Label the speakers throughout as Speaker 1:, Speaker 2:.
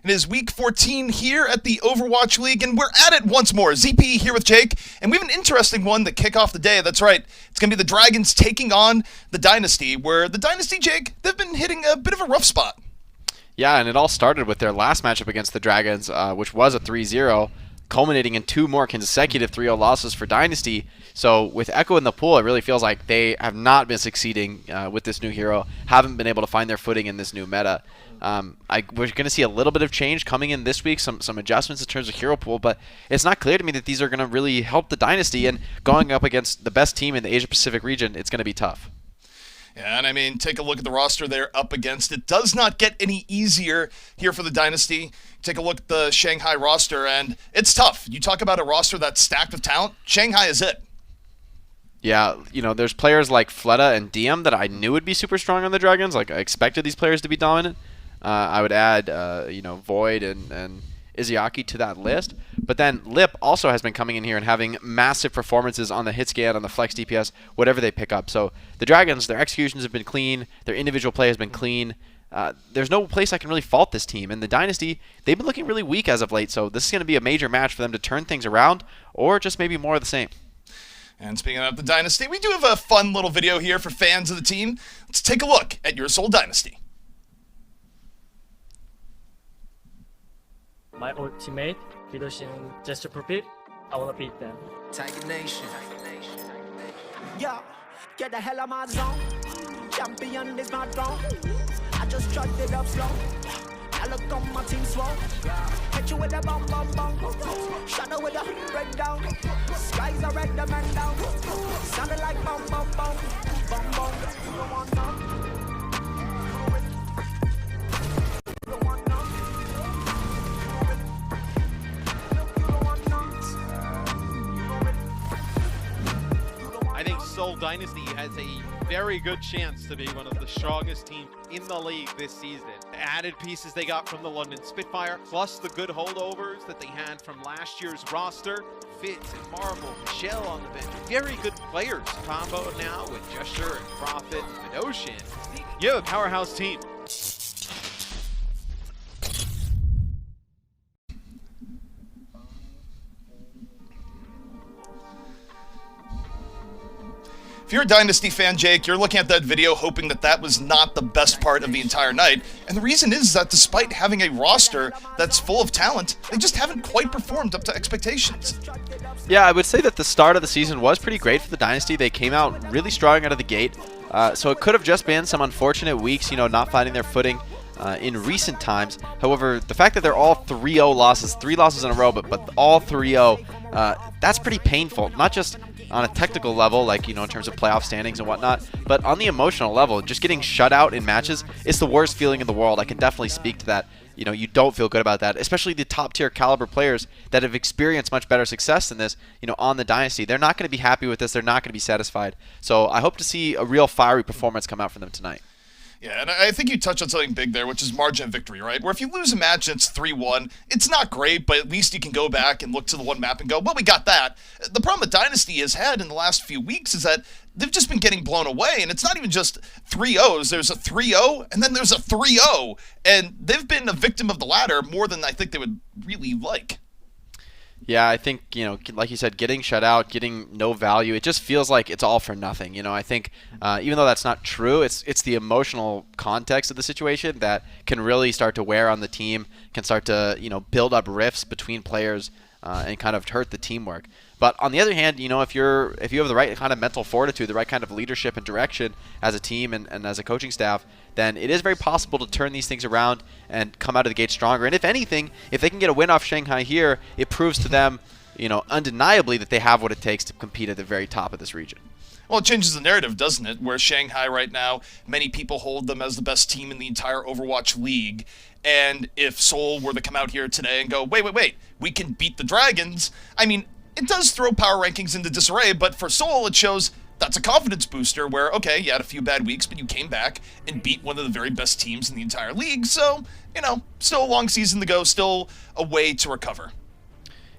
Speaker 1: It is week 14 here at the Overwatch League, and we're at it once more. ZP here with Jake, and we have an interesting one to kick off the day. That's right, it's going to be the Dragons taking on the Dynasty, where the Dynasty, Jake, they've been hitting a bit of a rough spot.
Speaker 2: Yeah, and it all started with their last matchup against the Dragons, which was a 3-0, culminating in 2 more consecutive 3-0 losses for Dynasty. So with Echo in the pool, it really feels like they have not been succeeding with this new hero, haven't been able to find their footing in this new meta. We're going to see a little bit of change coming in this week, some adjustments in terms of hero pool, but it's not clear to me that these are going to really help the Dynasty, and going up against the best team in the Asia-Pacific region, it's going to be tough.
Speaker 1: Yeah, and I mean, take a look at the roster they're up against. It does not get any easier here for the Dynasty. Take a look at the Shanghai roster, and it's tough. You talk about a roster that's stacked with talent, Shanghai is it.
Speaker 2: Yeah, you know, there's players like Fleta and DM that I knew would be super strong on the Dragons. Like, I expected these players to be dominant. I would add, Void and Izayaki to that list. But then Lip also has been coming in here and having massive performances on the hit scan, on the flex DPS, whatever they pick up. So the Dragons, their executions have been clean. Their individual play has been clean. There's no place I can really fault this team. And the Dynasty, they've been looking really weak as of late. So this is going to be a major match for them to turn things around, or just maybe more of the same.
Speaker 1: And speaking of the Dynasty, we do have a fun little video here for fans of the team. Let's take a look at your Seoul Dynasty.
Speaker 3: My old teammate, Vidoshin gesture profit, I wanna beat them.
Speaker 4: Tiger Nation.
Speaker 5: Yo, get the hell out of my zone. Champion is my throne. I just chugged it up slow. I look on my team swole. Hit you with a bomb, bomb, bomb. Shadow with a breakdown. Skies are red, the man down. Sounded like bomb, bomb, bomb. Bomb, bomb. You don't want none. You don't want none.
Speaker 6: I think Seoul Dynasty has a very good chance to be one of the strongest teams in the league this season. The added pieces they got from the London Spitfire, plus the good holdovers that they had from last year's roster. Fitz and Marvel, Michelle on the bench. Very good players. Combo now with Gesture and Prophet and Ocean. You have a powerhouse team.
Speaker 1: If you're a Dynasty fan, Jake, you're looking at that video hoping that that was not the best part of the entire night. And the reason is that despite having a roster that's full of talent, they just haven't quite performed up to expectations.
Speaker 2: Yeah, I would say that the start of the season was pretty great for the Dynasty. They came out really strong out of the gate. So it could have just been some unfortunate weeks, not finding their footing in recent times. However, the fact that they're all 3-0 losses, 3 losses in a row, but all 3-0, that's pretty painful. Not just on a technical level, like, in terms of playoff standings and whatnot, but on the emotional level, just getting shut out in matches is the worst feeling in the world. I can definitely speak to that. You don't feel good about that, especially the top tier caliber players that have experienced much better success than this, on the Dynasty. They're not going to be happy with this. They're not going to be satisfied. So I hope to see a real fiery performance come out from them tonight.
Speaker 1: Yeah, and I think you touched on something big there, which is margin of victory, right? Where if you lose a match and it's 3-1, it's not great, but at least you can go back and look to the one map and go, well, we got that. The problem that Dynasty has had in the last few weeks is that they've just been getting blown away, and it's not even just 3-0s. There's a 3-0, and then there's a 3-0, and they've been a victim of the latter more than I think they would really like.
Speaker 2: Yeah, I think, like you said, getting shut out, getting no value, it just feels like it's all for nothing. I think even though that's not true, it's the emotional context of the situation that can really start to wear on the team, can start to, build up rifts between players and kind of hurt the teamwork. But on the other hand, if you have the right kind of mental fortitude, the right kind of leadership and direction as a team and as a coaching staff, then it is very possible to turn these things around and come out of the gate stronger. And if anything, if they can get a win off Shanghai here, it proves to them, undeniably that they have what it takes to compete at the very top of this region.
Speaker 1: Well, it changes the narrative, doesn't it? Where Shanghai right now, many people hold them as the best team in the entire Overwatch League. And if Seoul were to come out here today and go, wait, we can beat the Dragons, I mean, it does throw power rankings into disarray, but for Seoul, it shows that's a confidence booster where, okay, you had a few bad weeks, but you came back and beat one of the very best teams in the entire league. So, still a long season to go, still a way to recover.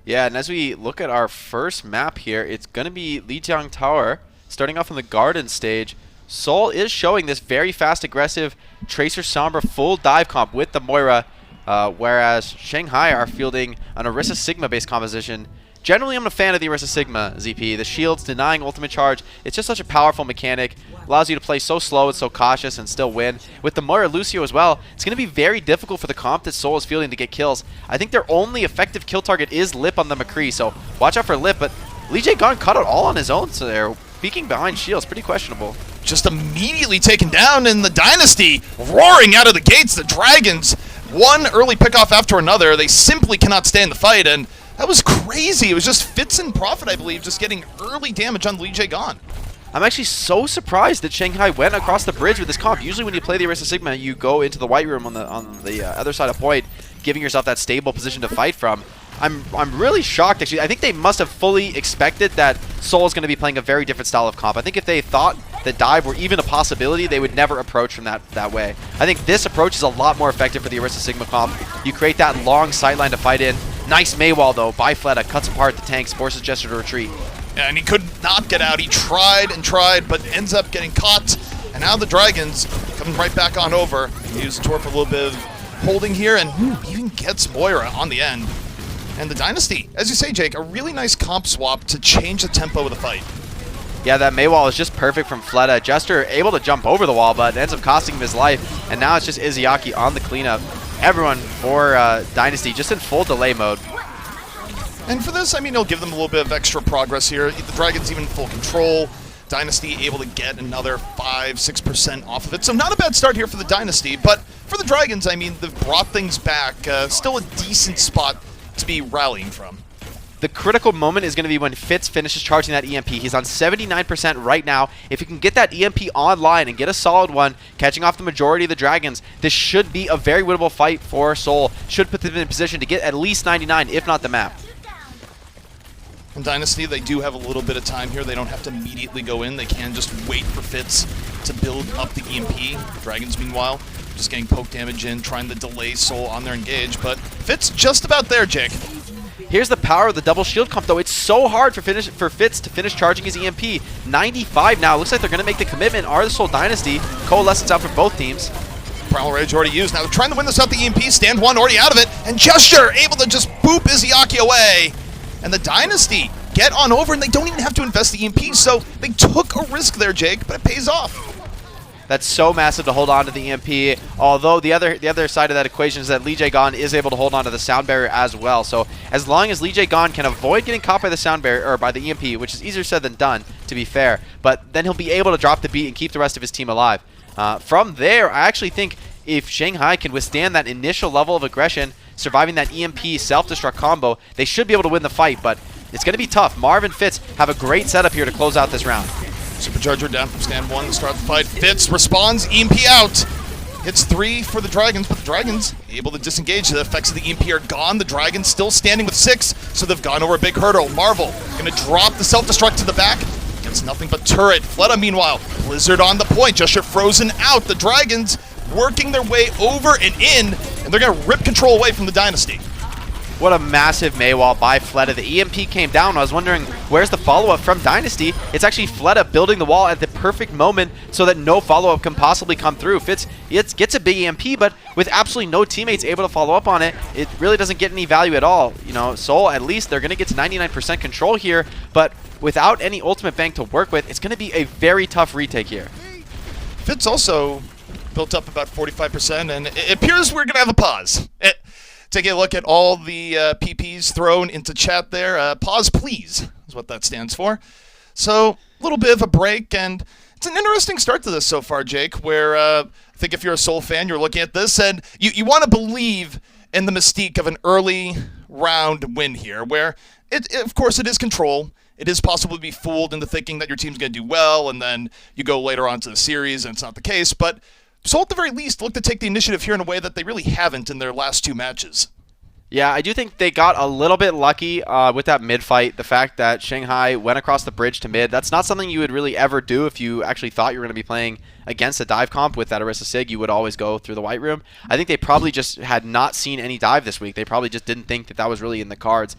Speaker 2: Yeah, and as we look at our first map here, it's going to be Lijiang Tower, starting off on the Garden stage. Seoul is showing this very fast, aggressive Tracer Sombra full dive comp with the Moira. whereas Shanghai are fielding an Orisa Sigma-based composition. Generally, I'm a fan of the Orisa Sigma, ZP. The shields denying ultimate charge, it's just such a powerful mechanic. Allows you to play so slow and so cautious and still win. With the Moira Lucio as well, it's going to be very difficult for the comp that Seoul is fielding to get kills. I think their only effective kill target is Lip on the McCree, so watch out for Lip, but Lijiang Tower caught it all on his own, so they're peeking behind shields. Pretty questionable.
Speaker 1: Just immediately taken down in the Dynasty, roaring out of the gates. The Dragons, one early pickoff after another. They simply cannot stay in the fight, and that was crazy. It was just Fitz and Profit, I believe, just getting early damage on Lijiang.
Speaker 2: I'm actually so surprised that Shanghai went across the bridge with this comp. Usually when you play the Orisa Sigma, you go into the white room on the other side of point, giving yourself that stable position to fight from. I'm really shocked, actually. I think they must have fully expected that Seoul is going to be playing a very different style of comp. I think if they thought that dive were even a possibility, they would never approach from that way. I think this approach is a lot more effective for the Orisa Sigma comp. You create that long sightline to fight in. Nice Maywall, though, by Fleta. Cuts apart the tanks, forces Jester to retreat.
Speaker 1: Yeah, and he could not get out. He tried and tried, but ends up getting caught. And now the Dragons coming right back on over. Use the Tor for a little bit of holding here, and even gets Moira on the end. And the Dynasty, as you say, Jake, a really nice comp swap to change the tempo of the fight.
Speaker 2: Yeah, that Maywall is just perfect from Fleta. Jester able to jump over the wall, but ends up costing him his life. And now it's just Izayaki on the cleanup. Everyone for Dynasty just in full delay mode.
Speaker 1: And for this, I mean, it'll give them a little bit of extra progress here. The Dragons even in full control. Dynasty able to get another 5-6% off of it. So not a bad start here for the Dynasty, but for the Dragons, I mean, they've brought things back. Still a decent spot to be rallying from.
Speaker 2: The critical moment is going to be when Fitz finishes charging that EMP. He's on 79% right now. If he can get that EMP online and get a solid one, catching off the majority of the Dragons, this should be a very winnable fight for Seoul. Should put them in position to get at least 99, if not the map.
Speaker 1: In Dynasty, they do have a little bit of time here. They don't have to immediately go in. They can just wait for Fitz to build up the EMP. Dragons, meanwhile, just getting poke damage in, trying to delay Seoul on their engage. But Fitz just about there, Jake.
Speaker 2: Here's the power of the double shield comp, though. It's so hard for Fitz to finish charging his EMP. 95 now. Looks like they're going to make the commitment. Are the Seoul Dynasty. Coalescence out for both teams.
Speaker 1: Primal Rage already used. Now they're trying to win this out the EMP. Stand one already out of it. And Gesture able to just boop Izayaki away. And the Dynasty get on over, and they don't even have to invest the EMP, so they took a risk there, Jake, but it pays off.
Speaker 2: That's so massive to hold on to the EMP, although the other side of that equation is that Lijiang is able to hold on to the sound barrier as well. So as long as Lijiang can avoid getting caught by the sound barrier, or by the EMP, which is easier said than done, to be fair, but then he'll be able to drop the beat and keep the rest of his team alive. From there, I actually think if Shanghai can withstand that initial level of aggression, surviving that EMP self-destruct combo, they should be able to win the fight, but it's going to be tough. Marv and Fitz have a great setup here to close out this round.
Speaker 1: Supercharger down from stand one to start the fight. Fitz responds, EMP out. Hits 3 for the Dragons, but the Dragons able to disengage. The effects of the EMP are gone. The Dragons still standing with 6, so they've gone over a big hurdle. Marvel going to drop the self-destruct to the back. Gets nothing but turret. Fleta, meanwhile, Blizzard on the point. Just frozen out. The Dragons working their way over and in, and they're going to rip control away from the Dynasty.
Speaker 2: What a massive Maywall by Fleta. The EMP came down. I was wondering, where's the follow-up from Dynasty? It's actually Fleta building the wall at the perfect moment so that no follow-up can possibly come through. Fitz gets a big EMP, but with absolutely no teammates able to follow up on it, it really doesn't get any value at all. You know, Seoul, at least they're going to get to 99% control here, but without any ultimate bank to work with, it's going to be a very tough retake here.
Speaker 1: Fitz also built up about 45%, and it appears we're going to have a pause. Taking a look at all the PPs thrown into chat there. Pause, please, is what that stands for. So, a little bit of a break, and it's an interesting start to this so far, Jake, where I think if you're a Seoul fan, you're looking at this, and you want to believe in the mystique of an early round win here, where, of course, it is control. It is possible to be fooled into thinking that your team's going to do well, and then you go later on to the series, and it's not the case, but Seoul, at the very least, look to take the initiative here in a way that they really haven't in their last 2 matches.
Speaker 2: Yeah, I do think they got a little bit lucky with that mid fight. The fact that Shanghai went across the bridge to mid, that's not something you would really ever do if you actually thought you were going to be playing against a dive comp with that Orisa Sig. You would always go through the white room. I think they probably just had not seen any dive this week. They probably just didn't think that was really in the cards,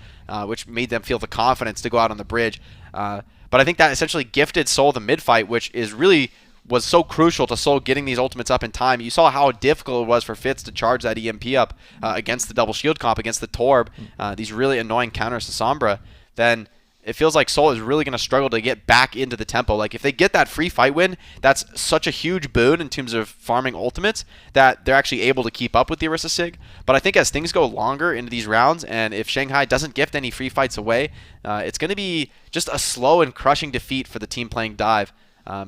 Speaker 2: which made them feel the confidence to go out on the bridge. But I think that essentially gifted Seoul the mid fight, which is really was so crucial to Seoul getting these ultimates up in time. You saw how difficult it was for Fitz to charge that EMP up against the double shield comp, against the Torb, these really annoying counters to Sombra. Then it feels like Seoul is really going to struggle to get back into the tempo. Like, if they get that free fight win, that's such a huge boon in terms of farming ultimates that they're actually able to keep up with the Orisa Sig. But I think as things go longer into these rounds, and if Shanghai doesn't gift any free fights away, it's going to be just a slow and crushing defeat for the team playing Dive.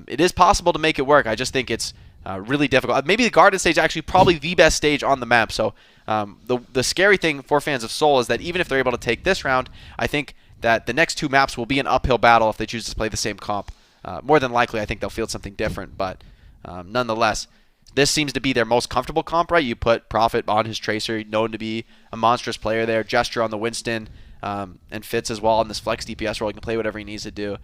Speaker 2: It is possible to make it work. I just think it's really difficult. Maybe the Garden stage is actually probably the best stage on the map. So the scary thing for fans of Seoul is that even if they're able to take this round, I think that the next two maps will be an uphill battle if they choose to play the same comp. More than likely, I think they'll field something different, but nonetheless, this seems to be their most comfortable comp, right? You put Prophet on his Tracer, known to be a monstrous player there, Gesture on the Winston, and Fitz as well in this flex DPS role. He can play whatever he needs to do.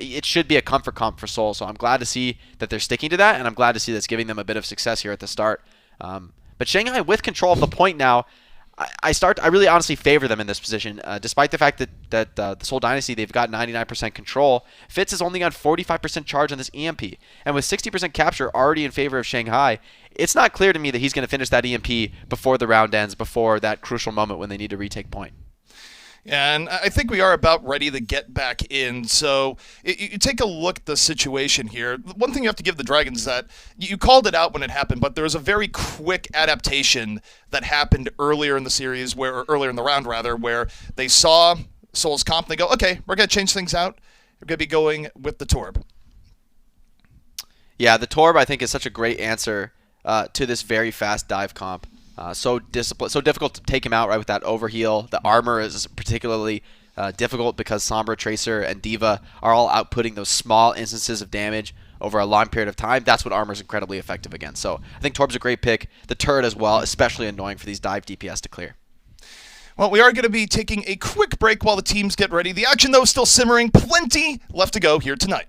Speaker 2: It should be a comfort comp for Seoul, so I'm glad to see that they're sticking to that, and I'm glad to see that's giving them a bit of success here at the start. But Shanghai, with control of the point now, I really honestly favor them in this position. Despite the fact that the Seoul Dynasty, they've got 99% control, Fitz has only got 45% charge on this EMP. And with 60% capture already in favor of Shanghai, it's not clear to me that he's going to finish that EMP before the round ends, before that crucial moment when they need to retake point.
Speaker 1: Yeah, and I think we are about ready to get back in. So you take a look at the situation here. One thing you have to give the Dragons is that you called it out when it happened, but there was a very quick adaptation that happened earlier in the series, or earlier in the round rather, where they saw Seoul's comp and they go, okay, we're going to change things out. We're going to be going with the Torb.
Speaker 2: Yeah, the Torb I think is such a great answer to this very fast dive comp. So difficult to take him out right with that overheal. The armor is particularly difficult because Sombra, Tracer, and D.Va are all outputting those small instances of damage over a long period of time. That's what armor is incredibly effective against. So I think Torb's a great pick. The turret as well, especially annoying for these dive DPS to clear.
Speaker 1: Well, we are going to be taking a quick break while the teams get ready. The action, though, is still simmering. Plenty left to go here tonight.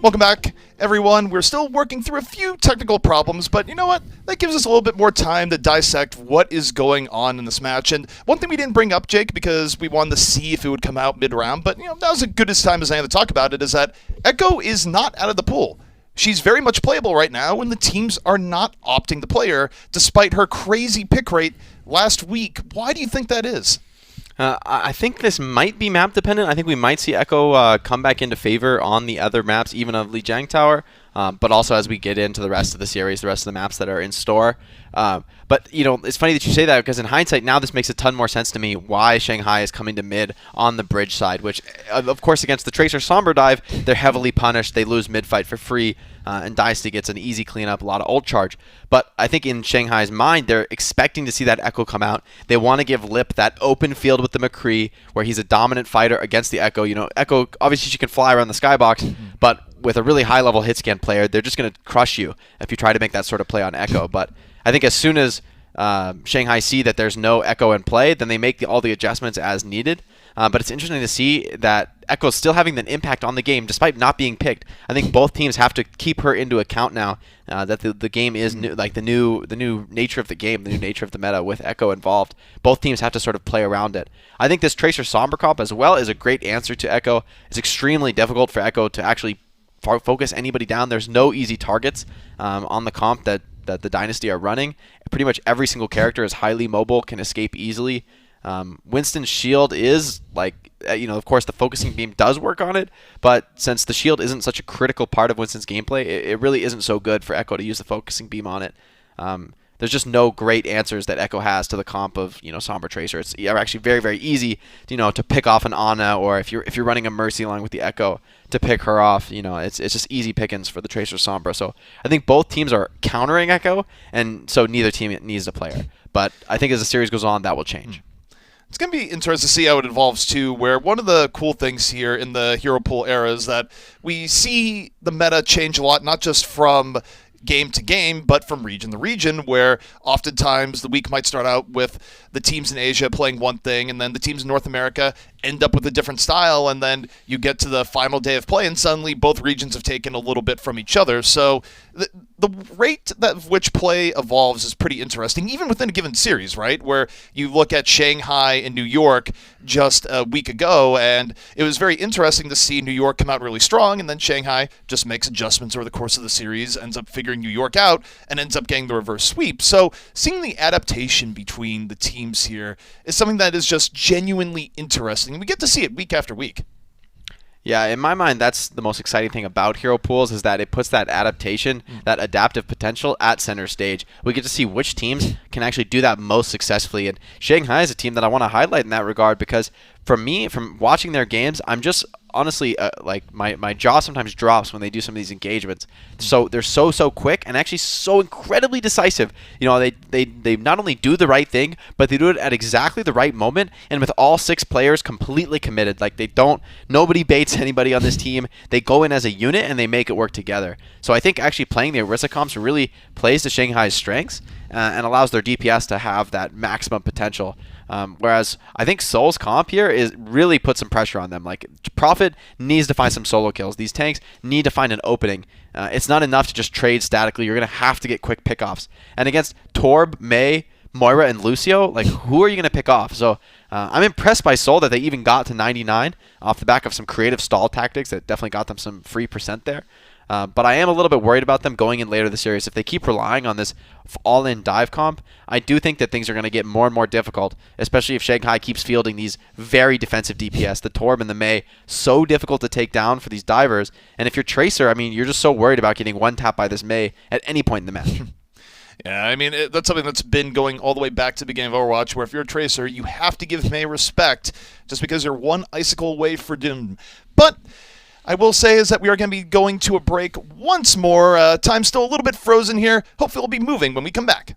Speaker 1: Welcome back, everyone. We're still working through a few technical problems, but you know what? That gives us a little bit more time to dissect what is going on in this match. And one thing we didn't bring up, Jake, because we wanted to see if it would come out mid-round, but that was as good as time as I had to talk about it, is that Echo is not out of the pool. She's very much playable right now, and the teams are not opting to play her, despite her crazy pick rate last week. Why do you think that is?
Speaker 2: I think this might be map dependent. I think we might see Echo come back into favor on the other maps, even of Lijiang Tower, but also as we get into the rest of the series, the rest of the maps that are in store. But, it's funny that you say that, because in hindsight, now this makes a ton more sense to me why Shanghai is coming to mid on the bridge side, which, of course, against the Tracer Sombra dive, they're heavily punished. They lose mid-fight for free, and Dynasty gets an easy cleanup, a lot of ult charge. But I think in Shanghai's mind, they're expecting to see that Echo come out. They want to give Lip that open field with the McCree, where he's a dominant fighter against the Echo. Echo, obviously she can fly around the skybox, but with a really high-level hit scan player, they're just going to crush you if you try to make that sort of play on Echo. But I think as soon as Shanghai see that there's no Echo in play, then they make all the adjustments as needed. But it's interesting to see that Echo's still having an impact on the game despite not being picked. I think both teams have to keep her into account now, that the game is new, like the new nature of the game, the new nature of the meta with Echo involved. Both teams have to sort of play around it. I think this Tracer Sombra comp as well is a great answer to Echo. It's extremely difficult for Echo to actually focus anybody down. There's no easy targets on the comp that the Dynasty are running. Pretty much every single character is highly mobile, can escape easily. Winston's shield is of course the focusing beam does work on it, but since the shield isn't such a critical part of Winston's gameplay, it really isn't so good for Echo to use the focusing beam on it. There's just no great answers that Echo has to the comp of Sombra Tracer. It's actually very, very easy to pick off an Ana, or if you're running a Mercy along with the Echo to pick her off. It's just easy pickings for the Tracer Sombra. So I think both teams are countering Echo, and so neither team needs a player. But I think as the series goes on, that will change.
Speaker 1: It's going to be interesting to see how it evolves, too, where one of the cool things here in the Hero Pool era is that we see the meta change a lot, not just from game to game, but from region to region, where oftentimes the week might start out with the teams in Asia playing one thing, and then the teams in North America end up with a different style, and then you get to the final day of play, and suddenly both regions have taken a little bit from each other. So the rate of which play evolves is pretty interesting, even within a given series, right? Where you look at Shanghai and New York just a week ago, and it was very interesting to see New York come out really strong, and then Shanghai just makes adjustments over the course of the series, ends up figuring New York out, and ends up getting the reverse sweep. So seeing the adaptation between the teams here is something that is just genuinely interesting, and we get to see it week after week.
Speaker 2: Yeah, in my mind, that's the most exciting thing about Hero Pools, is that it puts that adaptation, that adaptive potential at center stage. We get to see which teams can actually do that most successfully, and Shanghai is a team that I want to highlight in that regard, because for me, from watching their games, I'm just honestly my jaw sometimes drops when they do some of these engagements. So they're so quick and actually so incredibly decisive. They not only do the right thing, but they do it at exactly the right moment, and with all 6 players completely committed. Nobody baits anybody on this team. They go in as a unit and they make it work together. So I think actually playing the Orisa comps really plays to Shanghai's strengths and allows their DPS to have that maximum potential. Whereas I think Seoul's comp here really puts some pressure on them. Prophet needs to find some solo kills. These tanks need to find an opening. It's not enough to just trade statically. You're going to have to get quick pickoffs. And against Torb, Mei, Moira, and Lucio, who are you going to pick off? So I'm impressed by Seoul that they even got to 99 off the back of some creative stall tactics that definitely got them some free percent there. But I am a little bit worried about them going in later in the series. If they keep relying on this all-in dive comp, I do think that things are going to get more and more difficult, especially if Shanghai keeps fielding these very defensive DPS. The Torb and the Mei, so difficult to take down for these divers. And if you're Tracer, you're just so worried about getting one-tapped by this Mei at any point in the match.
Speaker 1: Yeah, that's something that's been going all the way back to the beginning of Overwatch, where if you're a Tracer, you have to give Mei respect just because you're one icicle away for doom. But I will say is that we are going to be going to a break once more. Time's still a little bit frozen here. Hopefully we'll be moving when we come back.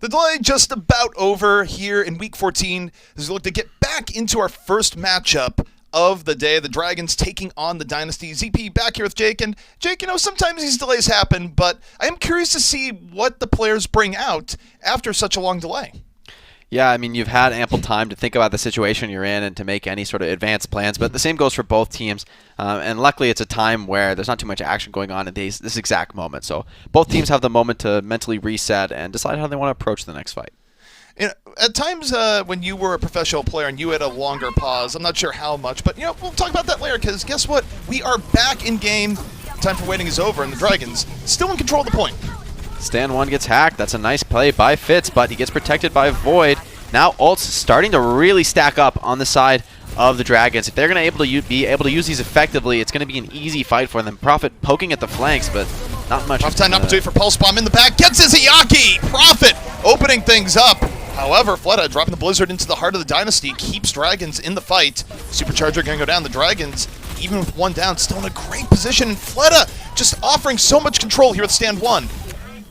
Speaker 1: The delay just about over here in Week 14 as we look to get back into our first matchup of the day. The Dragons taking on the Dynasty. ZP back here with Jake. And Jake, sometimes these delays happen, but I am curious to see what the players bring out after such a long delay.
Speaker 2: Yeah, I mean, you've had ample time to think about the situation you're in and to make any sort of advanced plans, but the same goes for both teams. And luckily, it's a time where there's not too much action going on at this exact moment. So both teams have the moment to mentally reset and decide how they want to approach the next fight.
Speaker 1: At times when you were a professional player and you had a longer pause, I'm not sure how much, but we'll talk about that later because guess what? We are back in game. Time for waiting is over, and the Dragons still in control of the point.
Speaker 2: Stand 1 gets hacked. That's a nice play by Fitz, but he gets protected by Void. Now ult's starting to really stack up on the side of the Dragons. If they're going to be able to use these effectively, it's going to be an easy fight for them. Prophet poking at the flanks, but not much.
Speaker 1: Rough time opportunity for Pulse Bomb in the back. Gets his Iyaki! Prophet opening things up. However, Fleta dropping the Blizzard into the heart of the Dynasty keeps Dragons in the fight. Supercharger going to go down. The Dragons, even with 1 down, still in a great position. And Fleta just offering so much control here with stand 1.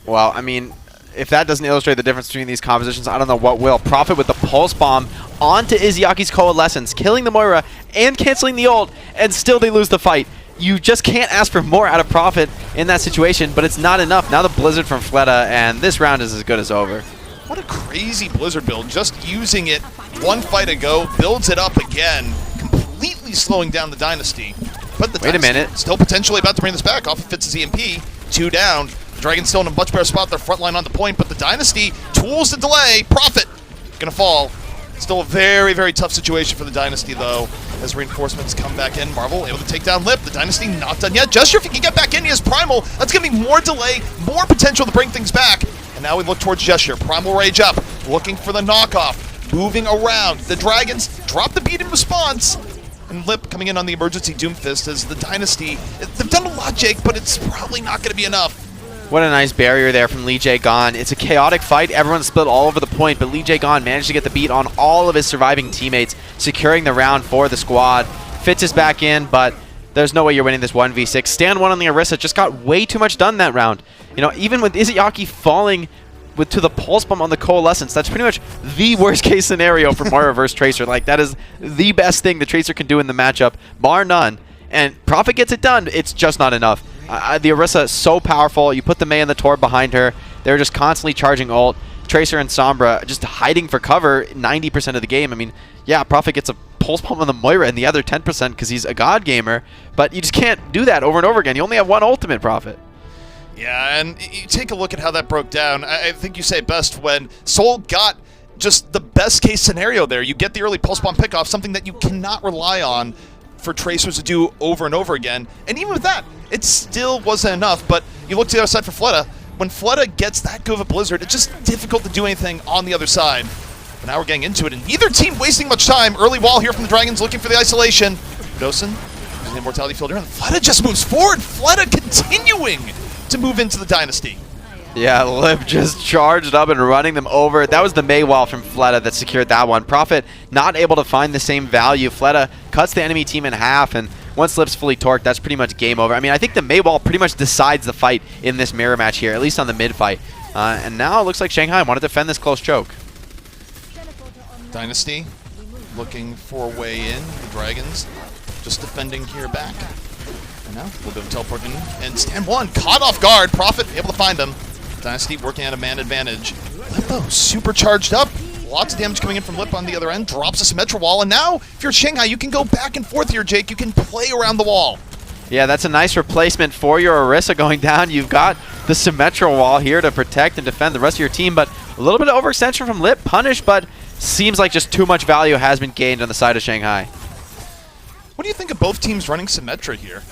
Speaker 2: Well, I mean, if that doesn't illustrate the difference between these compositions, I don't know what will. Prophet with the Pulse Bomb onto Izyaki's Coalescence, killing the Moira and canceling the ult, and still they lose the fight. You just can't ask for more out of Prophet in that situation, but it's not enough. Now the Blizzard from Fleta, and this round is as good as over.
Speaker 1: What a crazy Blizzard build. Just using it 1 fight ago, builds it up again, completely slowing down the Dynasty. But the Dynasty still potentially about to bring this back off of Fitz's EMP. 2 down. The Dragons still in a much better spot. Their front line on the point, but the Dynasty tools the delay. Prophet gonna fall. Still a very, very tough situation for the Dynasty, though, as reinforcements come back in. Marvel able to take down Lip. The Dynasty not done yet. Gesture, if he can get back in, he has Primal. That's gonna be more delay, more potential to bring things back. And now we look towards Gesture. Primal Rage up, looking for the knockoff, moving around. The Dragons drop the beat in response. And Lip coming in on the emergency Doomfist as the Dynasty, they've done a lot, Jake, but it's probably not going to be enough.
Speaker 2: What a nice barrier there from Lijiang. It's a chaotic fight. Everyone's split all over the point, but Lijiang managed to get the beat on all of his surviving teammates, securing the round for the squad. Fitz is back in, but there's no way you're winning this 1v6. Stand 1 on the Orisa just got way too much done that round. Even with Izayaki falling to the Pulse Bomb on the Coalescence, that's pretty much the worst case scenario for Moira versus Tracer. Like, that is the best thing the Tracer can do in the matchup, bar none. And Prophet gets it done. It's just not enough. The Orisa is so powerful. You put the Mei and the Tor behind her. They're just constantly charging ult. Tracer and Sombra just hiding for cover 90% of the game. I mean, yeah, Prophet gets a Pulse Bomb on the Moira and the other 10% because he's a god gamer, but you just can't do that over and over again. You only have 1 ultimate, Prophet.
Speaker 1: Yeah, and you take a look at how that broke down. I think you say it best when Seoul got just the best case scenario there. You get the early Pulse Bomb pickoff, something that you cannot rely on for Tracers to do over and over again. And even with that, it still wasn't enough. But you look to the other side for Fleta. When Fleta gets that good of a Blizzard, it's just difficult to do anything on the other side. But now we're getting into it, and neither team wasting much time. Early wall here from the Dragons looking for the isolation. Dosen using the Immortality Field here, and Fleta just moves forward. Fleta continuing to move into the Dynasty.
Speaker 2: Yeah, Lip just charged up and running them over. That was the Mei wall from Fleta that secured that one. Prophet not able to find the same value. Fleta cuts the enemy team in half, and once Lip's fully torqued, that's pretty much game over. I mean, I think the Mei wall pretty much decides the fight in this mirror match here, at least on the mid fight. And now it looks like Shanghai want to defend this close choke.
Speaker 1: Dynasty looking for a way in. The Dragons just defending here back. And now a little bit of teleporting. And stand 1 caught off guard. Prophet able to find him. Dynasty working at a man advantage. Limbo super charged up. Lots of damage coming in from Lip on the other end. Drops a Symmetra wall. And now, if you're Shanghai, you can go back and forth here, Jake. You can play around the wall.
Speaker 2: Yeah, that's a nice replacement for your Orisa going down. You've got the Symmetra wall here to protect and defend the rest of your team. But a little bit of overextension from Lip. Punished, but seems like just too much value has been gained on the side of Shanghai.
Speaker 1: What do you think of both teams running Symmetra here?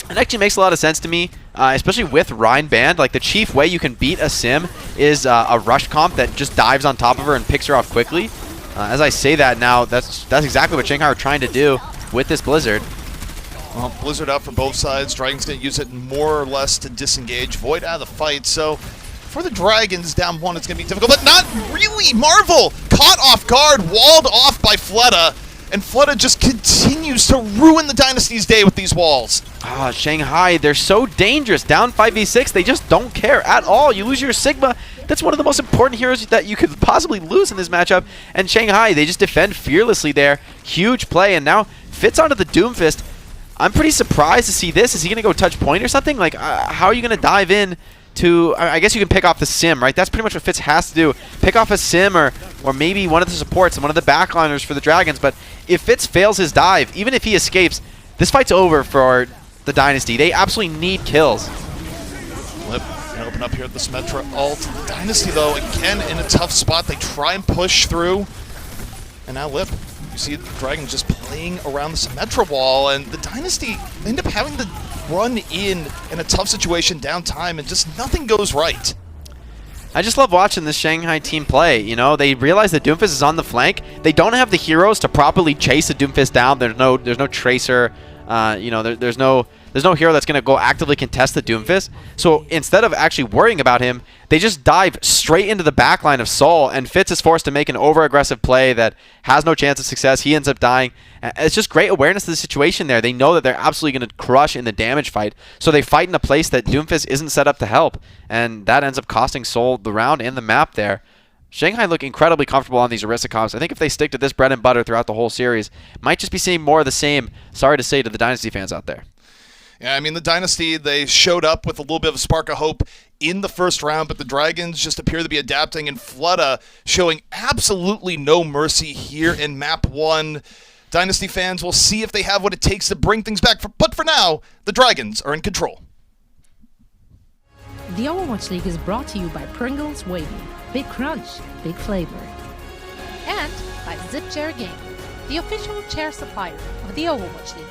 Speaker 2: It actually makes a lot of sense to me, especially with Rhine Band. Like, the chief way you can beat a sim is a rush comp that just dives on top of her and picks her off quickly. As I say that now, that's exactly what Shanghai are trying to do with this Blizzard.
Speaker 1: Well, Blizzard out for both sides. Dragons going to use it more or less to disengage. Void out of the fight, so for the Dragons, down 1, it's going to be difficult, but not really. Marvel caught off guard, walled off by Fleta. and Flutter just continues to ruin the Dynasty's day with these walls.
Speaker 2: Shanghai, they're so dangerous. Down 5v6, they just don't care at all. You lose your Sigma. That's one of the most important heroes that you could possibly lose in this matchup. And Shanghai, they just defend fearlessly there. Huge play, and now Fitz onto the Doomfist. I'm pretty surprised to see this. Is he going to go touch point or something? Like, how are you going to dive in to... I guess you can pick off the Sim, right? That's pretty much what Fitz has to do. Pick off a Sim or maybe one of the supports and one of the backliners for the Dragons. But if Fitz fails his dive, even if he escapes, this fight's over for the Dynasty. They absolutely need kills.
Speaker 1: Lip gonna open up here at the Symmetra ult. The Dynasty, though, again in a tough spot. They try and push through. And now Lip, you see the Dragon just playing around the Symmetra wall, and the Dynasty end up having to run in a tough situation down time, and just nothing goes right.
Speaker 2: I just love watching this Shanghai team play. You know, they realize that Doomfist is on the flank. They don't have the heroes to properly chase the Doomfist down. There's no Tracer. You know, there's no hero that's going to go actively contest the Doomfist. So instead of actually worrying about him, they just dive straight into the backline of Seoul, and Fitz is forced to make an over-aggressive play that has no chance of success. He ends up dying. It's just great awareness of the situation there. They know that they're absolutely going to crush in the damage fight, so they fight in a place that Doomfist isn't set up to help, and that ends up costing Seoul the round and the map there. Shanghai look incredibly comfortable on these Orisa comps. I think if they stick to this bread and butter throughout the whole series, might just be seeing more of the same, sorry to say, to the Dynasty fans out there.
Speaker 1: Yeah, I mean, the Dynasty, they showed up with a little bit of a spark of hope in the first round, but the Dragons just appear to be adapting, and Flutta showing absolutely no mercy here in Map 1. Dynasty fans will see if they have what it takes to bring things back, but for now, the Dragons are in control.
Speaker 4: The Overwatch League is brought to you by Pringles Wavy. Big crunch, big flavor. And by Zip Chair Game, the official chair supplier of the Overwatch League.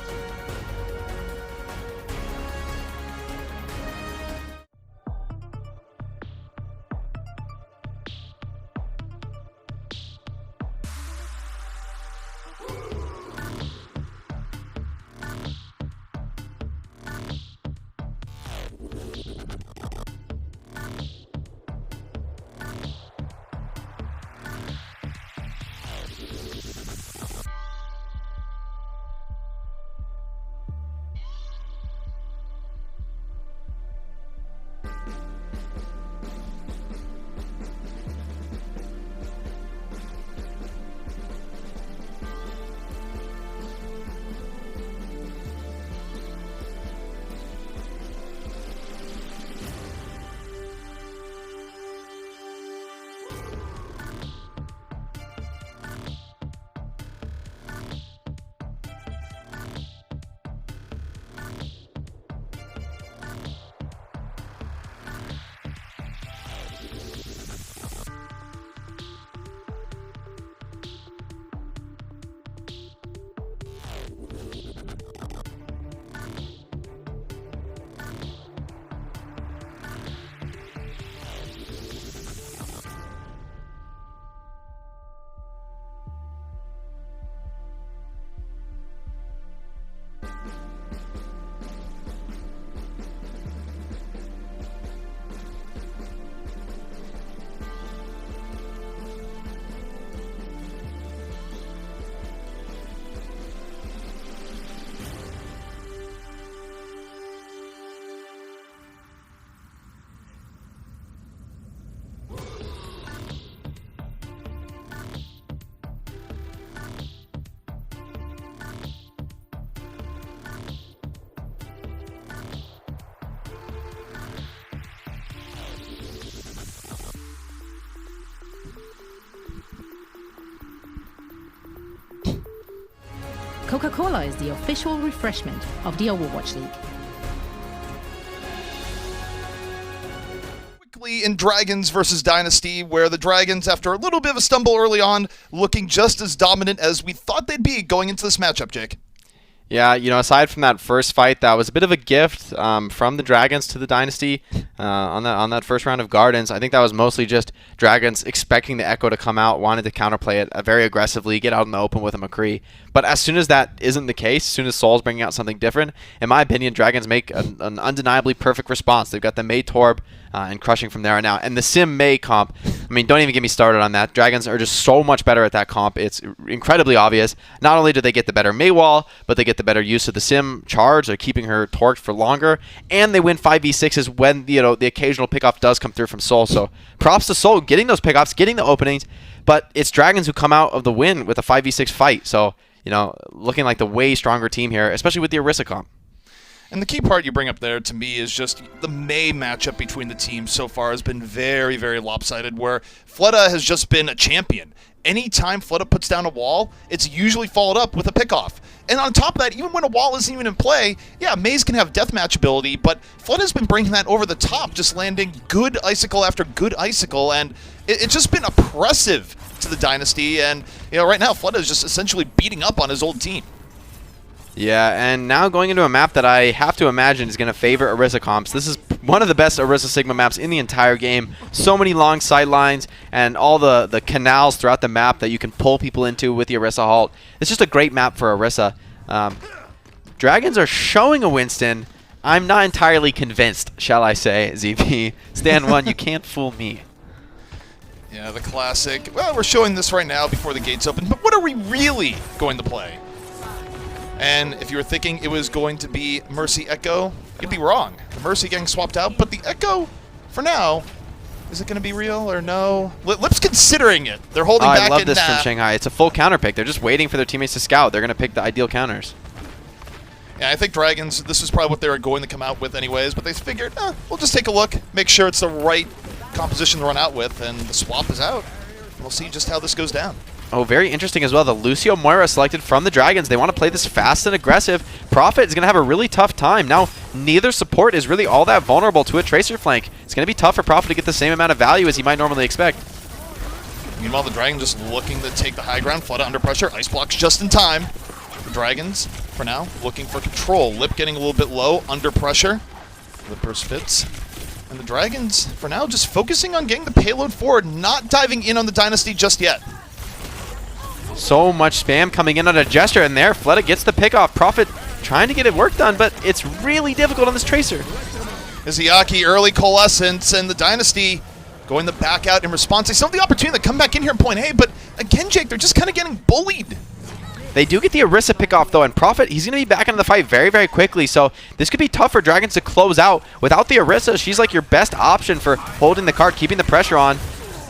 Speaker 4: Coca-Cola is the official refreshment of the Overwatch League.
Speaker 1: Quickly in Dragons versus Dynasty, where the Dragons, after a little bit of a stumble early on, looking just as dominant as we thought they'd be going into this matchup, Jake.
Speaker 2: Yeah, you know, aside from that first fight, that was a bit of a gift from the Dragons to the Dynasty on that first round of Gardens. I think that was mostly just Dragons expecting the Echo to come out, wanted to counterplay it very aggressively, get out in the open with a McCree. But as soon as that isn't the case, as soon as Seoul's bringing out something different, in my opinion, Dragons make an undeniably perfect response. They've got the Mei Torb and crushing from there on out. And the Sim Mei comp, I mean, don't even get me started on that. Dragons are just so much better at that comp. It's incredibly obvious. Not only do they get the better Mei wall, but they get the better use of the Sim charge. They're keeping her torqued for longer. And they win 5v6s when the occasional pickoff does come through from Seoul. So props to Seoul getting those pickoffs, getting the openings. But it's Dragons who come out of the win with a 5v6 fight. So, looking like the way stronger team here, especially with the Orisa comp.
Speaker 1: And the key part you bring up there to me is just the Mei matchup between the teams so far has been very, very lopsided, where Fleta has just been a champion. Anytime Fleta puts down a wall, it's usually followed up with a pickoff. And on top of that, even when a wall isn't even in play, yeah, Mei's can have deathmatch ability, but Fleta's been bringing that over the top, just landing good icicle after good icicle, and it's just been oppressive to the Dynasty, and right now Fleta is just essentially beating up on his old team.
Speaker 2: Yeah, and now going into a map that I have to imagine is going to favor Orisa comps. This is one of the best Orisa Sigma maps in the entire game. So many long sight lines and all the canals throughout the map that you can pull people into with the Orisa halt. It's just a great map for Orisa. Dragons are showing a Winston. I'm not entirely convinced, shall I say, ZP. Stand 1, you can't fool me.
Speaker 1: Yeah, the classic. Well, we're showing this right now before the gates open, but what are we really going to play? And if you were thinking it was going to be Mercy Echo, you'd be wrong. The Mercy getting swapped out, but the Echo, for now, is it going to be real or no? Lip's considering it. They're holding back.
Speaker 2: I love this from Shanghai. It's a full counter pick. They're just waiting for their teammates to scout. They're going to pick the ideal counters.
Speaker 1: Yeah, I think Dragons, this is probably what they were going to come out with anyways, but they figured, we'll just take a look, make sure it's the right composition to run out with, and the swap is out. We'll see just how this goes down.
Speaker 2: Oh, very interesting as well. The Lucio Moira selected from the Dragons. They want to play this fast and aggressive. Prophet is going to have a really tough time. Now, neither support is really all that vulnerable to a Tracer flank. It's going to be tough for Prophet to get the same amount of value as he might normally expect.
Speaker 1: Meanwhile, the Dragon just looking to take the high ground. Fleta under pressure. Ice blocks just in time. The Dragons, for now, looking for control. Lip getting a little bit low, under pressure. Lip burst fits. And the Dragons, for now, just focusing on getting the payload forward, not diving in on the Dynasty just yet.
Speaker 2: So much spam coming in on a gesture, and there, Fleta gets the pickoff. Prophet trying to get it work done, but it's really difficult on this Tracer.
Speaker 1: Izayaki, early coalescence, and the Dynasty going the back out in response. They still have the opportunity to come back in here in point A, but again, Jake, they're just kind of getting bullied.
Speaker 2: They do get the Orisa pickoff, though, and Prophet, he's going to be back into the fight very, very quickly, so this could be tough for Dragons to close out. Without the Orisa, she's like your best option for holding the card, keeping the pressure on.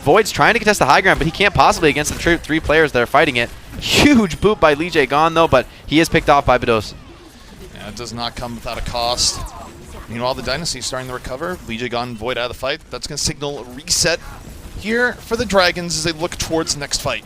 Speaker 2: Void's trying to contest the high ground, but he can't possibly against the three players that are fighting it. Huge boot by Lijiang though, but he is picked off by Bedos.
Speaker 1: Yeah, it does not come without a cost. Meanwhile, the Dynasty is starting to recover. Lijiang and Void out of the fight. That's going to signal a reset here for the Dragons as they look towards the next fight.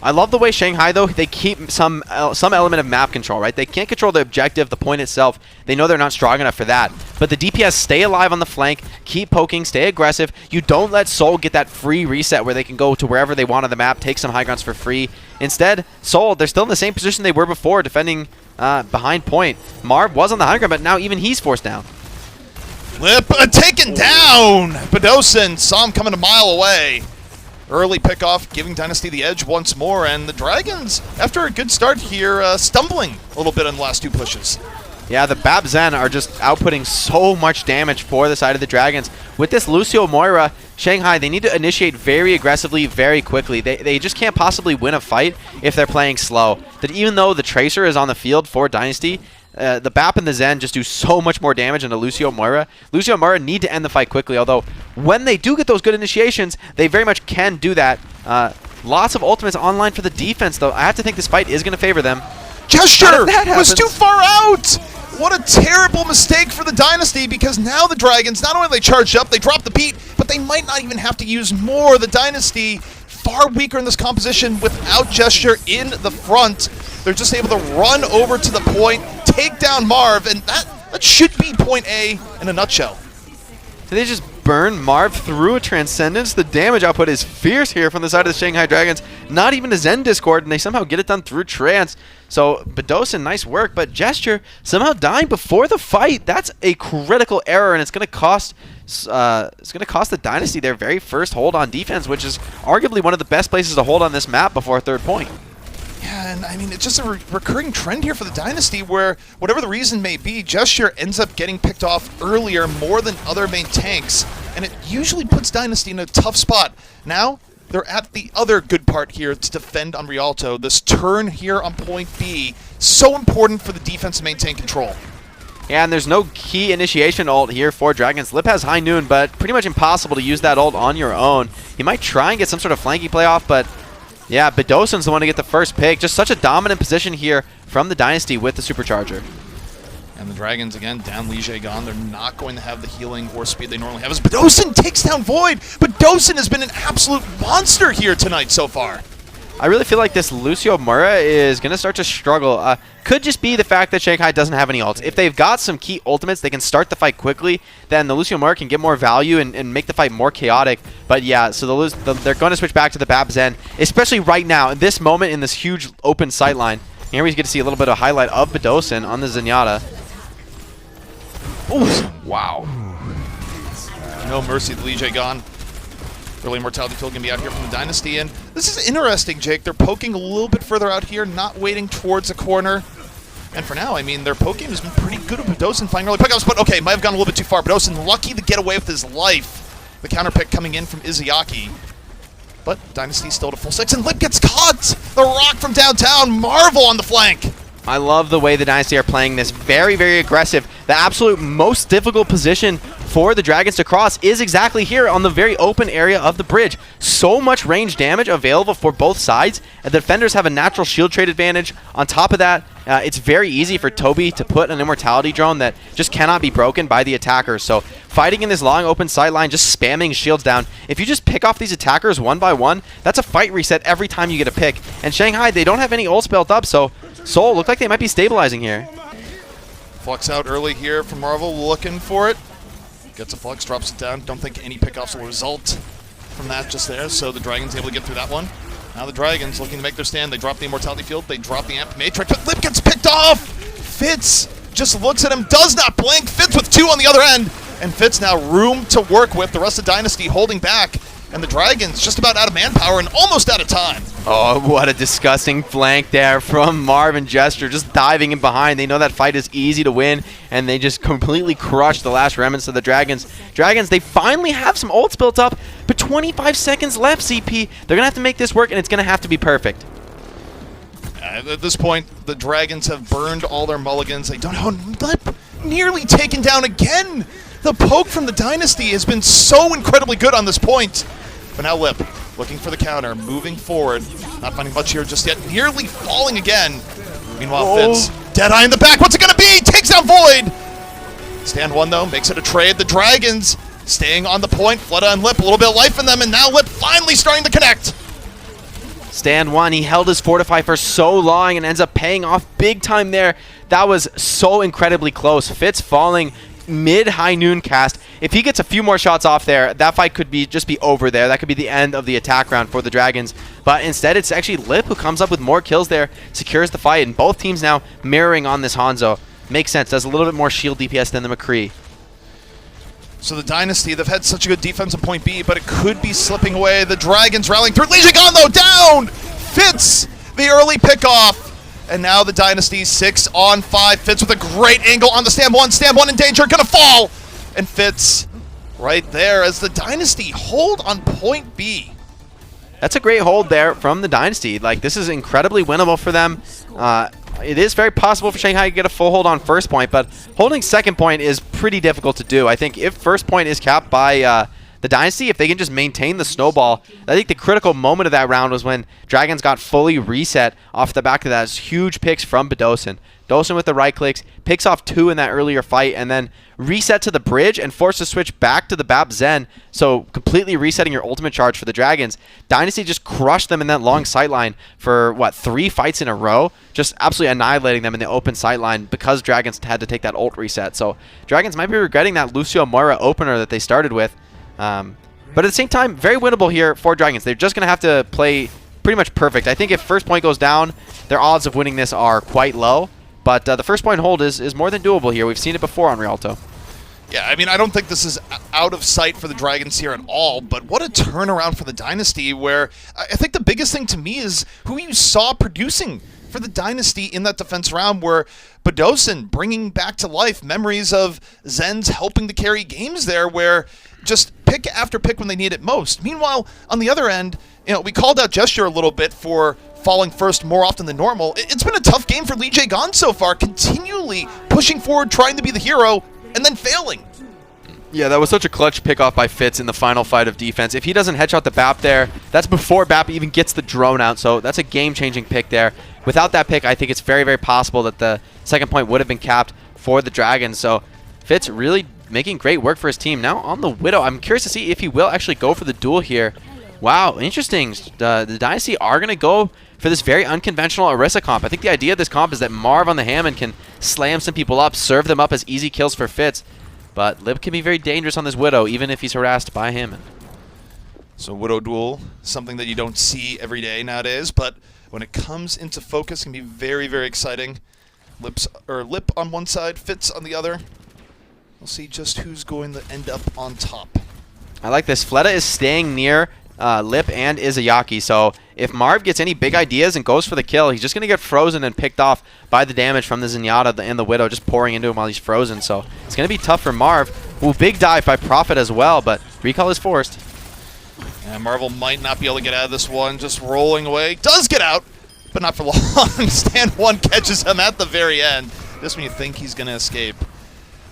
Speaker 2: I love the way Shanghai, though, they keep some element of map control, right? They can't control the objective, the point itself. They know they're not strong enough for that. But the DPS stay alive on the flank, keep poking, stay aggressive. You don't let Seoul get that free reset where they can go to wherever they want on the map, take some high grounds for free. Instead, Seoul, they're still in the same position they were before, defending behind point. Marv was on the high ground, but now even he's forced down.
Speaker 1: Lip taken down! Bedosin saw him coming a mile away. Early pickoff, giving Dynasty the edge once more, and the Dragons, after a good start here, stumbling a little bit on the last two pushes.
Speaker 2: Yeah, the Bab Zen are just outputting so much damage for the side of the Dragons. With this Lucio Moira, Shanghai, they need to initiate very aggressively, very quickly. They just can't possibly win a fight if they're playing slow. That even though the Tracer is on the field for Dynasty, the BAP and the Zen just do so much more damage than the Lucio Moira. Lucio Moira need to end the fight quickly, although when they do get those good initiations, they very much can do that. Lots of ultimates online for the defense, though. I have to think this fight is going to favor them.
Speaker 1: Gesture was too far out! What a terrible mistake for the Dynasty, because now the Dragons, not only they charged up, they dropped the beat, but they might not even have to use more. The Dynasty, far weaker in this composition without Gesture in the front. They're just able to run over to the point, take down Marv, and that should be point A in a nutshell.
Speaker 2: They just burn Marv through a Transcendence. The damage output is fierce here from the side of the Shanghai Dragons. Not even a Zen Discord, and they somehow get it done through Trance. So, Bedosin, nice work, but Gesture somehow dying before the fight. That's a critical error, and it's going to cost the Dynasty their very first hold on defense, which is arguably one of the best places to hold on this map before a third point.
Speaker 1: Yeah, and I mean, it's just a recurring trend here for the Dynasty where, whatever the reason may be, Gesture ends up getting picked off earlier more than other main tanks, and it usually puts Dynasty in a tough spot. Now, they're at the other good part here to defend on Rialto. This turn here on point B, so important for the defense to maintain control.
Speaker 2: Yeah, and there's no key initiation ult here for Dragons. Lip has High Noon, but pretty much impossible to use that ult on your own. You might try and get some sort of flanky play off, but yeah, Bedosin's the one to get the first pick. Just such a dominant position here from the Dynasty with the Supercharger.
Speaker 1: And the Dragons, again, down Lijiang. They're not going to have the healing or speed they normally have. As Bedosin takes down Void. Bedosin has been an absolute monster here tonight so far.
Speaker 2: I really feel like this Lucio Mura is going to start to struggle. Could just be the fact that Shanghai doesn't have any ults. If they've got some key ultimates, they can start the fight quickly, then the Lucio Mura can get more value and make the fight more chaotic. But yeah, so they're going to switch back to the Bab Zen, especially right now, in this moment, in this huge open sightline. Here we get to see a little bit of highlight of Bedosin on the Zenyatta.
Speaker 1: Oh, wow. No mercy to Lijiang. Early Immortality Field going to be out here from the Dynasty. And this is interesting, Jake. They're poking a little bit further out here, not waiting towards a corner. And for now, I mean, their poke game has been pretty good with Bedosin finding early pickups. But okay, might have gone a little bit too far. Bedosin lucky to get away with his life. The counter pick coming in from Izayaki. But Dynasty still at a full 6. And Lip gets caught! The rock from downtown. Marvel on the flank.
Speaker 2: I love the way the Dynasty are playing this. Very, very aggressive. The absolute most difficult position for the Dragons to cross is exactly here on the very open area of the bridge. So much range damage available for both sides, and the defenders have a natural shield trade advantage. On top of that, it's very easy for Toby to put an Immortality drone that just cannot be broken by the attackers. So fighting in this long open sideline, just spamming shields down. If you just pick off these attackers one by one, that's a fight reset every time you get a pick. And Shanghai, they don't have any ults built up, so Seoul look like they might be stabilizing here.
Speaker 1: Flux out early here from Marvel, looking for it. Gets a Flux, drops it down. Don't think any pickoffs will result from that just there, so the Dragons able to get through that one. Now the Dragons looking to make their stand. They drop the Immortality Field, they drop the Amp Matrix, but Lip gets picked off! Fitz just looks at him, does not blink. Fitz with 2 on the other end, and Fitz now room to work with. The rest of Dynasty holding back, and the Dragons just about out of manpower and almost out of time.
Speaker 2: Oh, what a disgusting flank there from Marv and Gesture, just diving in behind. They know that fight is easy to win, and they just completely crush the last remnants of the Dragons. Dragons, they finally have some ults built up, but 25 seconds left, CP. They're going to have to make this work, and it's going to have to be perfect.
Speaker 1: At this point, the Dragons have burned all their mulligans. They don't know. Lip nearly taken down again. The poke from the Dynasty has been so incredibly good on this point. But now Lip, looking for the counter, moving forward. Not finding much here just yet. Nearly falling again. Meanwhile, Fitz, Deadeye in the back. What's it going to be? Takes out Void. Stand 1, though, makes it a trade. The Dragons staying on the point. Flutta and Lip, a little bit of life in them, and now Lip finally starting to connect.
Speaker 2: Stand 1, he held his Fortify for so long and ends up paying off big time there. That was so incredibly close. Fitz falling mid-high noon cast. If he gets a few more shots off there, that fight could just be over there. That could be the end of the attack round for the Dragons. But instead, it's actually Lip who comes up with more kills there, secures the fight, and both teams now mirroring on this Hangzhou. Makes sense. Does a little bit more shield DPS than the McCree.
Speaker 1: So the Dynasty, they've had such a good defense on point B, but it could be slipping away. The Dragons rallying through. Lijiang, though, down! Fitz, the early pickoff. And now the Dynasty 6 on 5. Fitz with a great angle on the stand 1. Stand 1 in danger, gonna fall! And Fitz right there as the Dynasty hold on point B.
Speaker 2: That's a great hold there from the Dynasty. Like, this is incredibly winnable for them. It is very possible for Shanghai to get a full hold on first point, but holding second point is pretty difficult to do. I think if first point is capped by the Dynasty, if they can just maintain the snowball, I think the critical moment of that round was when Dragons got fully reset off the back of that huge picks from Badosin. Dosin with the right clicks, picks off 2 in that earlier fight, and then reset to the bridge and forced to switch back to the Bap Zen, so completely resetting your ultimate charge for the Dragons. Dynasty just crushed them in that long sightline for, 3 fights in a row, just absolutely annihilating them in the open sightline because Dragons had to take that ult reset. So Dragons might be regretting that Lucio Moira opener that they started with. But at the same time, very winnable here for Dragons. They're just going to have to play pretty much perfect. I think if first point goes down, their odds of winning this are quite low. But the first point hold is more than doable here. We've seen it before on Rialto.
Speaker 1: Yeah, I mean, I don't think this is out of sight for the Dragons here at all, but what a turnaround for the Dynasty, where I think the biggest thing to me is who you saw producing for the Dynasty in that defense round, where Badosin bringing back to life memories of Zen's helping to carry games there, where just pick after pick when they need it most. Meanwhile, on the other end, we called out Gesture a little bit for falling first more often than normal. It's been a tough game for Lijiang so far, continually pushing forward, trying to be the hero, and then failing.
Speaker 2: Yeah, that was such a clutch pickoff by Fitz in the final fight of defense. If he doesn't headshot the BAP there, that's before BAP even gets the drone out, so that's a game-changing pick there. Without that pick, I think it's very, very possible that the second point would have been capped for the Dragons. So Fitz really making great work for his team. Now on the Widow, I'm curious to see if he will actually go for the duel here. Wow, interesting. The Dynasty are going to go for this very unconventional Orisa comp. I think the idea of this comp is that Marv on the Hammond can slam some people up, serve them up as easy kills for Fitz. But Lip can be very dangerous on this Widow, even if he's harassed by Hammond.
Speaker 1: So Widow duel, something that you don't see every day nowadays, but when it comes into focus, it can be very, very exciting. Lip on one side, Fitz on the other. We'll see just who's going to end up on top.
Speaker 2: I like this. Fleta is staying near Lip and Izayaki, so if Marv gets any big ideas and goes for the kill, he's just going to get frozen and picked off by the damage from the Zenyatta and the Widow just pouring into him while he's frozen, so it's going to be tough for Marv. Ooh, big dive by Prophet as well, but recall is forced.
Speaker 1: And Marvel might not be able to get out of this one, just rolling away. Does get out, but not for long. Stand 1 catches him at the very end, just when you think he's going to escape.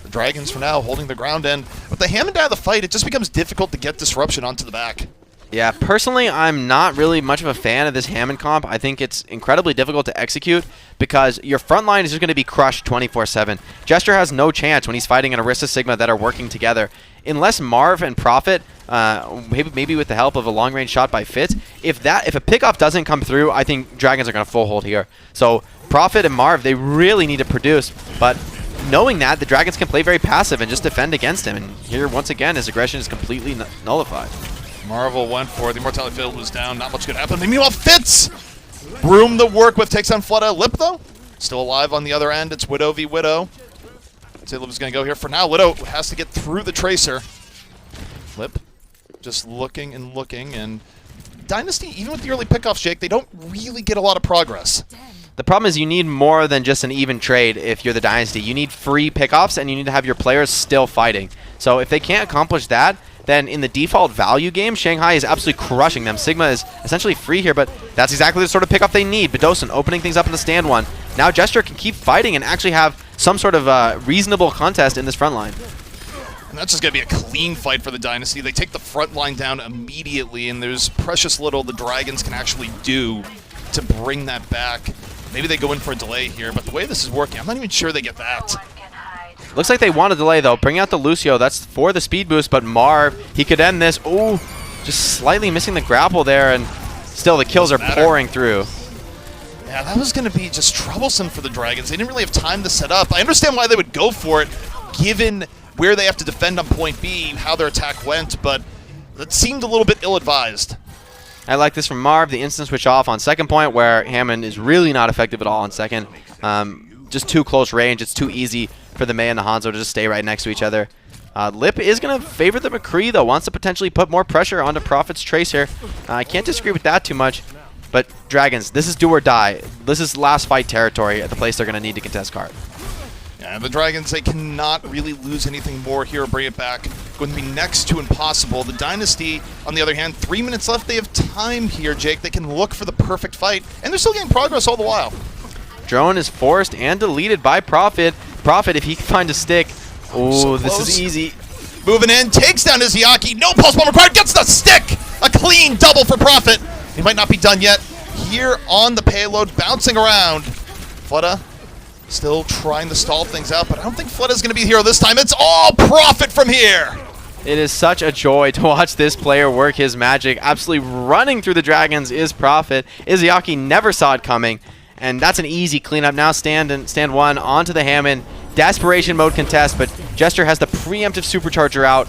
Speaker 1: The Dragons for now holding the ground, and with the Hammond out of the fight, it just becomes difficult to get disruption onto the back.
Speaker 2: Yeah, personally, I'm not really much of a fan of this Hammond comp. I think it's incredibly difficult to execute because your front line is just going to be crushed 24/7. Gesture has no chance when he's fighting an Orisa Sigma that are working together. Unless Marv and Prophet, maybe with the help of a long-range shot by Fitz, if a pickoff doesn't come through, I think Dragons are going to full hold here. So Prophet and Marv, they really need to produce, but knowing that, the Dragons can play very passive and just defend against him. And here, once again, his aggression is completely nullified.
Speaker 1: Marvel went for it. The Immortality Field was down. Not much could happen. Meanwhile, Fitz! Room to work with. Takes on Fleta. Lip, though, still alive on the other end. It's Widow v. Widow. I'd say Lip's going to go here for now. Widow has to get through the Tracer. Lip just looking and looking. And Dynasty, even with the early pickoffs, Jake, they don't really get a lot of progress.
Speaker 2: The problem is you need more than just an even trade if you're the Dynasty. You need free pickoffs, and you need to have your players still fighting. So if they can't accomplish that, then in the default value game, Shanghai is absolutely crushing them. Sigma is essentially free here, but that's exactly the sort of pickoff they need. Badosin opening things up in the stand 1. Now Gesture can keep fighting and actually have some sort of reasonable contest in this front line.
Speaker 1: And that's just going to be a clean fight for the Dynasty. They take the front line down immediately, and there's precious little the Dragons can actually do to bring that back. Maybe they go in for a delay here, but the way this is working, I'm not even sure they get that.
Speaker 2: Looks like they want a delay, though. Bring out the Lucio. That's for the speed boost, but Marv, he could end this. Ooh, just slightly missing the grapple there, and still the kills are pouring through.
Speaker 1: Yeah, that was going to be just troublesome for the Dragons. They didn't really have time to set up. I understand why they would go for it, given where they have to defend on point B, how their attack went, but that seemed a little bit ill-advised.
Speaker 2: I like this from Marv, the instant switch off on second point, where Hammond is really not effective at all on second. Just too close range. It's too easy for the Mei and the Hanzo to just stay right next to each other. Lip is going to favor the McCree, though. Wants to potentially put more pressure onto Prophet's Trace here. I can't disagree with that too much. But Dragons, this is do or die. This is last fight territory at the place they're going to need to contest card.
Speaker 1: Yeah, the Dragons, they cannot really lose anything more here or bring it back. Going to be next to impossible. The Dynasty, on the other hand, 3 minutes left. They have time here, Jake. They can look for the perfect fight, and they're still getting progress all the while.
Speaker 2: Drone is forced and deleted by Prophet. Prophet, if he can find a stick. Oh,
Speaker 1: So
Speaker 2: this
Speaker 1: close.
Speaker 2: is easy.
Speaker 1: moving in, takes down Izayaki, no pulse bomb required, gets the stick! A clean double for Profit. He might not be done yet. Here on the payload, bouncing around. Flutta still trying to stall things out, but I don't think Flutta's going to be the hero this time. It's all Profit from here!
Speaker 2: It is such a joy to watch this player work his magic. Absolutely running through the Dragons is Profit. Izayaki never saw it coming, and that's an easy cleanup. Now stand one onto the Hammond. Desperation mode contest, but Jester has the preemptive supercharger out.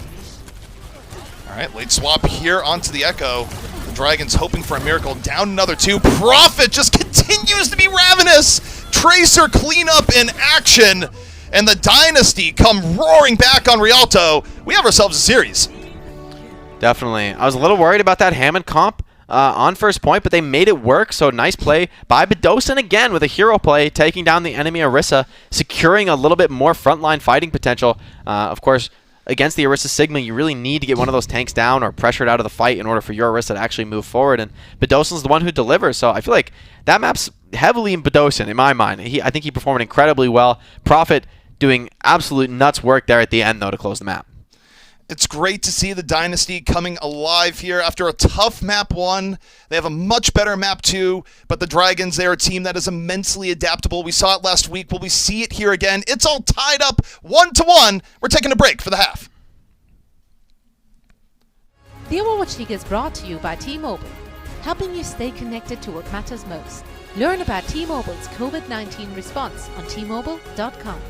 Speaker 1: All right, late swap here onto the Echo. The Dragons hoping for a miracle. Down another 2. Profit just continues to be ravenous. Tracer cleanup in action. And the Dynasty come roaring back on Rialto. We have ourselves a series.
Speaker 2: Definitely. I was a little worried about that Hammond comp on first point, but they made it work, so nice play by Bedosin again with a hero play, taking down the enemy Orisa, securing a little bit more frontline fighting potential. Of course, against the Orisa Sigma, you really need to get one of those tanks down or pressured out of the fight in order for your Orisa to actually move forward, and Bedosin's the one who delivers, so I feel like that map's heavily in Bedosin, in my mind. I think he performed incredibly well. Profit doing absolute nuts work there at the end, though, to close the map.
Speaker 1: It's great to see the Dynasty coming alive here after a tough map 1. They have a much better map 2, but the Dragons, they're a team that is immensely adaptable. We saw it last week. Will we see it here again? It's all tied up 1-1. We're taking a break for the half.
Speaker 4: The Overwatch League is brought to you by T-Mobile, helping you stay connected to what matters most. Learn about T-Mobile's COVID-19 response on T-Mobile.com.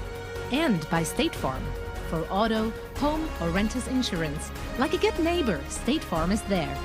Speaker 4: And by State Farm. For auto, home, or renter's insurance, like a good neighbor, State Farm is there.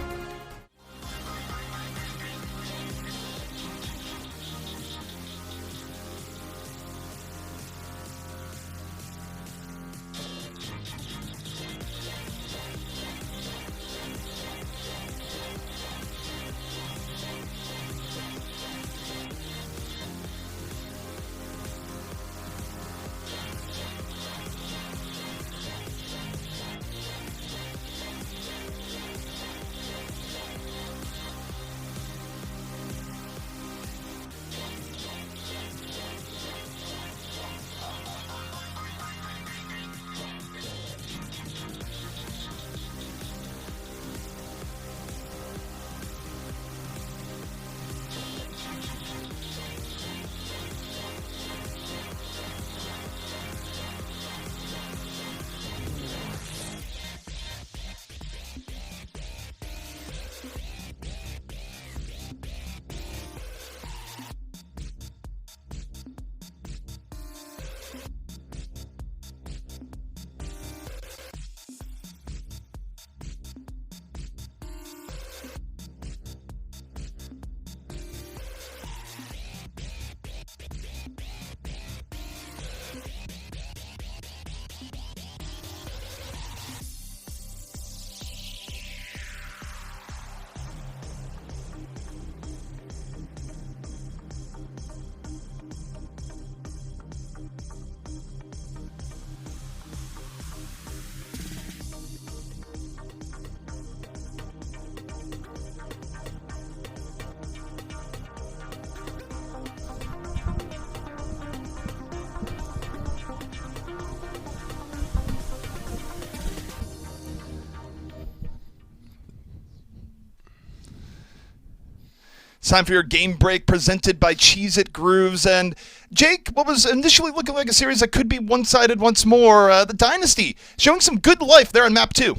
Speaker 1: It's time for your game break presented by Cheez-It Grooves. And Jake, what was initially looking like a series that could be one-sided once more, the Dynasty showing some good life there on map 2.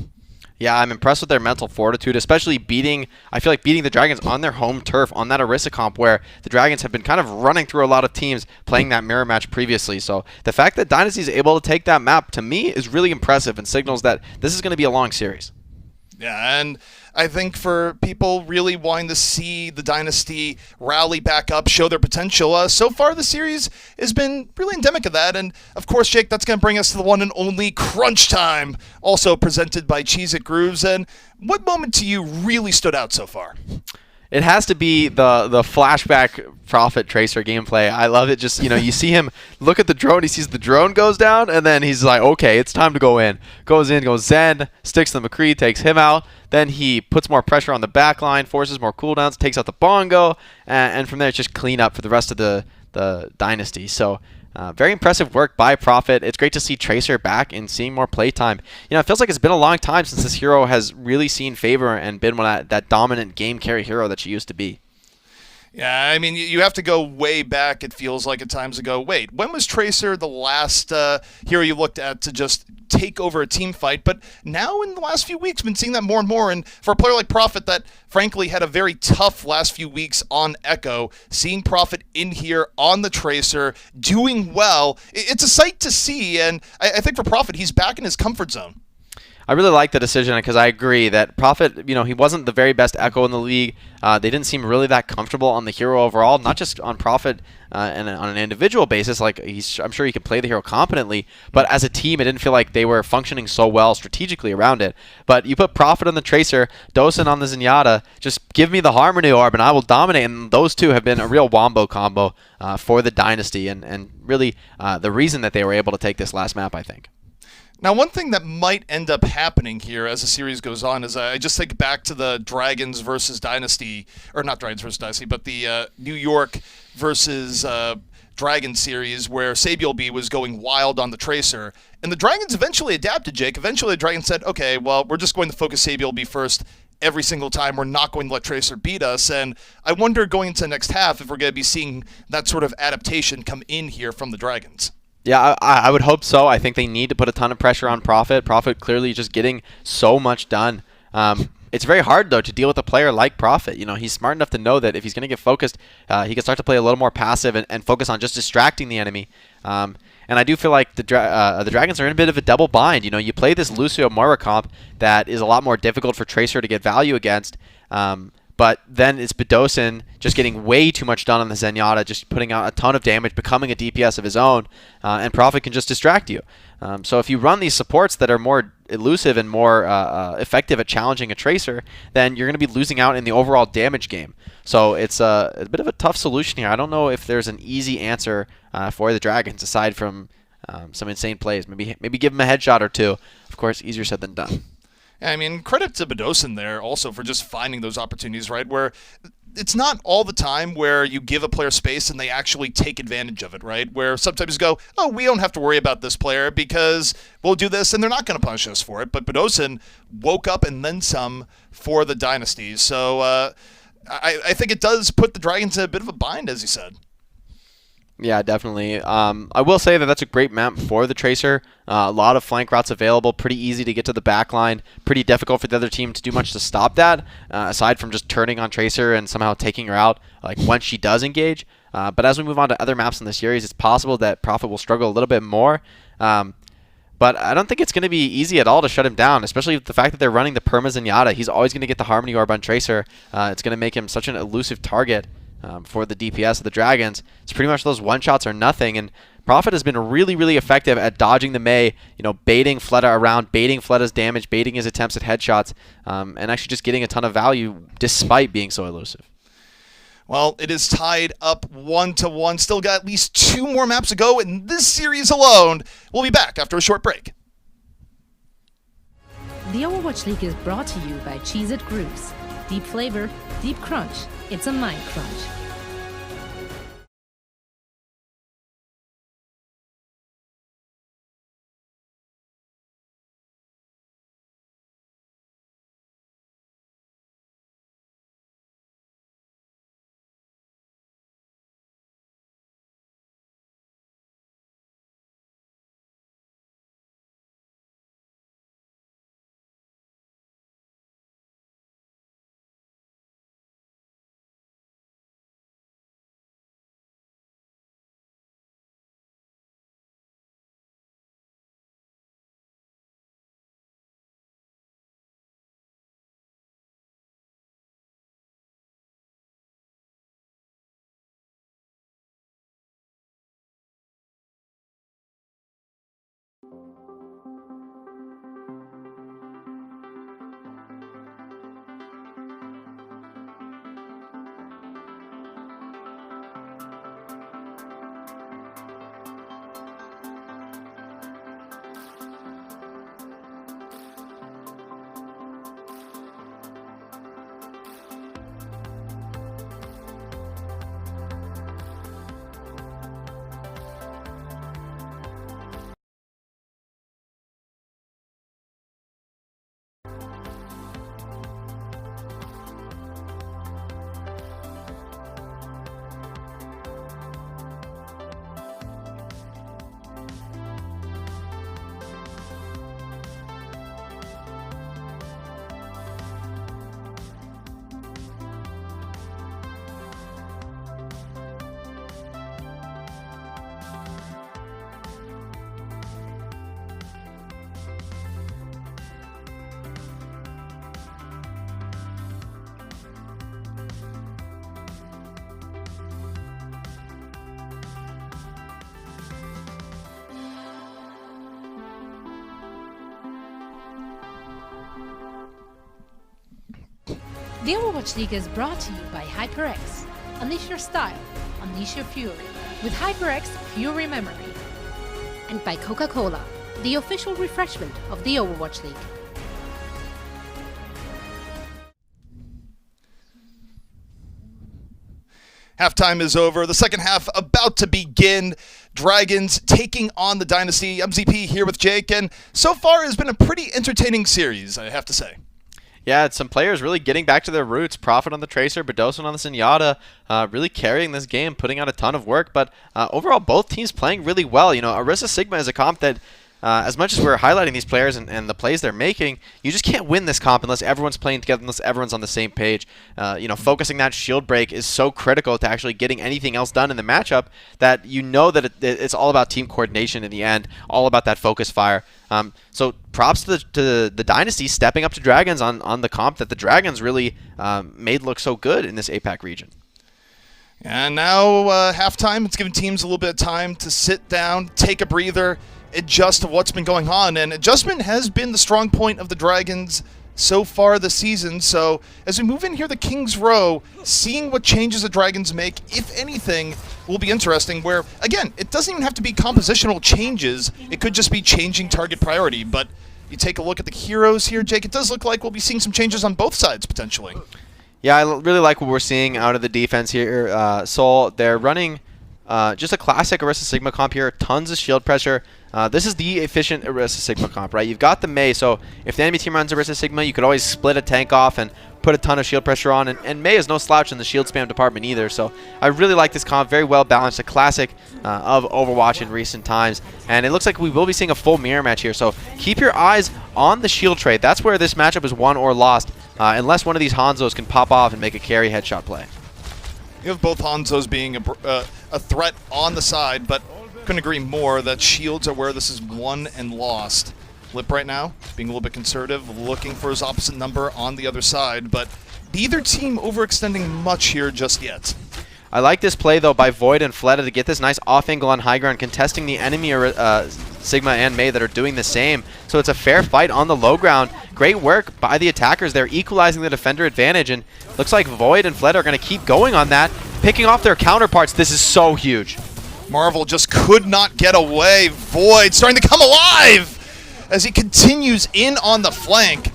Speaker 2: Yeah, I'm impressed with their mental fortitude, especially beating the Dragons on their home turf, on that Orisa comp, where the Dragons have been kind of running through a lot of teams playing that mirror match previously. So the fact that Dynasty is able to take that map, to me, is really impressive and signals that this is going to be a long series.
Speaker 1: Yeah, and I think for people really wanting to see the Dynasty rally back up, show their potential, so far the series has been really endemic of that. And, of course, Jake, that's going to bring us to the one and only Crunch Time, also presented by Cheez-It Grooves. And what moment to you really stood out so far?
Speaker 2: It has to be the flashback Profit Tracer gameplay. I love it. Just, you see him look at the drone. He sees the drone goes down, and then he's like, okay, it's time to go in. Goes Zen, sticks the McCree, takes him out. Then he puts more pressure on the back line, forces more cooldowns, takes out the Bongo, and from there it's just clean up for the rest of the Dynasty. So Very impressive work by Prophet. It's great to see Tracer back and seeing more playtime. It feels like it's been a long time since this hero has really seen favor and been that dominant game carry hero that she used to be.
Speaker 1: Yeah, I mean, you have to go way back, it feels like, at times ago. Wait, when was Tracer the last hero you looked at to just take over a team fight? But now, in the last few weeks, been seeing that more and more. And for a player like Prophet that, frankly, had a very tough last few weeks on Echo, seeing Prophet in here on the Tracer, doing well, it's a sight to see. And I think for Prophet, he's back in his comfort zone.
Speaker 2: I really like the decision because I agree that Prophet, he wasn't the very best Echo in the league. They didn't seem really that comfortable on the hero overall, not just on Prophet and on an individual basis. Like I'm sure he can play the hero competently, but as a team, it didn't feel like they were functioning so well strategically around it. But you put Prophet on the Tracer, Dosen on the Zenyatta, just give me the Harmony Orb and I will dominate. And those two have been a real wombo combo for the Dynasty and really the reason that they were able to take this last map, I think.
Speaker 1: Now, one thing that might end up happening here as the series goes on is I just think back to the Dragons versus Dynasty, or not Dragons versus Dynasty, but the New York versus Dragon series where Sabiel B was going wild on the Tracer. And the Dragons eventually adapted, Jake. Eventually, the Dragons said, okay, well, we're just going to focus Sabiel B first every single time. We're not going to let Tracer beat us. And I wonder going into the next half if we're going to be seeing that sort of adaptation come in here from the Dragons.
Speaker 2: Yeah, I would hope so. I think they need to put a ton of pressure on Prophet. Prophet clearly just getting so much done. It's very hard, though, to deal with a player like Prophet. He's smart enough to know that if he's going to get focused, he can start to play a little more passive and focus on just distracting the enemy. And I do feel like the Dragons are in a bit of a double bind. You play this Lucio Moira comp that is a lot more difficult for Tracer to get value against. But then it's Bedosin just getting way too much done on the Zenyatta, just putting out a ton of damage, becoming a DPS of his own, and Prophet can just distract you. So if you run these supports that are more elusive and more effective at challenging a Tracer, then you're going to be losing out in the overall damage game. So it's a bit of a tough solution here. I don't know if there's an easy answer for the Dragons aside from some insane plays. Maybe give them a headshot or two. Of course, easier said than done.
Speaker 1: I mean, credit to Bedosin there also for just finding those opportunities, right? Where it's not all the time where you give a player space and they actually take advantage of it, right? Where sometimes you go, oh, we don't have to worry about this player because we'll do this and they're not going to punish us for it. But Bedosin woke up and then some for the Dynasties. So I think it does put the Dragons in a bit of a bind, as you said.
Speaker 2: Yeah, definitely. I will say that that's a great map for the Tracer. A lot of flank routes available, pretty easy to get to the back line, pretty difficult for the other team to do much to stop that, aside from just turning on Tracer and somehow taking her out like once she does engage. But as we move on to other maps in the series, it's possible that Prophet will struggle a little bit more. But I don't think it's going to be easy at all to shut him down, especially with the fact that they're running the Perma Zenyatta. He's always going to get the Harmony Orb on Tracer. It's going to make him such an elusive target. For the DPS of the Dragons. It's pretty much those one-shots are nothing, and Prophet has been really, really effective at dodging the Mei, baiting Fleta around, baiting Fleta's damage, baiting his attempts at headshots, and actually just getting a ton of value despite being so elusive.
Speaker 1: Well, it is tied up 1-1. Still got at least 2 more maps to go in this series alone. We'll be back after a short break.
Speaker 4: The Overwatch League is brought to you by Cheez-It Grooves. Deep flavor, deep crunch. It's a mind crunch. The Overwatch League is brought to you by HyperX. Unleash your style, unleash your fury with HyperX Fury Memory. And by Coca-Cola, the official refreshment of the Overwatch League.
Speaker 1: Halftime is over. The second half about to begin. Dragons taking on the Dynasty. MZP here with Jake, and so far has been a pretty entertaining series, I have to say.
Speaker 2: Yeah, it's some players really getting back to their roots. Prophet on the Tracer, Bedosan on the Zenyatta, really carrying this game, putting out a ton of work. But overall, both teams playing really well. You know, Orisa Sigma is a comp that, as much as we're highlighting these players and the plays they're making, you just can't win this comp unless everyone's playing together, unless everyone's on the same page. You know, focusing that shield break is so critical to actually getting anything else done in the matchup that you know that it's all about team coordination in the end, all about that focus fire. So props to the Dynasty stepping up to Dragons on the comp that the Dragons really made look so good in this APAC region.
Speaker 1: And now halftime, it's giving teams a little bit of time to sit down, take a breather, adjust to what's been going on. And adjustment has been the strong point of the Dragons so far this season. So as we move in here, the King's Row, seeing what changes the Dragons make, if anything, will be interesting. Where, again, it doesn't even have to be compositional changes. It could just be changing target priority. But you take a look at the heroes here, Jake, it does look like we'll be seeing some changes on both sides, potentially.
Speaker 2: Yeah, I really like what we're seeing out of the defense here. Seoul, they're running just a classic Orisa Sigma comp here. Tons of shield pressure. This is the efficient Orisa Sigma comp, right? You've got the Mei, so if the enemy team runs Orisa Sigma, you could always split a tank off and put a ton of shield pressure on. And Mei is no slouch in the shield spam department either. So I really like this comp. Very well balanced. A classic of Overwatch in recent times. And it looks like we will be seeing a full mirror match here. So keep your eyes on the shield trade. That's where this matchup is won or lost. Unless one of these Hanzos can pop off and make a carry headshot play.
Speaker 1: You have both Hanzos being a threat on the side, but couldn't agree more that shields are where this is won and lost. Lip right now, being a little bit conservative, looking for his opposite number on the other side, but neither team overextending much here just yet.
Speaker 2: I like this play, though, by Void and Fleta to get this nice off angle on high ground, contesting the enemy Sigma and Mei that are doing the same. So it's a fair fight on the low ground. Great work by the attackers. They're equalizing the defender advantage, and looks like Void and Fleta are going to keep going on that, picking off their counterparts. This is so huge.
Speaker 1: Marvel just could not get away. Void starting to come alive as he continues in on the flank.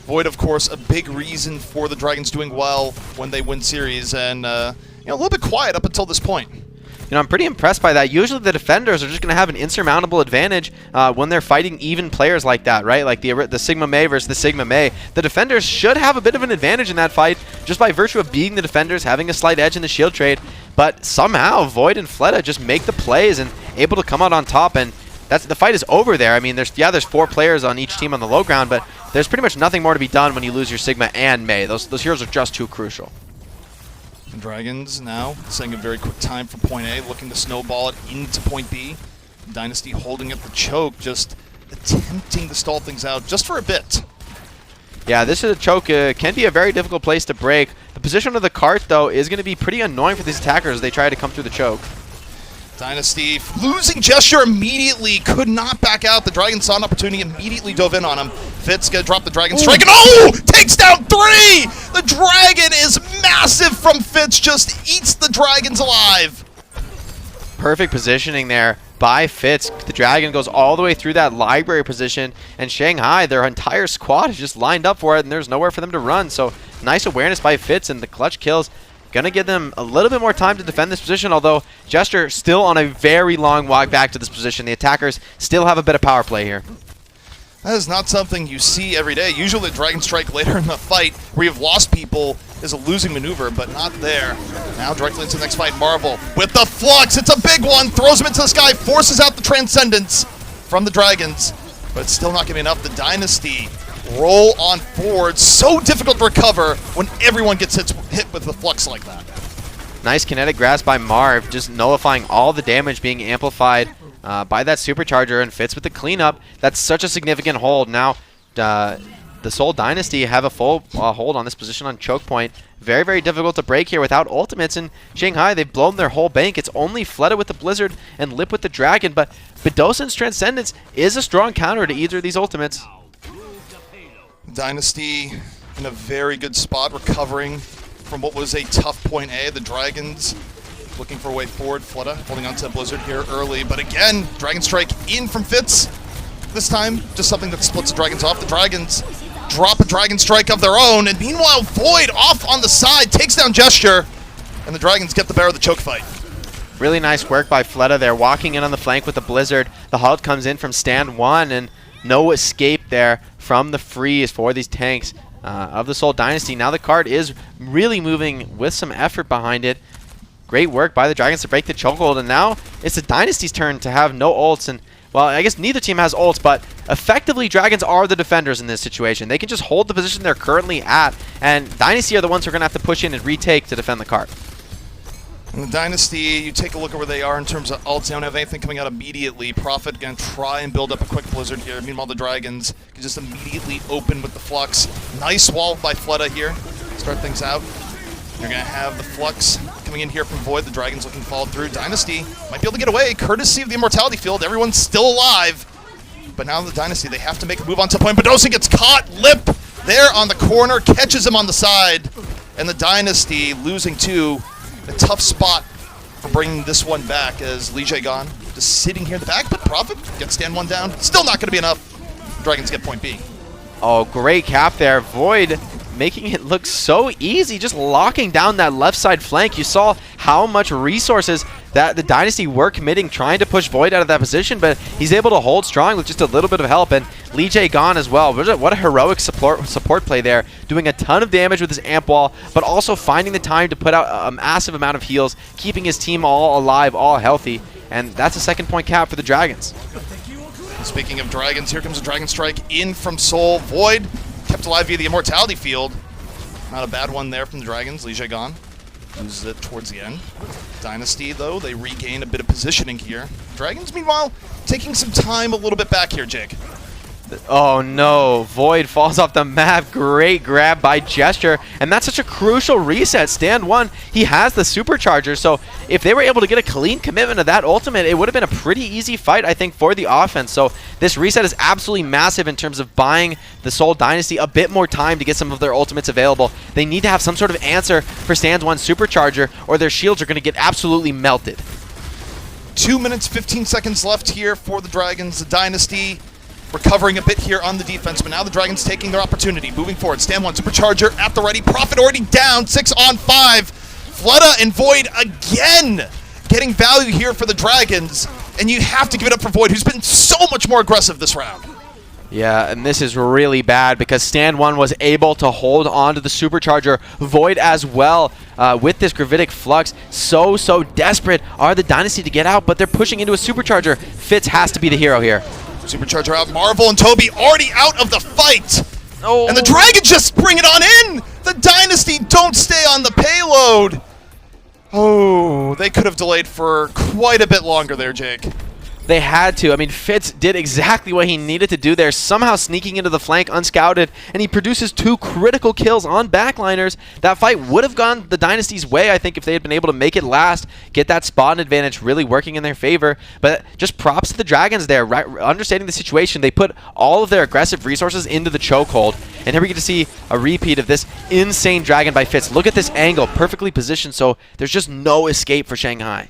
Speaker 1: Void, of course, a big reason for the Dragons doing well when they win series, and a little bit quiet up until this point.
Speaker 2: You know, I'm pretty impressed by that. Usually the defenders are just going to have an insurmountable advantage when they're fighting even players like that, right? Like the Sigma Mei versus the Sigma Mei. The defenders should have a bit of an advantage in that fight just by virtue of beating the defenders, having a slight edge in the shield trade. But somehow Void and Fleta just make the plays and able to come out on top, and the fight is over there. I mean, there's 4 players on each team on the low ground, but there's pretty much nothing more to be done when you lose your Sigma and Mei. Those heroes are just too crucial.
Speaker 1: The Dragons now setting a very quick time for point A, looking to snowball it into point B. Dynasty holding up the choke, just attempting to stall things out just for a bit.
Speaker 2: Yeah, this is a choke. Can be a very difficult place to break. The position of the cart, though, is going to be pretty annoying for these attackers as they try to come through the choke.
Speaker 1: Dynasty losing gesture immediately, could not back out. The Dragons saw an opportunity, immediately dove in on him. Fitz gonna drop the Dragon Strike, and takes down 3! The Dragon is massive from Fitz, just eats the Dragons alive.
Speaker 2: Perfect positioning there by Fitz. The Dragon goes all the way through that library position, and Shanghai, their entire squad is just lined up for it, and there's nowhere for them to run. So nice awareness by Fitz, and the clutch kills. Gonna give them a little bit more time to defend this position, although Gesture still on a very long walk back to this position. The attackers still have a bit of power play here.
Speaker 1: That is not something you see every day. Usually the Dragon Strike later in the fight, where you've lost people, is a losing maneuver, but not there. Now directly into the next fight, Marvel with the Flux. It's a big one, throws him into the sky, forces out the Transcendence from the Dragons, but it's still not giving enough. The Dynasty roll on forward. So difficult to recover when everyone gets hit with the Flux like that.
Speaker 2: Nice kinetic grasp by Marv, just nullifying all the damage being amplified by that supercharger, and Fitz with the cleanup. That's such a significant hold. Now the Seoul Dynasty have a full hold on this position on choke point. Very, very difficult to break here without ultimates. In Shanghai, they've blown their whole bank. It's only Fleta with the Blizzard and Lip with the Dragon, but Bedosan's Transcendence is a strong counter to either of these ultimates.
Speaker 1: Dynasty in a very good spot, recovering from what was a tough point A. The Dragons looking for a way forward. Flutta holding on to Blizzard here early, but again, Dragon Strike in from Fitz. This time, just something that splits the Dragons off. The Dragons drop a Dragon Strike of their own, and meanwhile, Void off on the side, takes down Gesture, and the Dragons get the better of the choke fight.
Speaker 2: Really nice work by Fletta there, walking in on the flank with the Blizzard. The halt comes in from stand 1, and no escape there from the freeze for these tanks of the Seoul Dynasty. Now the card is really moving with some effort behind it. Great work by the Dragons to break the chokehold, and now it's the Dynasty's turn to have no ults. And, well, I guess neither team has ults, but effectively Dragons are the defenders in this situation. They can just hold the position they're currently at, and Dynasty are the ones who are going to have to push in and retake to defend the card.
Speaker 1: And the Dynasty, you take a look at where they are in terms of ults. They don't have anything coming out immediately. Prophet going to try and build up a quick Blizzard here. Meanwhile, the Dragons can just immediately open with the Flux. Nice wall by Fletta here. Start things out. You're going to have the Flux coming in here from Void. The Dragons looking to follow through. Dynasty might be able to get away, courtesy of the Immortality Field. Everyone's still alive. But now the Dynasty, they have to make a move on top point. Badosa gets caught. Lip there on the corner, catches him on the side. And the Dynasty losing to a tough spot for bringing this one back as Lijiang just sitting here in the back. But Prophet gets stand 1 down. Still not going to be enough. Dragons get point B.
Speaker 2: Oh, great cap there. Void making it look so easy, just locking down that left side flank. You saw how much resources that the Dynasty were committing trying to push Void out of that position, but he's able to hold strong with just a little bit of help. And Lee Jae gone as well. What a heroic support play there, doing a ton of damage with his amp wall, but also finding the time to put out a massive amount of heals, keeping his team all alive, all healthy. And that's a second point cap for the Dragons.
Speaker 1: Speaking of Dragons, here comes a Dragon Strike in from Seoul. Void kept alive via the Immortality Field. Not a bad one there from the Dragons. Lijiang loses it towards the end. Dynasty, though, they regain a bit of positioning here. Dragons, meanwhile, taking some time a little bit back here, Jake.
Speaker 2: Oh no, Void falls off the map. Great grab by Gesture, and that's such a crucial reset. Stand 1, he has the supercharger, so if they were able to get a clean commitment of that ultimate, it would have been a pretty easy fight, I think, for the offense. So this reset is absolutely massive in terms of buying the Seoul Dynasty a bit more time to get some of their ultimates available. They need to have some sort of answer for Stand 1 supercharger, or their shields are going to get absolutely melted.
Speaker 1: 2 minutes, 15 seconds left here for the Dragons. The Dynasty recovering a bit here on the defense, but now the Dragons taking their opportunity. Moving forward, Stand 1 supercharger at the ready. Prophet already down, 6 on 5. Flutta and Void again getting value here for the Dragons, and you have to give it up for Void, who's been so much more aggressive this round.
Speaker 2: Yeah, and this is really bad because Stand 1 was able to hold on to the supercharger. Void as well with this gravitic flux. So desperate are the Dynasty to get out, but they're pushing into a supercharger. Fitz has to be the hero here.
Speaker 1: Supercharger out. Marvel and Toby already out of the fight.
Speaker 2: Oh.
Speaker 1: And the Dragons just bring it on in. The Dynasty don't stay on the payload. Oh, they could have delayed for quite a bit longer there, Jake.
Speaker 2: They had to. I mean, Fitz did exactly what he needed to do there, somehow sneaking into the flank unscouted, and he produces 2 critical kills on backliners. That fight would have gone the Dynasty's way, I think, if they had been able to make it last, get that spawn advantage really working in their favor. But just props to the Dragons there, right, understanding the situation. They put all of their aggressive resources into the chokehold, and here we get to see a repeat of this insane Dragon by Fitz. Look at this angle, perfectly positioned, so there's just no escape for Shanghai.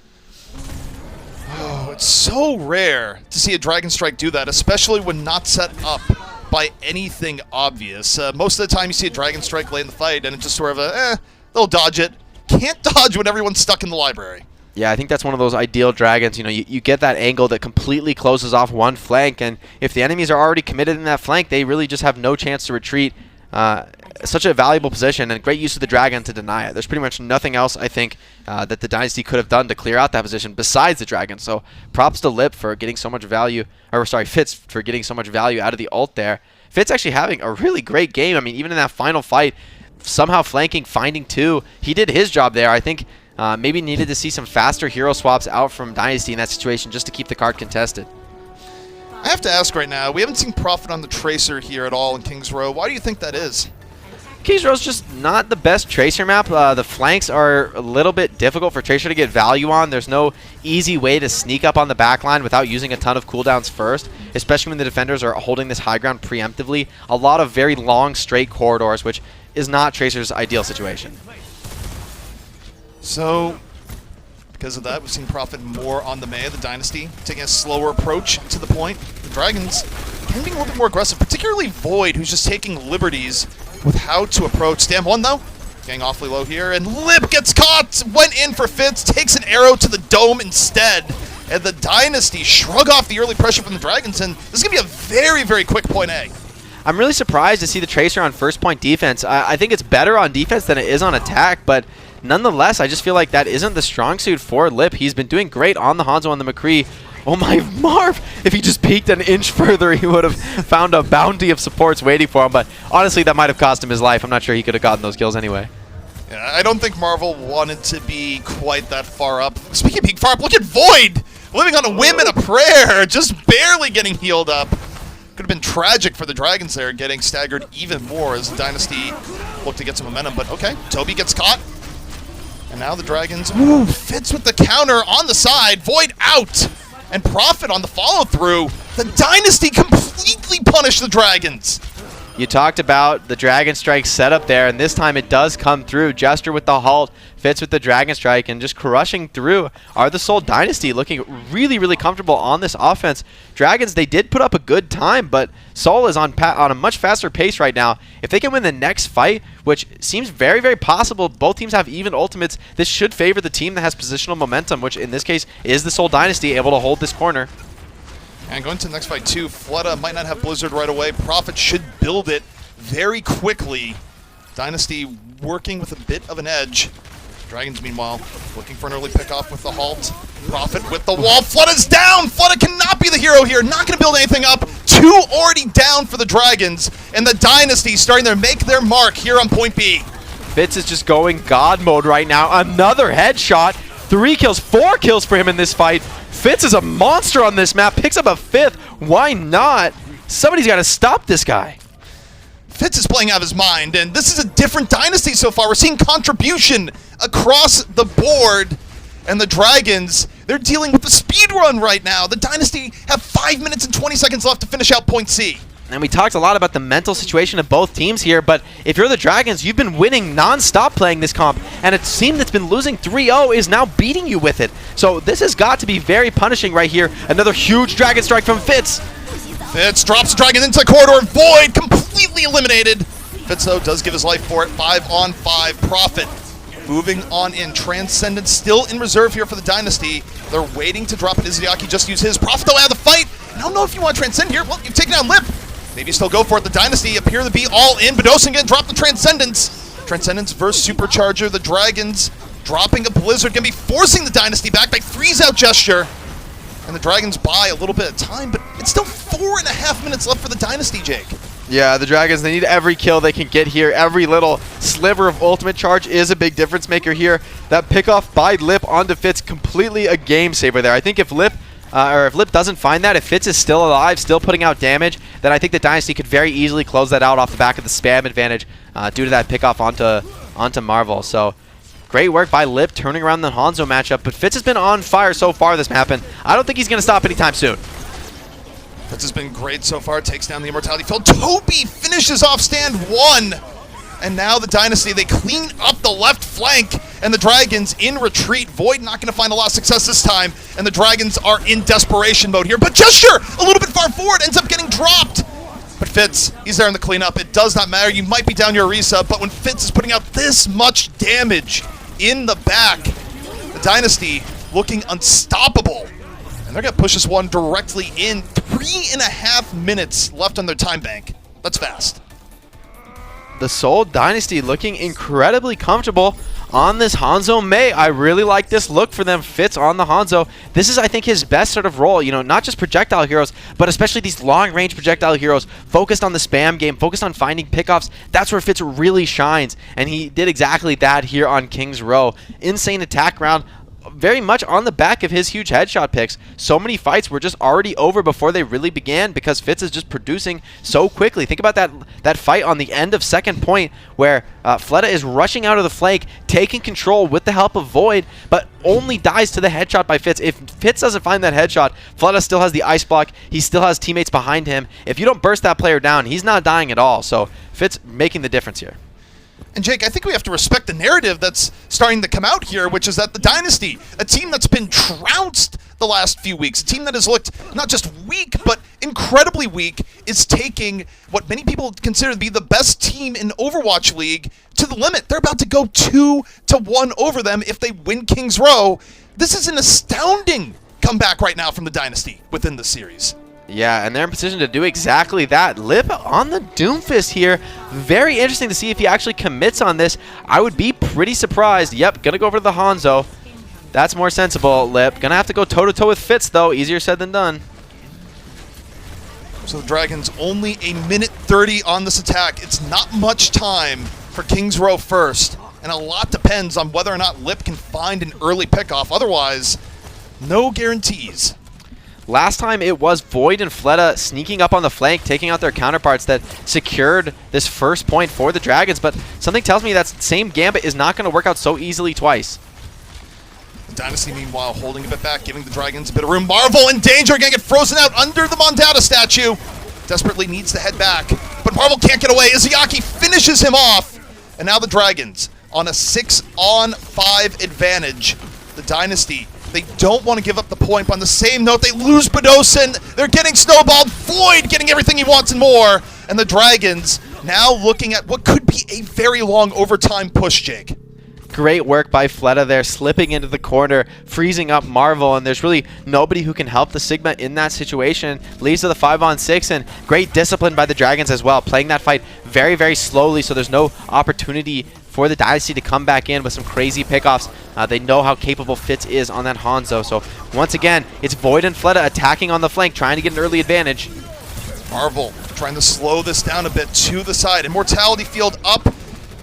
Speaker 1: Oh, it's so rare to see a Dragon Strike do that, especially when not set up by anything obvious. Most of the time you see a Dragon Strike late in the fight, and it's just sort of they'll dodge it. Can't dodge when everyone's stuck in the library.
Speaker 2: Yeah, I think that's one of those ideal Dragons. You know, you get that angle that completely closes off one flank, and if the enemies are already committed in that flank, they really just have no chance to retreat. Such a valuable position, and great use of the Dragon to deny it. There's pretty much nothing else, I think, that the Dynasty could have done to clear out that position besides the Dragon. So props to Lip for getting so much value, or sorry, Fitz for getting so much value out of the ult there. Fitz actually having a really great game. I mean, even in that final fight, somehow flanking, finding 2. He did his job there. I think maybe needed to see some faster hero swaps out from Dynasty in that situation just to keep the card contested.
Speaker 1: I have to ask right now, we haven't seen Prophet on the Tracer here at all in Kings Row. Why do you think that is?
Speaker 2: Kings Row's just not the best Tracer map. The flanks are a little bit difficult for Tracer to get value on. There's no easy way to sneak up on the backline without using a ton of cooldowns first, especially when the defenders are holding this high ground preemptively. A lot of very long, straight corridors, which is not Tracer's ideal situation.
Speaker 1: So, because of that, we've seen Prophet more on the May. The Dynasty taking a slower approach to the point. The Dragons kind of being a little bit more aggressive, particularly Void, who's just taking liberties with how to approach. Stand one, though. Getting awfully low here, and Lip gets caught! Went in for Fitz, takes an arrow to the dome instead. And the Dynasty shrug off the early pressure from the Dragons, and this is going to be a very, very quick point A.
Speaker 2: I'm really surprised to see the Tracer on first point defense. I think it's better on defense than it is on attack, but nonetheless, I just feel like that isn't the strong suit for Lip. He's been doing great on the Hangzhou and the McCree. Oh my, Marv! If he just peeked an inch further, he would have found a bounty of supports waiting for him, but honestly, that might have cost him his life. I'm not sure he could have gotten those kills anyway.
Speaker 1: Yeah, I don't think Marvel wanted to be quite that far up. Speaking of being far up, look at Void! Living on a whim and a prayer, just barely getting healed up. Could have been tragic for the Dragons there, getting staggered even more as the Dynasty look to get some momentum, but okay, Toby gets caught. And now the Dragons, ooh, Fitz with the counter on the side, Void out, and Prophet on the follow-through. The Dynasty completely punished the Dragons.
Speaker 2: You talked about the Dragon Strike setup there, and this time it does come through. Jester with the halt, Fitz with the Dragon Strike, and just crushing through are the Seoul Dynasty, looking really, really comfortable on this offense. Dragons, they did put up a good time, but Seoul is on a much faster pace right now. If they can win the next fight, which seems very, very possible, both teams have even ultimates, this should favor the team that has positional momentum, which in this case is the Seoul Dynasty, able to hold this corner.
Speaker 1: And going to the next fight too, Flutta might not have Blizzard right away. Prophet should build it very quickly. Dynasty working with a bit of an edge. Dragons, meanwhile, looking for an early pickoff with the halt. Prophet with the wall. Flutta's down! Flutta cannot be the hero here. Not going to build anything up. 2 already down for the Dragons. And the Dynasty starting to make their mark here on point B.
Speaker 2: Fitz is just going God mode right now. Another headshot. 3 kills, 4 kills for him in this fight. Fitz is a monster on this map, picks up a 5th. Why not? Somebody's got to stop this guy.
Speaker 1: Fitz is playing out of his mind, and this is a different Dynasty so far. We're seeing contribution across the board, and the Dragons, they're dealing with the speed run right now. The Dynasty have 5 minutes and 20 seconds left to finish out point C.
Speaker 2: And we talked a lot about the mental situation of both teams here, but if you're the Dragons, you've been winning non-stop playing this comp, and a team that's been losing 3-0 is now beating you with it. So this has got to be very punishing right here. Another huge Dragon Strike from Fitz.
Speaker 1: Fitz drops the Dragon into the corridor. Void completely eliminated. Fitz, though, does give his life for it. 5-on-5. Prophet moving on in. Transcendence still in reserve here for the Dynasty. They're waiting to drop it. Izzyaki just used his. Prophet, though, out of the fight. I don't know if you want to transcend here. Well, you've taken down Lip. Maybe still go for it. The Dynasty appear to be all in. Bedosin again drop the Transcendence. Transcendence versus Supercharger. The Dragons dropping a Blizzard. Going to be forcing the Dynasty back by freeze-out gesture. And the Dragons buy a little bit of time, but it's still 4.5 minutes left for the Dynasty, Jake.
Speaker 2: Yeah, the Dragons, they need every kill they can get here. Every little sliver of ultimate charge is a big difference maker here. That pickoff by Lip onto Fitz, completely a game saver there. I think if Lip doesn't find that, if Fitz is still alive, still putting out damage, then I think the Dynasty could very easily close that out off the back of the spam advantage due to that pickoff onto Marvel. So great work by Lip turning around the Hangzhou matchup, but Fitz has been on fire so far this map, and I don't think he's going to stop anytime soon.
Speaker 1: Fitz has been great so far, takes down the Immortality Field. Toby finishes off stand 1. And now the Dynasty, they clean up the left flank, and the Dragons in retreat. Void not going to find a lot of success this time, and the Dragons are in desperation mode here. But Gesture, a little bit far forward, ends up getting dropped. But Fitz, he's there in the cleanup. It does not matter. You might be down your resub, but when Fitz is putting out this much damage in the back, the Dynasty looking unstoppable. And they're going to push this one directly in. 3.5 minutes left on their time bank. That's fast.
Speaker 2: The Seoul Dynasty looking incredibly comfortable on this Hangzhou Mei. I really like this look for them. Fitz on the Hangzhou. This is, I think, his best sort of role. You know, not just projectile heroes, but especially these long-range projectile heroes focused on the spam game, focused on finding pickoffs. That's where Fitz really shines, and he did exactly that here on King's Row. Insane attack round. very much on the back of his huge headshot picks. So many fights were just already over before they really began because Fitz is just producing so quickly. Think about that fight on the end of second point where Fleta is rushing out of the flank, taking control with the help of Void, but only dies to the headshot by Fitz. If Fitz doesn't find that headshot, Fleta still has the ice block. He still has teammates behind him. If you don't burst that player down, he's not dying at all. So Fitz making the difference here.
Speaker 1: And Jake, I think we have to respect the narrative that's starting to come out here, which is that the Dynasty, a team that's been trounced the last few weeks, a team that has looked not just weak, but incredibly weak, is taking what many people consider to be the best team in Overwatch League to the limit. They're about to go 2-1 over them if they win King's Row. This is an astounding comeback right now from the Dynasty within the series.
Speaker 2: Yeah, and they're in position to do exactly that. Lip on the Doomfist here. Very interesting to see if he actually commits on this. I would be pretty surprised. Yep, gonna go over to the Hangzhou. That's more sensible, Lip. Gonna have to go toe-to-toe with Fitz, though. Easier said than done.
Speaker 1: So the Dragons only a minute 30 on this attack. It's not much time for King's Row first, and a lot depends on whether or not Lip can find an early pickoff. Otherwise, no guarantees.
Speaker 2: Last time it was Void and Fleta sneaking up on the flank, taking out their counterparts that secured this first point for the Dragons, but something tells me that same gambit is not going to work out so easily twice.
Speaker 1: The Dynasty, meanwhile, holding a bit back, giving the Dragons a bit of room. Marvel in danger, gonna get frozen out under the Mondata statue. Desperately needs to head back, but Marvel can't get away. Izayaki finishes him off, and now the Dragons on a 6-on-5 advantage. The Dynasty, they don't want to give up the point, but on the same note, they lose Bedosin. They're getting snowballed. Void getting everything he wants and more. And the Dragons now looking at what could be a very long overtime push, Jake.
Speaker 2: Great work by Fleta there, slipping into the corner, freezing up Marvel, and there's really nobody who can help the Sigma in that situation. Leads to the 5-on-6, and great discipline by the Dragons as well, playing that fight very, very slowly, so there's no opportunity for the Dynasty to come back in with some crazy pickoffs. They know how capable Fitz is on that Hangzhou. So once again, it's Void and Fleta attacking on the flank, trying to get an early advantage.
Speaker 1: Marvel trying to slow this down a bit to the side. Immortality field up.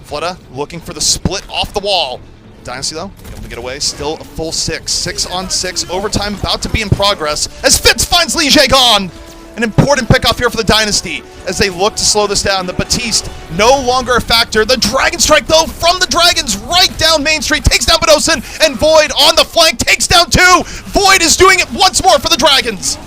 Speaker 1: Fleta looking for the split off the wall. Dynasty, though, able to get away. Still a full 6. 6-on-6. Overtime about to be in progress as Fitz finds Lijiang. An important pickoff here for the Dynasty as they look to slow this down. The Batiste no longer a factor. The Dragon Strike, though, from the Dragons right down Main Street. Takes down Bedosin, and Void on the flank takes down 2. Void is doing it once more for the Dragons.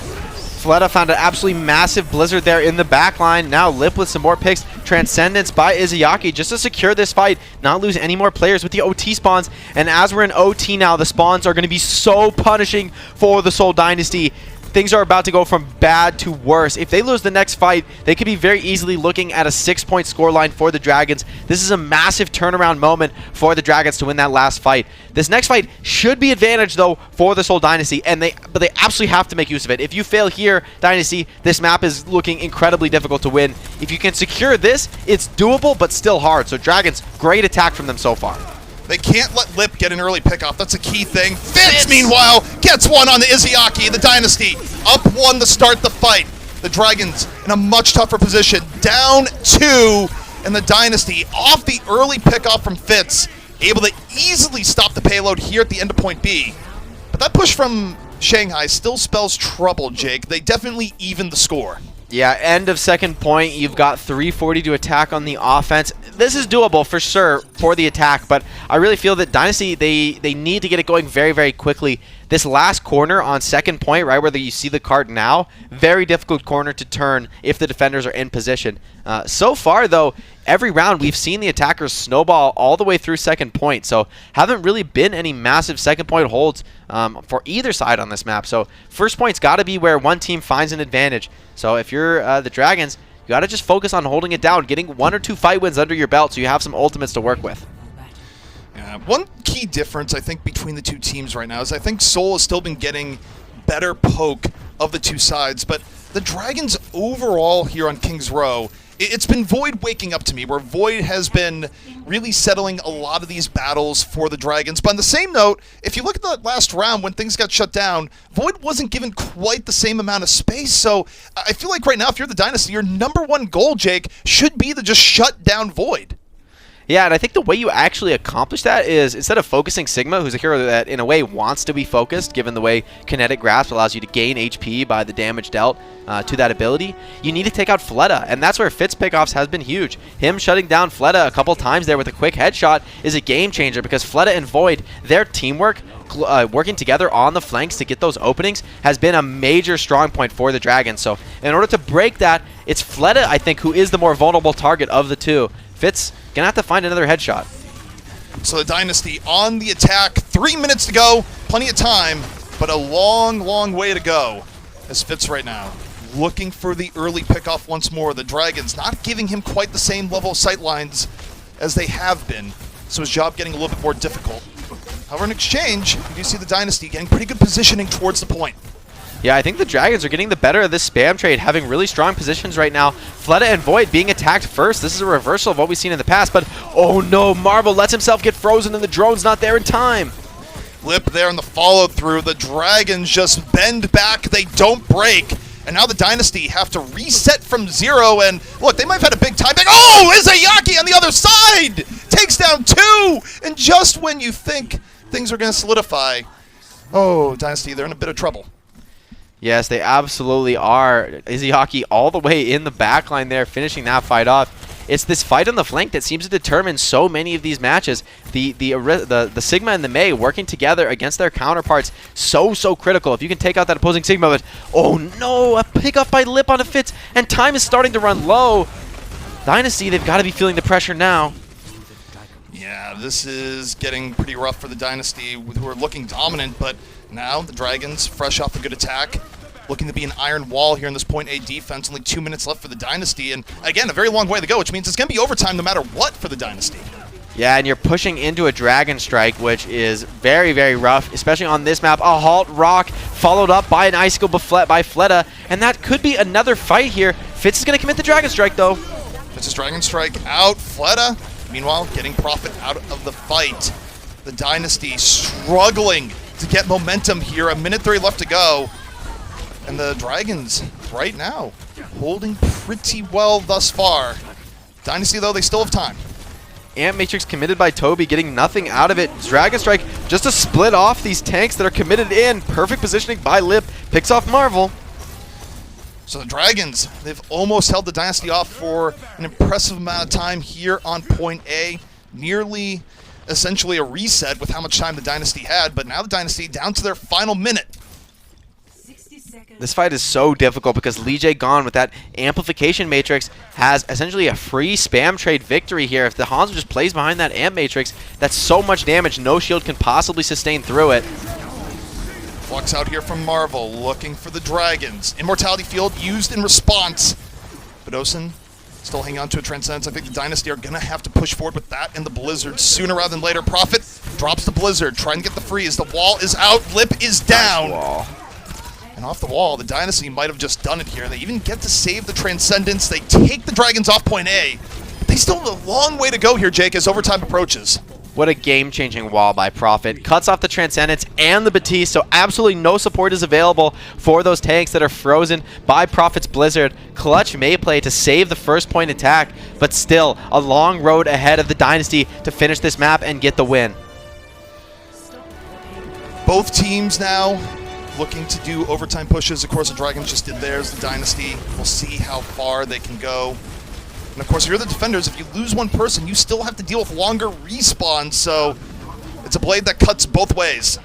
Speaker 2: Fleta found an absolutely massive blizzard there in the back line. Now Lip with some more picks. Transcendence by Izayaki just to secure this fight, not lose any more players with the OT spawns. And as we're in OT now, the spawns are going to be so punishing for the Seoul Dynasty. Things are about to go from bad to worse. If they lose the next fight, they could be very easily looking at a 6-point scoreline for the Dragons. This is a massive turnaround moment for the Dragons to win that last fight. This next fight should be advantage, though, for the Seoul Dynasty, but they absolutely have to make use of it. If you fail here, Dynasty, this map is looking incredibly difficult to win. If you can secure this, it's doable, but still hard. So Dragons, great attack from them so far.
Speaker 1: They can't let Lip get an early pickoff. That's a key thing. Fitz, meanwhile, gets one on the Izayaki. The Dynasty up 1 to start the fight. The Dragons in a much tougher position. Down 2, and the Dynasty off the early pickoff from Fitz. Able to easily stop the payload here at the end of point B. But that push from Shanghai still spells trouble, Jake. They definitely evened the score.
Speaker 2: Yeah, end of second point. You've got 340 to attack on the offense. This is doable for sure for the attack, but I really feel that Dynasty, they need to get it going very, very quickly. This last corner on second point, right where you see the cart now, very difficult corner to turn if the defenders are in position. So far, though, every round we've seen the attackers snowball all the way through second point, so haven't really been any massive second point holds for either side on this map. So first point's got to be where one team finds an advantage. So if you're the Dragons, you got to just focus on holding it down, getting 1 or 2 fight wins under your belt so you have some ultimates to work with.
Speaker 1: Yeah, one key difference, I think, between the two teams right now is I think Seoul has still been getting better poke of the two sides, but the Dragons overall here on King's Row, it's been Void waking up to me, where Void has been really settling a lot of these battles for the Dragons. But on the same note, if you look at the last round when things got shut down, Void wasn't given quite the same amount of space. So I feel like right now, if you're the Dynasty, your #1 goal, Jake, should be to just shut down Void.
Speaker 2: Yeah, and I think the way you actually accomplish that is instead of focusing Sigma, who's a hero that in a way wants to be focused, given the way Kinetic Grasp allows you to gain HP by the damage dealt to that ability, you need to take out Fleta, and that's where Fitz pickoffs has been huge. Him shutting down Fleta a couple times there with a quick headshot is a game changer because Fleta and Void, their teamwork, working together on the flanks to get those openings has been a major strong point for the Dragons. So in order to break that, it's Fleta, I think, who is the more vulnerable target of the two. Fitz gonna have to find another headshot.
Speaker 1: So the Dynasty on the attack. 3 minutes to go. Plenty of time, but a long, long way to go. As Fitz right now looking for the early pickoff once more. The Dragons not giving him quite the same level of sightlines as they have been. So his job getting a little bit more difficult. However, in exchange, you do see the Dynasty getting pretty good positioning towards the point.
Speaker 2: Yeah, I think the Dragons are getting the better of this spam trade, having really strong positions right now. Fleta and Void being attacked first. This is a reversal of what we've seen in the past, but oh no, Marvel lets himself get frozen and the drone's not there in time.
Speaker 1: Lip there in the follow-through. The Dragons just bend back. They don't break. And now the Dynasty have to reset from 0. And look, they might have had a big time back. Oh, Izayaki on the other side takes down 2. And just when you think things are going to solidify, oh, Dynasty, they're in a bit of trouble.
Speaker 2: Yes, they absolutely are. Izayaki all the way in the backline there, finishing that fight off. It's this fight on the flank that seems to determine so many of these matches. The Sigma and the Mei working together against their counterparts, so critical. If you can take out that opposing Sigma, but oh no, a pick up by Lip on a Fitz, and time is starting to run low. Dynasty, they've got to be feeling the pressure now.
Speaker 1: Yeah, this is getting pretty rough for the Dynasty, who are looking dominant, but now the Dragons, fresh off a good attack, looking to be an iron wall here in this point A defense. Only 2 minutes left for the Dynasty, and again, a very long way to go, which means it's going to be overtime no matter what for the Dynasty.
Speaker 2: Yeah, and you're pushing into a Dragon Strike, which is very rough, especially on this map. A Halt Rock followed up by an Icicle by Fleta, and that could be another fight here. Fitz is going to commit the Dragon Strike, though.
Speaker 1: Fitz's Dragon Strike out. Fleta, meanwhile, getting Profit out of the fight. The Dynasty struggling to get momentum here. 1:30 left to go. And the Dragons, right now, holding pretty well thus far. Dynasty, though, they still have time.
Speaker 2: Amp Matrix committed by Toby, getting nothing out of it. Dragon Strike just to split off these tanks that are committed in. Perfect positioning by Lip. Picks off Marvel.
Speaker 1: So the Dragons, they've almost held the Dynasty off for an impressive amount of time here on point A. Nearly, essentially, a reset with how much time the Dynasty had. But now the Dynasty down to their final minute.
Speaker 2: This fight is so difficult because Lijay gone with that amplification matrix has essentially a free spam trade victory here. If the Hanzo just plays behind that amp matrix, that's so much damage no shield can possibly sustain through it.
Speaker 1: Flux out here from Marvel, looking for the Dragons. Immortality Field used in response. But Osen still hanging on to a Transcendence. I think the Dynasty are going to have to push forward with that and the Blizzard sooner rather than later. Profit drops the Blizzard, trying to get the freeze. The wall is out, Lip is down.
Speaker 2: Nice wall.
Speaker 1: And off the wall, the Dynasty might have just done it here. They even get to save the Transcendence. They take the Dragons off point A. But they still have a long way to go here, Jake, as overtime approaches.
Speaker 2: What a game-changing wall by Profit. Cuts off the Transcendence and the Batiste, so absolutely no support is available for those tanks that are frozen by Profit's Blizzard. Clutch may play to save the first point attack, but still a long road ahead of the Dynasty to finish this map and get the win.
Speaker 1: Both teams now looking to do overtime pushes. Of course, the Dragons just did theirs. The Dynasty, we'll see how far they can go. And of course, if you're the defenders, if you lose one person, you still have to deal with longer respawns, so it's a blade that cuts both ways.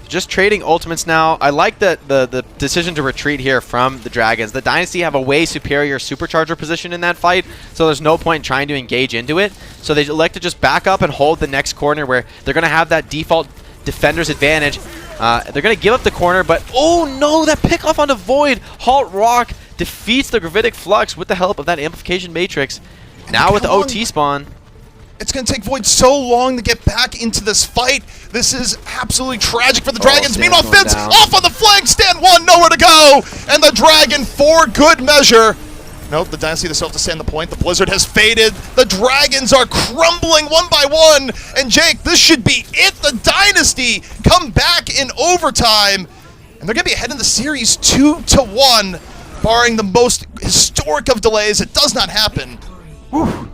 Speaker 2: Just trading ultimates now. I like the decision to retreat here from the Dragons. The Dynasty have a way superior supercharger position in that fight, so there's no point in trying to engage into it. So they elect to just back up and hold the next corner where they're going to have that default defender's advantage. They're going to give up the corner, but oh no, that pick off onto Void. Halt Rock defeats the Gravitic Flux with the help of that amplification matrix. Now with the OT spawn.
Speaker 1: It's going to take Void so long to get back into this fight. This is absolutely tragic for the Dragons. Meanwhile, Fitz off on the flank, stand one, nowhere to go. And the Dragon, for good measure. Nope, the Dynasty, they still have to stand the point. The Blizzard has faded. The Dragons are crumbling one by one. And Jake, this should be it. The Dynasty come back in overtime. And they're going to be ahead in the series 2-1, barring the most historic of delays. It does not happen. Whew.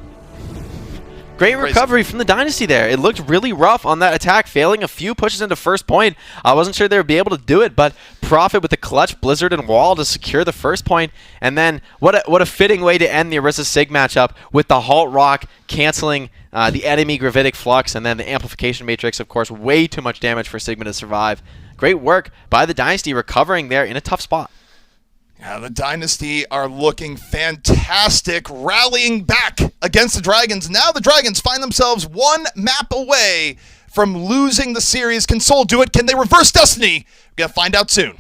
Speaker 2: Great recovery from the Dynasty there. It looked really rough on that attack, failing a few pushes into first point. I wasn't sure they would be able to do it, but Profit with the clutch Blizzard and Wall to secure the first point. And then what a fitting way to end the Orisa Sig matchup with the Halt Rock canceling the enemy Gravitic Flux, and then the Amplification Matrix, of course, way too much damage for Sigma to survive. Great work by the Dynasty recovering there in a tough spot.
Speaker 1: Yeah, the Dynasty are looking fantastic, rallying back against the Dragons. Now the Dragons find themselves one map away from losing the series. Can Seoul do it? Can they reverse destiny? We're going to find out soon.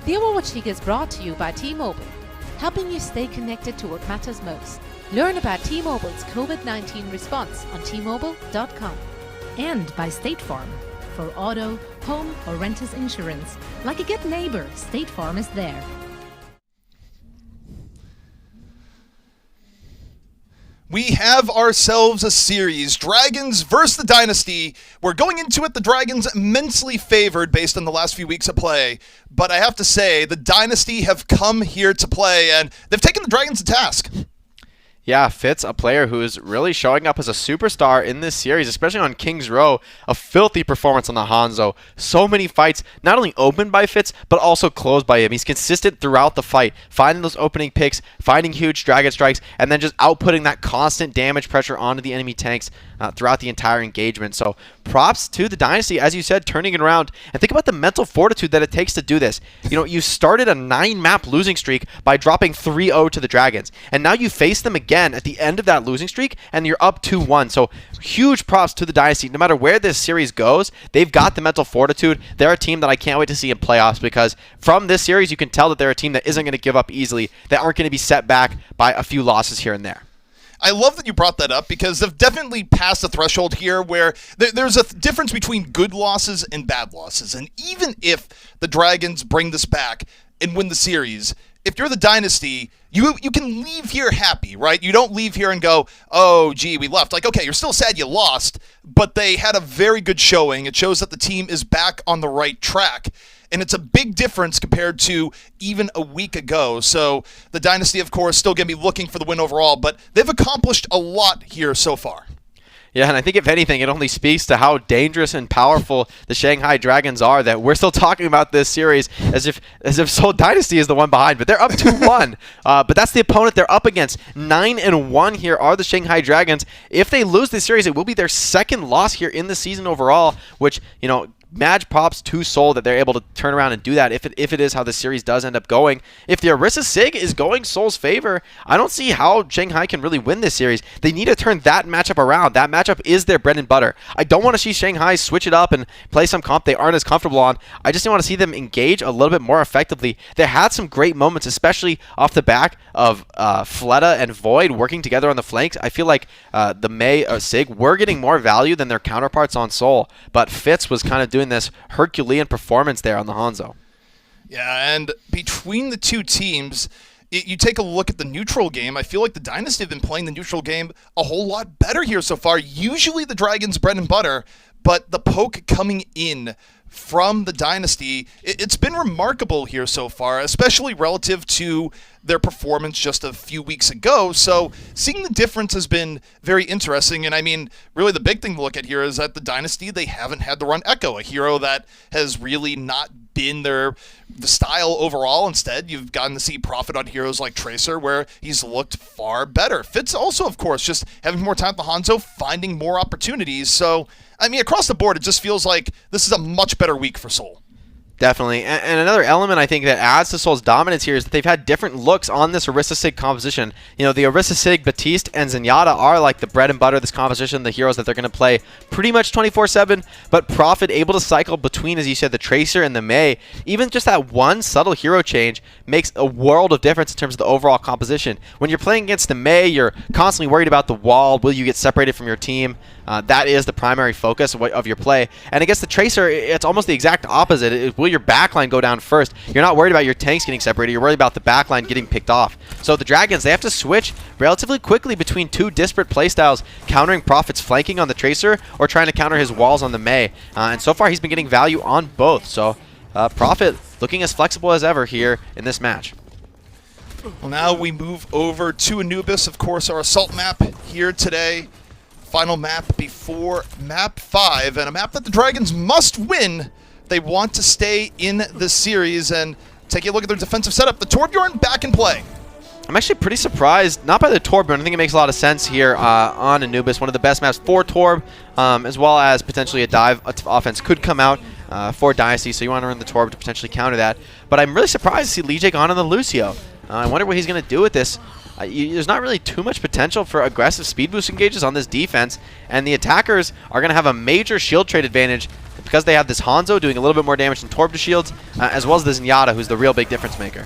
Speaker 4: The Overwatch League is brought to you by T-Mobile, helping you stay connected to what matters most. Learn about T-Mobile's COVID-19 response on T-Mobile.com. And by State Farm. For auto, home, or renter's insurance, like a good neighbor, State Farm is there.
Speaker 1: We have ourselves a series, Dragons versus the Dynasty. We're going into it, the Dragons immensely favored based on the last few weeks of play. But I have to say, the Dynasty have come here to play, and they've taken the Dragons to task.
Speaker 2: Yeah, Fitz, a player who is really showing up as a superstar in this series, especially on King's Row. A filthy performance on the Hangzhou. So many fights, not only opened by Fitz, but also closed by him. He's consistent throughout the fight, finding those opening picks, finding huge dragon strikes, and then just outputting that constant damage pressure onto the enemy tanks throughout the entire engagement. So props to the Dynasty, as you said, turning it around. And think about the mental fortitude that it takes to do this. You know, you started a 9-map losing streak by dropping 3-0 to the Dragons, and now you face them again at the end of that losing streak, and you're up 2-1. So huge props to the Dynasty. No matter where this series goes, they've got the mental fortitude. They're a team that I can't wait to see in playoffs, because from this series, you can tell that they're a team that isn't going to give up easily, that aren't going to be set back by a few losses here and there.
Speaker 1: I love that you brought that up, because they've definitely passed a threshold here where there's a difference between good losses and bad losses. And even if the Dragons bring this back and win the series, if you're the Dynasty, you can leave here happy, right? You don't leave here and go, oh, gee, we left. Like, okay, you're still sad you lost, but they had a very good showing. It shows that the team is back on the right track. And it's a big difference compared to even a week ago. So the Dynasty, of course, still going to be looking for the win overall, but they've accomplished a lot here so far.
Speaker 2: Yeah, and I think if anything, it only speaks to how dangerous and powerful the Shanghai Dragons are that we're still talking about this series as if Seoul Dynasty is the one behind, but they're up 2-1. But that's the opponent they're up against. 9-1 here are the Shanghai Dragons. If they lose this series, it will be their second loss here in the season overall, which, you know, mad props to Seoul that they're able to turn around and do that if it is how the series does end up going. If the Orisa Sig is going Seoul's favor, I don't see how Shanghai can really win this series. They need to turn that matchup around. That matchup is their bread and butter. I don't want to see Shanghai switch it up and play some comp they aren't as comfortable on. I just want to see them engage a little bit more effectively. They had some great moments, especially off the back of Fleta and Void working together on the flanks. I feel like the May Sig were getting more value than their counterparts on Seoul, but Fitz was kind of doing this Herculean performance there on the Hangzhou.
Speaker 1: Yeah, and between the two teams, you take a look at the neutral game, I feel like the Dynasty have been playing the neutral game a whole lot better here so far. Usually the Dragons' bread and butter, but the poke coming in from the Dynasty, it's been remarkable here so far, especially relative to their performance just a few weeks ago. So seeing the difference has been very interesting. And I mean, really the big thing to look at here is that the Dynasty, they haven't had to run Echo, a hero that has really not been the style overall. Instead, you've gotten to see profit on heroes like Tracer, where he's looked far better. Fitz also, of course, just having more time at the Hangzhou, finding more opportunities. So, I mean, across the board, it just feels like this is a much better week for Seoul.
Speaker 2: Definitely. And another element I think that adds to Seoul's dominance here is that they've had different looks on this Orisa Sig composition. You know, the Orisa Sig, Batiste, and Zenyatta are like the bread and butter of this composition, the heroes that they're going to play pretty much 24/7, but Prophet able to cycle between, as you said, the Tracer and the Mei. Even just that one subtle hero change makes a world of difference in terms of the overall composition. When you're playing against the Mei, you're constantly worried about the wall. Will you get separated from your team? That is the primary focus of your play. And against the Tracer, it's almost the exact opposite. Will your backline go down first? You're not worried about your tanks getting separated. You're worried about the backline getting picked off. So the Dragons, they have to switch relatively quickly between two disparate playstyles, countering Prophet's flanking on the Tracer or trying to counter his walls on the Mei. And so far, he's been getting value on both. So Prophet looking as flexible as ever here in this match.
Speaker 1: Well, now we move over to Anubis, of course, our assault map here today. Final map before map 5, and a map that the Dragons must win. They want to stay in the series. And taking a look at their defensive setup, the Torbjorn back in play.
Speaker 2: I'm actually pretty surprised, not by the Torbjorn. I think it makes a lot of sense here on Anubis. One of the best maps for Torb, as well as potentially a dive offense could come out for Dynasty, so you want to run the Torb to potentially counter that. But I'm really surprised to see Lijiang on the Lucio. I wonder what he's going to do with this. There's not really too much potential for aggressive speed boost engages on this defense, and the attackers are going to have a major shield trade advantage because they have this Hangzhou doing a little bit more damage than Torb to shields, as well as the Zenyatta, who's the real big difference maker.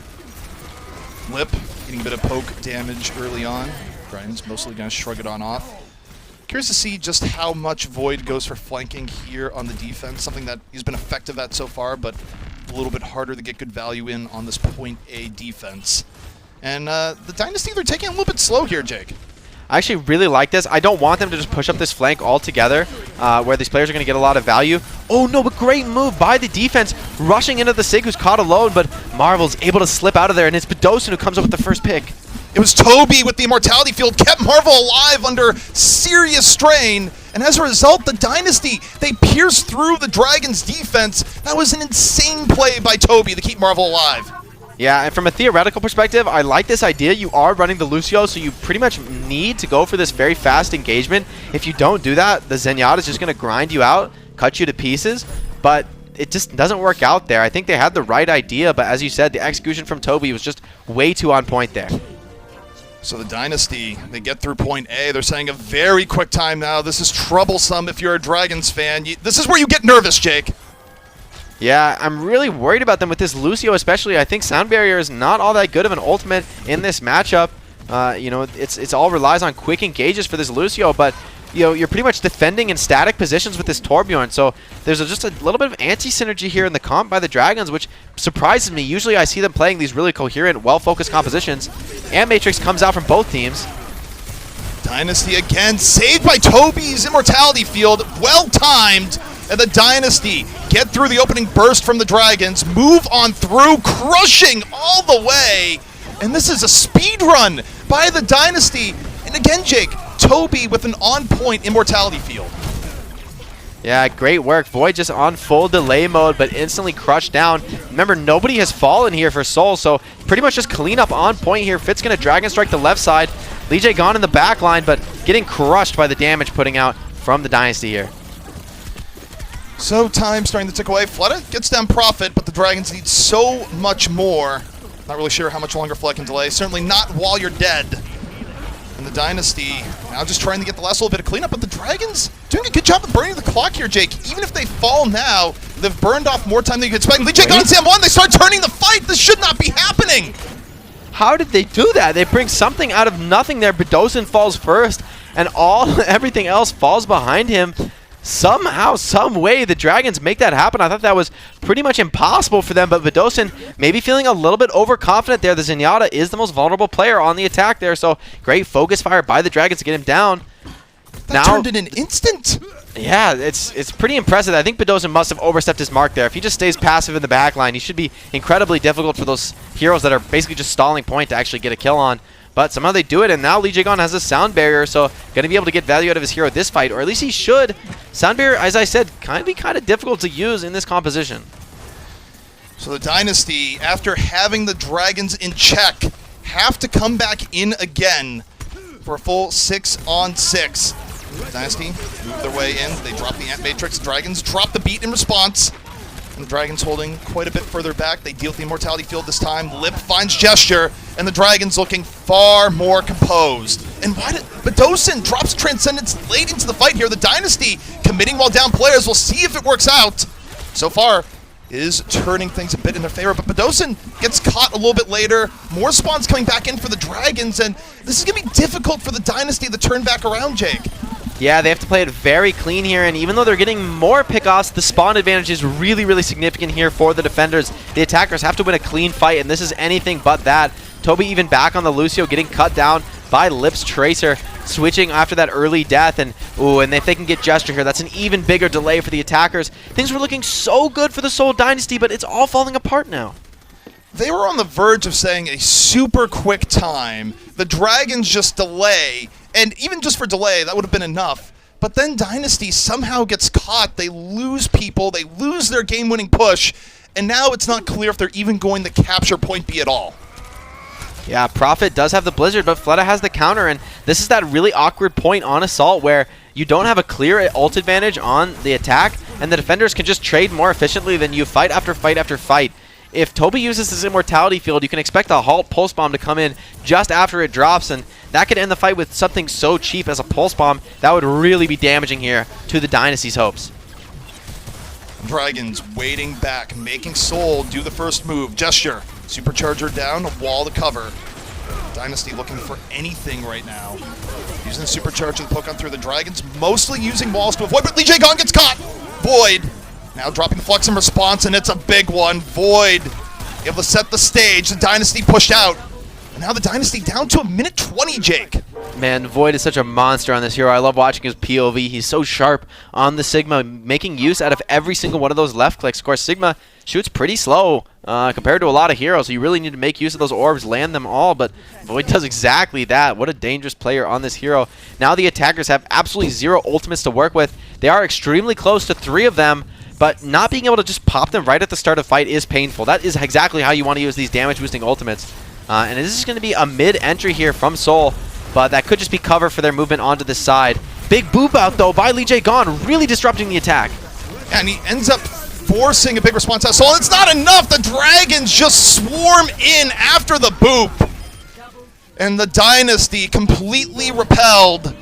Speaker 1: Flip, getting a bit of poke damage early on. Dragons mostly going to shrug it on off. Curious to see just how much Void goes for flanking here on the defense, something that he's been effective at so far, but a little bit harder to get good value in on this point A defense. And the Dynasty, they're taking it a little bit slow here, Jake.
Speaker 2: I actually really like this. I don't want them to just push up this flank altogether, where these players are going to get a lot of value. Oh no, but great move by the defense, rushing into the Sig, who's caught alone, but Marvel's able to slip out of there, and it's Bedosin who comes up with the first pick.
Speaker 1: It was Toby with the Immortality Field, kept Marvel alive under serious strain, and as a result, the Dynasty, they pierced through the Dragons' defense. That was an insane play by Toby to keep Marvel alive.
Speaker 2: Yeah, and from a theoretical perspective, I like this idea. You are running the Lucio, so you pretty much need to go for this very fast engagement. If you don't do that, the Zenyatta is just going to grind you out, cut you to pieces, but it just doesn't work out there. I think they had the right idea, but as you said, the execution from Toby was just way too on point there.
Speaker 1: So the Dynasty, they get through point A. They're saying a very quick time now. This is troublesome if you're a Dragons fan. This is where you get nervous, Jake.
Speaker 2: Yeah, I'm really worried about them with this Lucio especially. I think Sound Barrier is not all that good of an ultimate in this matchup. You know, it's all relies on quick engages for this Lucio, but you know, you're pretty much defending in static positions with this Torbjorn. So there's just a little bit of anti-synergy here in the comp by the Dragons, which surprises me. Usually I see them playing these really coherent, well-focused compositions, and Matrix comes out from both teams.
Speaker 1: Dynasty again, saved by Toby's Immortality Field, well-timed. And the Dynasty get through the opening burst from the Dragons, move on through, crushing all the way. And this is a speed run by the Dynasty. And again, Jake, Toby with an on-point immortality field.
Speaker 2: Yeah, great work. Void just on full delay mode, but instantly crushed down. Remember, nobody has fallen here for Seoul, so pretty much just clean up on point here. Fit's going to Dragon Strike the left side. Lijiang gone in the back line, but getting crushed by the damage putting out from the Dynasty here.
Speaker 1: So time starting to tick away. Fleta gets down Profit, but the Dragons need so much more. Not really sure how much longer Fleta can delay. Certainly not while you're dead. And the Dynasty now just trying to get the last little bit of cleanup, but the Dragons doing a good job of burning the clock here, Jake. Even if they fall now, they've burned off more time than you could expect. Lijiang got Sam 1, they start turning the fight. This should not be happening.
Speaker 2: How did they do that? They bring something out of nothing there. Bedosin falls first, and everything else falls behind him. Somehow, some way, the Dragons make that happen. I thought that was pretty much impossible for them, but Bedosin maybe feeling a little bit overconfident there. The Zenyatta is the most vulnerable player on the attack there, so great focus fire by the Dragons to get him down.
Speaker 1: That turned in an instant.
Speaker 2: Yeah, it's pretty impressive. I think Bedosin must have overstepped his mark there. If he just stays passive in the back line, he should be incredibly difficult for those heroes that are basically just stalling point to actually get a kill on. But somehow they do it, and now Lijiang has a sound barrier, so going to be able to get value out of his hero this fight, or at least he should. Sound barrier, as I said, kind of difficult to use in this composition.
Speaker 1: So the Dynasty, after having the Dragons in check, have to come back in again for a full 6-on-6. Dynasty move their way in. They drop the Ant Matrix. Dragons drop the beat in response. And the Dragons holding quite a bit further back. They deal with the Immortality Field this time. Lip finds Gesture, and the Dragons looking far more composed. And why did Bedosin drops Transcendence late into the fight here? The Dynasty committing while down players. We'll see if it works out. So far, is turning things a bit in their favor, but Bedosin gets caught a little bit later. More spawns coming back in for the Dragons, and this is going to be difficult for the Dynasty to turn back around, Jake.
Speaker 2: Yeah, they have to play it very clean here, and even though they're getting more pickoffs, the spawn advantage is really, really significant here for the defenders. The attackers have to win a clean fight, and this is anything but that. Toby even back on the Lucio, getting cut down by Lip's Tracer, switching after that early death, and if they can get Gesture here, that's an even bigger delay for the attackers. Things were looking so good for the Seoul Dynasty, but it's all falling apart now.
Speaker 1: They were on the verge of saying a super quick time. The Dragons just delay, and even just for delay, that would have been enough. But then Dynasty somehow gets caught. They lose people. They lose their game-winning push, and now it's not clear if they're even going to capture Point B at all.
Speaker 2: Yeah, Prophet does have the Blizzard, but Fleta has the counter, and this is that really awkward point on Assault where you don't have a clear ult advantage on the attack, and the defenders can just trade more efficiently than you fight after fight after fight. If Toby uses his Immortality Field, you can expect a Halt Pulse Bomb to come in just after it drops, and that could end the fight with something so cheap as a Pulse Bomb. That would really be damaging here to the Dynasty's hopes.
Speaker 1: Dragons waiting back, making Seoul do the first move. Gesture, Supercharger down, a wall to cover. Dynasty looking for anything right now. Using the Supercharger to poke on through the Dragons, mostly using walls to avoid, but Lijiang gets caught! Void! Now dropping the Flux in response, and it's a big one. Void able to set the stage. The Dynasty pushed out. And now the Dynasty down to 1:20, Jake.
Speaker 2: Man, Void is such a monster on this hero. I love watching his POV. He's so sharp on the Sigma, making use out of every single one of those left clicks. Of course, Sigma shoots pretty slow compared to a lot of heroes, so you really need to make use of those orbs, land them all, but Void does exactly that. What a dangerous player on this hero. Now the attackers have absolutely zero ultimates to work with. They are extremely close to 3 of them, but not being able to just pop them right at the start of fight is painful. That is exactly how you want to use these damage-boosting ultimates. And this is going to be a mid-entry here from Seoul, but that could just be cover for their movement onto this side. Big boop out, though, by Lijiang, really disrupting the attack.
Speaker 1: And he ends up forcing a big response out. So it's not enough. The Dragons just swarm in after the boop. And the Dynasty completely repelled.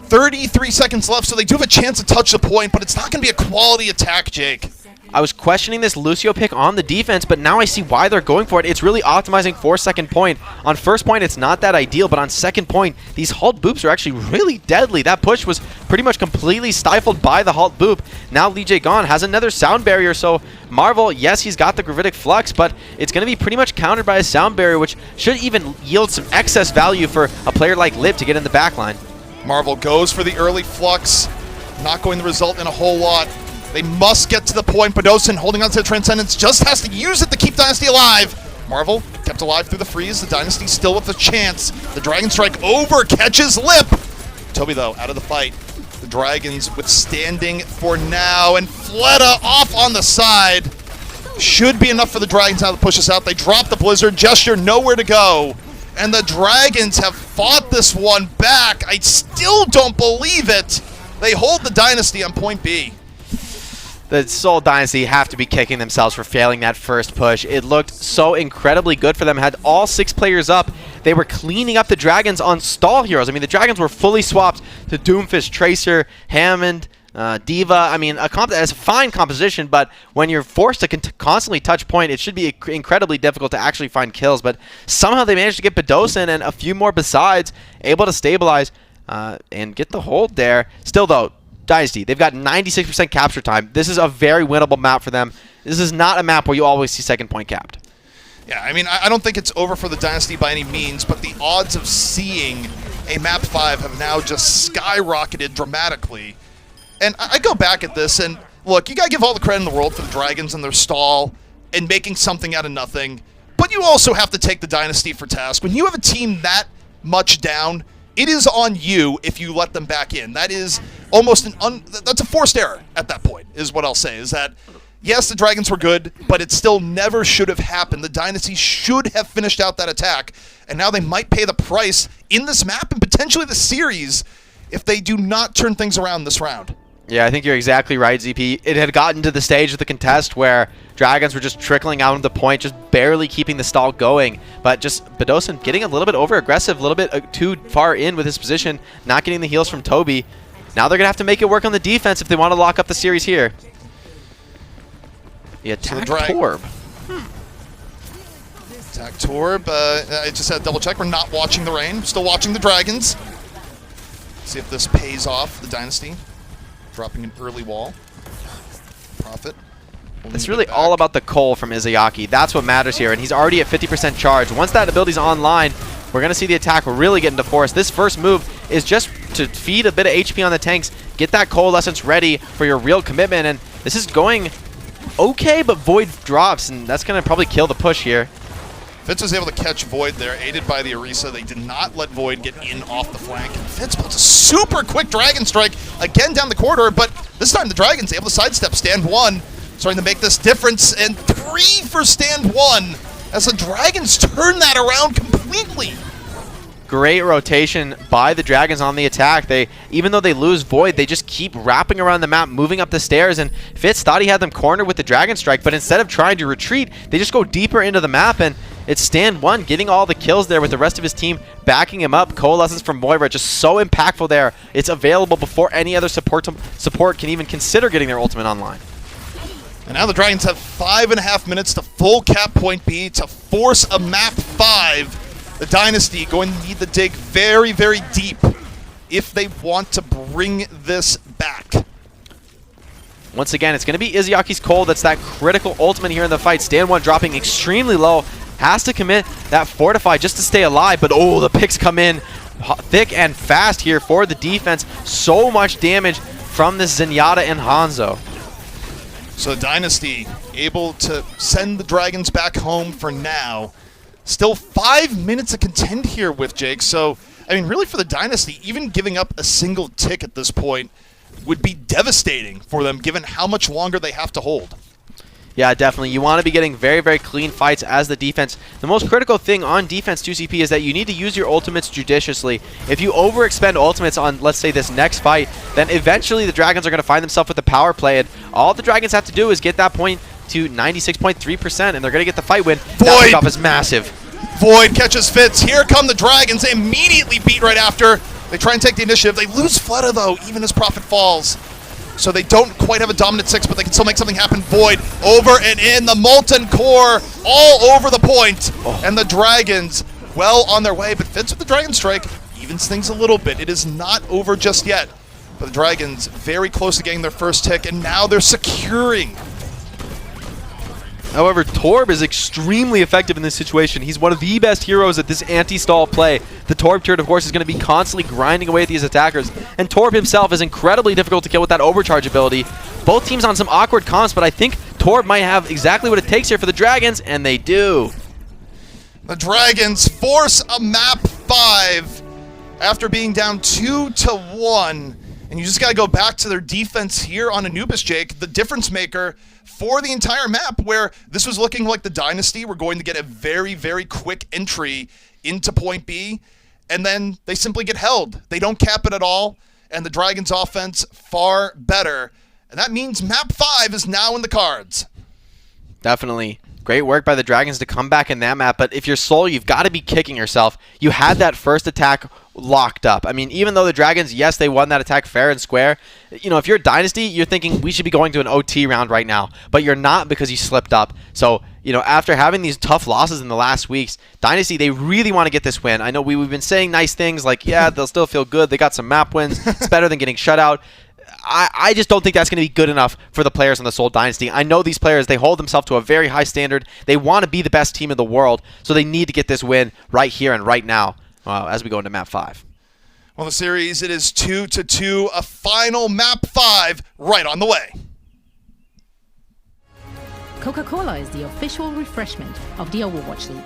Speaker 1: 33 seconds left, so they do have a chance to touch the point, but it's not going to be a quality attack, Jake.
Speaker 2: I was questioning this Lucio pick on the defense, but now I see why they're going for it. It's really optimizing for second point. On first point, it's not that ideal, but on second point, these Halt boops are actually really deadly. That push was pretty much completely stifled by the Halt boop. Now Lijiang has another sound barrier, so Marvel, yes, he's got the Gravitic Flux, but it's going to be pretty much countered by a sound barrier, which should even yield some excess value for a player like Lip to get in the backline.
Speaker 1: Marvel goes for the early Flux, not going to result in a whole lot. They must get to the point. Bedosin holding on to the Transcendence, just has to use it to keep Dynasty alive. Marvel kept alive through the freeze. The Dynasty still with a chance. The Dragon Strike over, catches Lip. Toby, though, out of the fight. The Dragons withstanding for now, and Fleta off on the side. Should be enough for the Dragons now to push us out. They drop the Blizzard, Gesture nowhere to go. And the Dragons have fought this one back. I still don't believe it. They hold the Dynasty on point B.
Speaker 2: The Seoul Dynasty have to be kicking themselves for failing that first push. It looked so incredibly good for them. Had all 6 players up. They were cleaning up the Dragons on stall heroes. I mean, the Dragons were fully swapped to Doomfist, Tracer, Hammond, D.Va. I mean, it's a fine composition, but when you're forced to constantly touch point, it should be incredibly difficult to actually find kills. But somehow they managed to get Bedosin and a few more besides, able to stabilize and get the hold there. Still, though, Dynasty, they've got 96% capture time. This is a very winnable map for them. This is not a map where you always see second point capped.
Speaker 1: Yeah, I mean, I don't think it's over for the Dynasty by any means, but the odds of seeing a map 5 have now just skyrocketed dramatically. And I go back at this, and look, you got to give all the credit in the world for the Dragons and their stall and making something out of nothing, but you also have to take the Dynasty for task. When you have a team that much down, it is on you if you let them back in. That is almost that's a forced error at that point, is what I'll say, is that, yes, the Dragons were good, but it still never should have happened. The Dynasty should have finished out that attack, and now they might pay the price in this map and potentially the series if they do not turn things around this round.
Speaker 2: Yeah, I think you're exactly right, ZP. It had gotten to the stage of the contest where Dragons were just trickling out of the point, just barely keeping the stall going. But just Bedosin getting a little bit over-aggressive, a little bit too far in with his position, not getting the heals from Toby. Now they're going to have to make it work on the defense if they want to lock up the series here. The attack Torb.
Speaker 1: Attack Torb. I just had to double check. We're not watching the rain. Still watching the Dragons. See if this pays off the Dynasty. Dropping an early wall. Profit.
Speaker 2: It's really all about the coal from Izayaki. That's what matters here, and he's already at 50% charge. Once that ability's online, we're going to see the attack really get into force. This first move is just to feed a bit of HP on the tanks, get that coalescence ready for your real commitment, and this is going okay, but Void drops, and that's going to probably kill the push here.
Speaker 1: Fitz was able to catch Void there, aided by the Orisa. They did not let Void get in off the flank. And Fitz builds a super quick Dragon Strike again down the corridor, but this time the Dragons able to sidestep Stand 1, starting to make this difference, and 3 for Stand 1 as the Dragons turn that around completely.
Speaker 2: Great rotation by the Dragons on the attack. Even though they lose Void, they just keep wrapping around the map, moving up the stairs, and Fitz thought he had them cornered with the Dragon Strike, but instead of trying to retreat, they just go deeper into the map, and it's Stand 1 getting all the kills there with the rest of his team backing him up. Coalescence from Moira just so impactful there. It's available before any other support can even consider getting their ultimate online.
Speaker 1: And now the Dragons have 5.5 minutes to full cap point B to force a map 5. The Dynasty going to need to dig very, very deep if they want to bring this back.
Speaker 2: Once again, it's going to be Izayaki's Cold. That's that critical ultimate here in the fight. Stand 1 dropping extremely low. Has to commit that Fortify just to stay alive. But, oh, the picks come in thick and fast here for the defense. So much damage from this Zenyatta and Hanzo.
Speaker 1: So Dynasty able to send the Dragons back home for now. Still 5 minutes to contend here with Jake. So, I mean, really for the Dynasty, even giving up a single tick at this point would be devastating for them given how much longer they have to hold.
Speaker 2: Yeah, definitely. You want to be getting very, very clean fights as the defense. The most critical thing on defense 2CP is that you need to use your ultimates judiciously. If you overexpend ultimates on, let's say, this next fight, then eventually the Dragons are going to find themselves with the power play, and all the Dragons have to do is get that point to 96.3%, and they're going to get the fight win. That pickoff is massive.
Speaker 1: Void catches Fitz. Here come the Dragons. They immediately beat right after. They try and take the initiative. They lose Fleta, though, even as Prophet falls. So they don't quite have a dominant 6, but they can still make something happen. Void over and in. The Molten Core all over the point. And the Dragons well on their way. But Fitz with the Dragon Strike evens things a little bit. It is not over just yet. But the Dragons very close to getting their first tick, and now they're securing.
Speaker 2: However, Torb is extremely effective in this situation. He's one of the best heroes at this anti-stall play. The Torb turret, of course, is going to be constantly grinding away at these attackers. And Torb himself is incredibly difficult to kill with that overcharge ability. Both teams on some awkward comps, but I think Torb might have exactly what it takes here for the Dragons, and they do.
Speaker 1: The Dragons force a map 5. after being down 2-1. And you just got to go back to their defense here on Anubis, Jake, the difference maker for the entire map, where this was looking like the Dynasty were going to get a very, very quick entry into point B, and then they simply get held. They don't cap it at all, and the Dragons' offense far better. And that means map 5 is now in the cards.
Speaker 2: Definitely. Great work by the Dragons to come back in that map, but if you're Seoul, you've got to be kicking yourself. You had that first attack locked up. I mean, even though the Dragons, yes, they won that attack fair and square, you know, if you're Dynasty, you're thinking we should be going to an OT round right now, but you're not because you slipped up. So, you know, after having these tough losses in the last weeks, Dynasty, they really want to get this win. I know we've been saying nice things like, yeah, they'll still feel good. They got some map wins. It's better than getting shut out. I just don't think that's going to be good enough for the players on the Seoul Dynasty. I know these players, they hold themselves to a very high standard. They want to be the best team in the world, so they need to get this win right here and right now as we go into map 5.
Speaker 1: Well, the series, it is 2-2, a final map 5 right on the way.
Speaker 4: Coca-Cola is the official refreshment of the Overwatch League.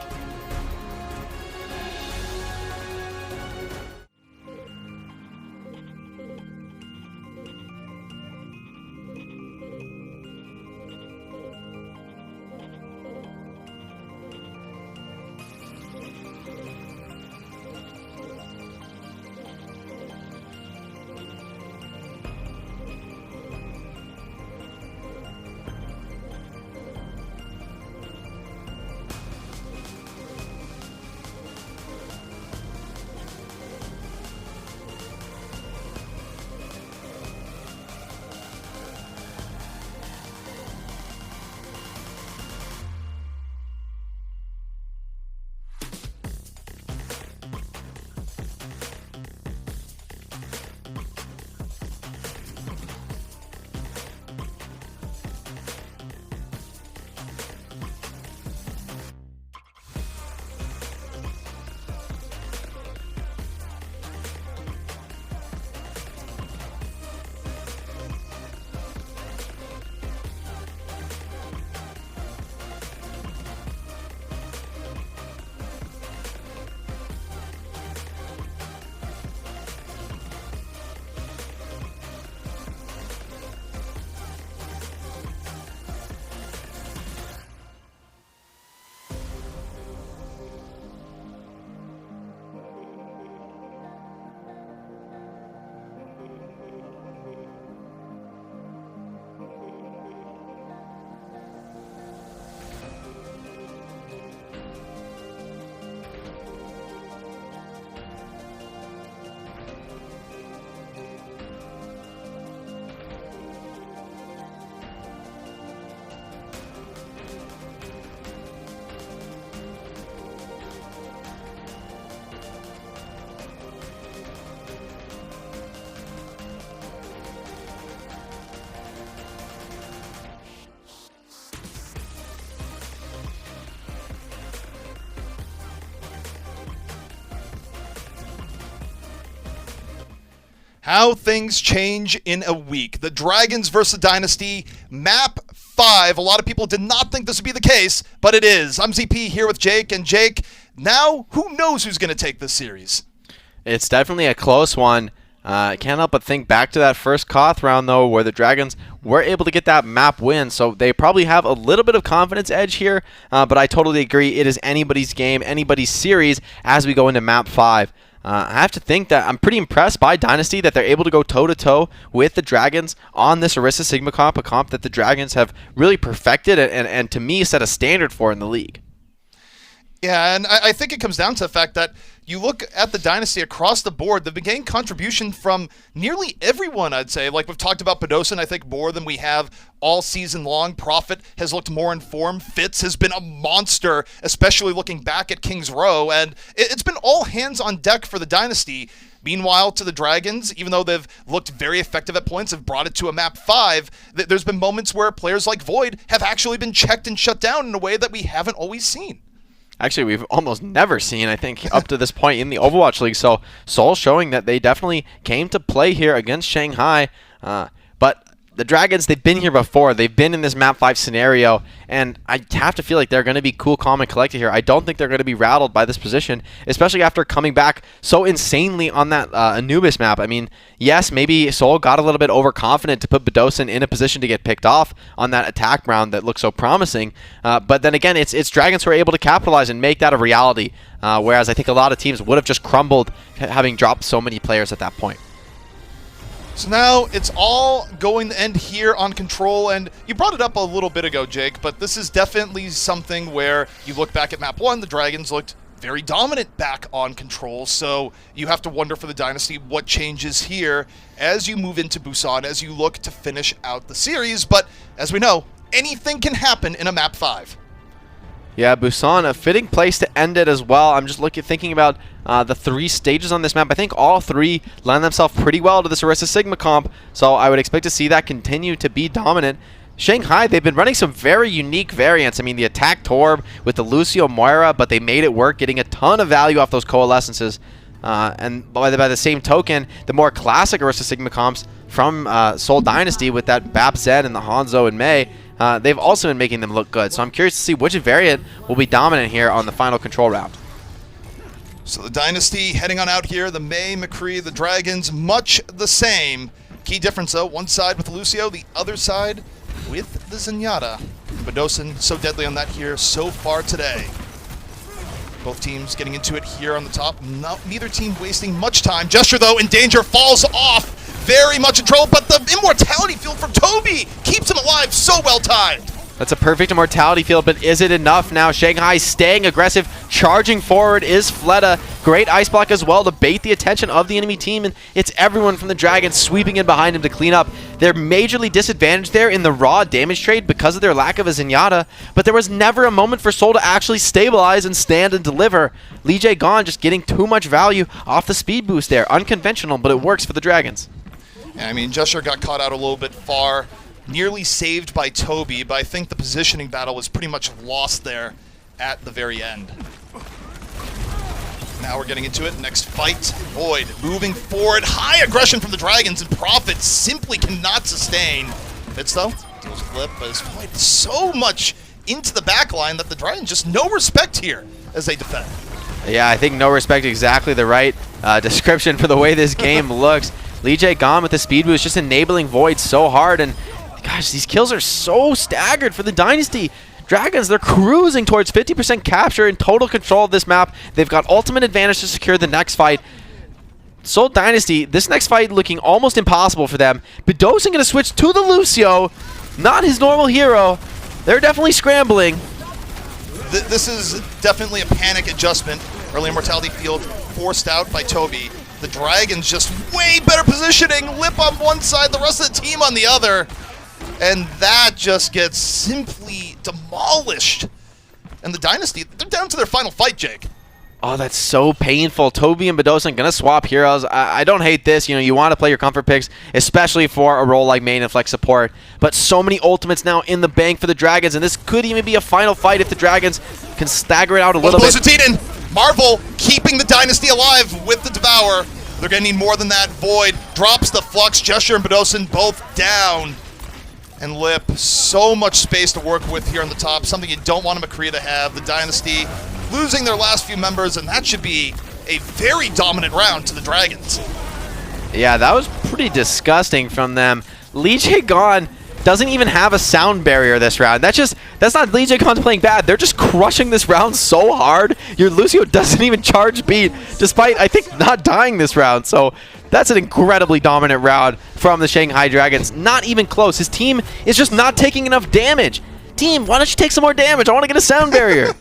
Speaker 1: How things change in a week. The Dragons versus Dynasty, map 5. A lot of people did not think this would be the case, but it is. I'm ZP here with Jake, and Jake, now who knows who's going to take this series?
Speaker 2: It's definitely a close one. I can't help but think back to that first Koth round, though, where the Dragons were able to get that map win, so they probably have a little bit of confidence edge here, but I totally agree. It is anybody's game, anybody's series as we go into map 5. I have to think that I'm pretty impressed by Dynasty that they're able to go toe-to-toe with the Dragons on this Orisa Sigma comp, a comp that the Dragons have really perfected and to me set a standard for in the league.
Speaker 1: Yeah, and I think it comes down to the fact that you look at the Dynasty across the board, they've been getting contribution from nearly everyone, I'd say. Like we've talked about Pedosin, I think, more than we have all season long. Prophet has looked more in form. Fitz has been a monster, especially looking back at King's Row. And it's been all hands on deck for the Dynasty. Meanwhile, to the Dragons, even though they've looked very effective at points, have brought it to a map 5, there's been moments where players like Void have actually been checked and shut down in a way that we haven't always seen.
Speaker 2: Actually, we've almost never seen, I think, up to this point in the Overwatch League. So Seoul showing that they definitely came to play here against Shanghai. But the Dragons, they've been here before. They've been in this map 5 scenario, and I have to feel like they're going to be cool, calm, and collected here. I don't think they're going to be rattled by this position, especially after coming back so insanely on that Anubis map. I mean, yes, maybe Seoul got a little bit overconfident to put Busan in a position to get picked off on that attack round that looked so promising, but then again, it's Dragons who are able to capitalize and make that a reality, whereas I think a lot of teams would have just crumbled having dropped so many players at that point.
Speaker 1: So now it's all going to end here on Control, and you brought it up a little bit ago, Jake, but this is definitely something where you look back at map 1, the Dragons looked very dominant back on Control, so you have to wonder for the Dynasty what changes here as you move into Busan, as you look to finish out the series, but as we know, anything can happen in a map 5.
Speaker 2: Yeah, Busan, a fitting place to end it as well. I'm just thinking about the 3 stages on this map. I think all 3 lend themselves pretty well to this Orisa Sigma comp, so I would expect to see that continue to be dominant. Shanghai, they've been running some very unique variants. I mean, the attack Torb with the Lucio Moira, but they made it work, getting a ton of value off those coalescences. And by the same token, the more classic Orisa Sigma comps from Seoul Dynasty with that Bap Zen and the Hangzhou and May, they've also been making them look good. So I'm curious to see which variant will be dominant here on the final Control round.
Speaker 1: So the Dynasty heading on out here, the May, McCree, the Dragons, much the same. Key difference though, one side with Lucio, the other side with the Zenyatta. Busan so deadly on that here so far today. Both teams getting into it here on the top. Neither team wasting much time. Gesture though in danger, falls off. Very much in trouble, but the immortality field from Toby keeps him alive, so well timed.
Speaker 2: That's a perfect immortality field, but is it enough now? Shanghai staying aggressive, charging forward is Fleta. Great ice block as well to bait the attention of the enemy team, and it's everyone from the Dragons sweeping in behind him to clean up. They're majorly disadvantaged there in the raw damage trade because of their lack of a Zenyatta, but there was never a moment for Seoul to actually stabilize and stand and deliver. Lijiang just getting too much value off the speed boost there. Unconventional, but it works for the Dragons.
Speaker 1: Yeah, I mean, Gesture got caught out a little bit far. Nearly saved by Toby, but I think the positioning battle was pretty much lost there at the very end. Now we're getting into it. Next fight. Void moving forward. High aggression from the Dragons, and Prophet simply cannot sustain. Fitz, though, deals with Flip, but is Void so much into the back line that the Dragons just no respect here as they defend.
Speaker 2: Yeah, I think no respect exactly the right description for the way this game looks. Lijiang with the speed boost just enabling Void so hard, and gosh, these kills are so staggered for the Dynasty. Dragons, they're cruising towards 50% capture and total control of this map. They've got ultimate advantage to secure the next fight. Seoul Dynasty, this next fight looking almost impossible for them. Busan going to switch to the Lucio, not his normal hero. They're definitely scrambling.
Speaker 1: This is definitely a panic adjustment. Early immortality field forced out by Toby. The Dragons just way better positioning. Lip on one side, the rest of the team on the other. And that just gets simply demolished. And the Dynasty, they're down to their final fight, Jake.
Speaker 2: Oh, that's so painful. Toby and Busan gonna swap heroes. I don't hate this. You know, you want to play your comfort picks, especially for a role like main and flex support. But so many ultimates now in the bank for the Dragons, and this could even be a final fight if the Dragons can stagger it out a little bit.
Speaker 1: Titan, Marvel keeping the Dynasty alive with the Devour. They're gonna need more than that. Void drops the Flux. Gesture and Busan both down. And Lip, so much space to work with here on the top, something you don't want a McCree to have. The Dynasty losing their last few members, and that should be a very dominant round to the Dragons.
Speaker 2: Yeah, that was pretty disgusting from them. Lijiang doesn't even have a sound barrier this round. That's not Lijiang playing bad. They're just crushing this round so hard. Your Lucio doesn't even charge beat, despite, I think, not dying this round. So that's an incredibly dominant round from the Shanghai Dragons. Not even close. His team is just not taking enough damage. Team, why don't you take some more damage? I want to get a sound barrier.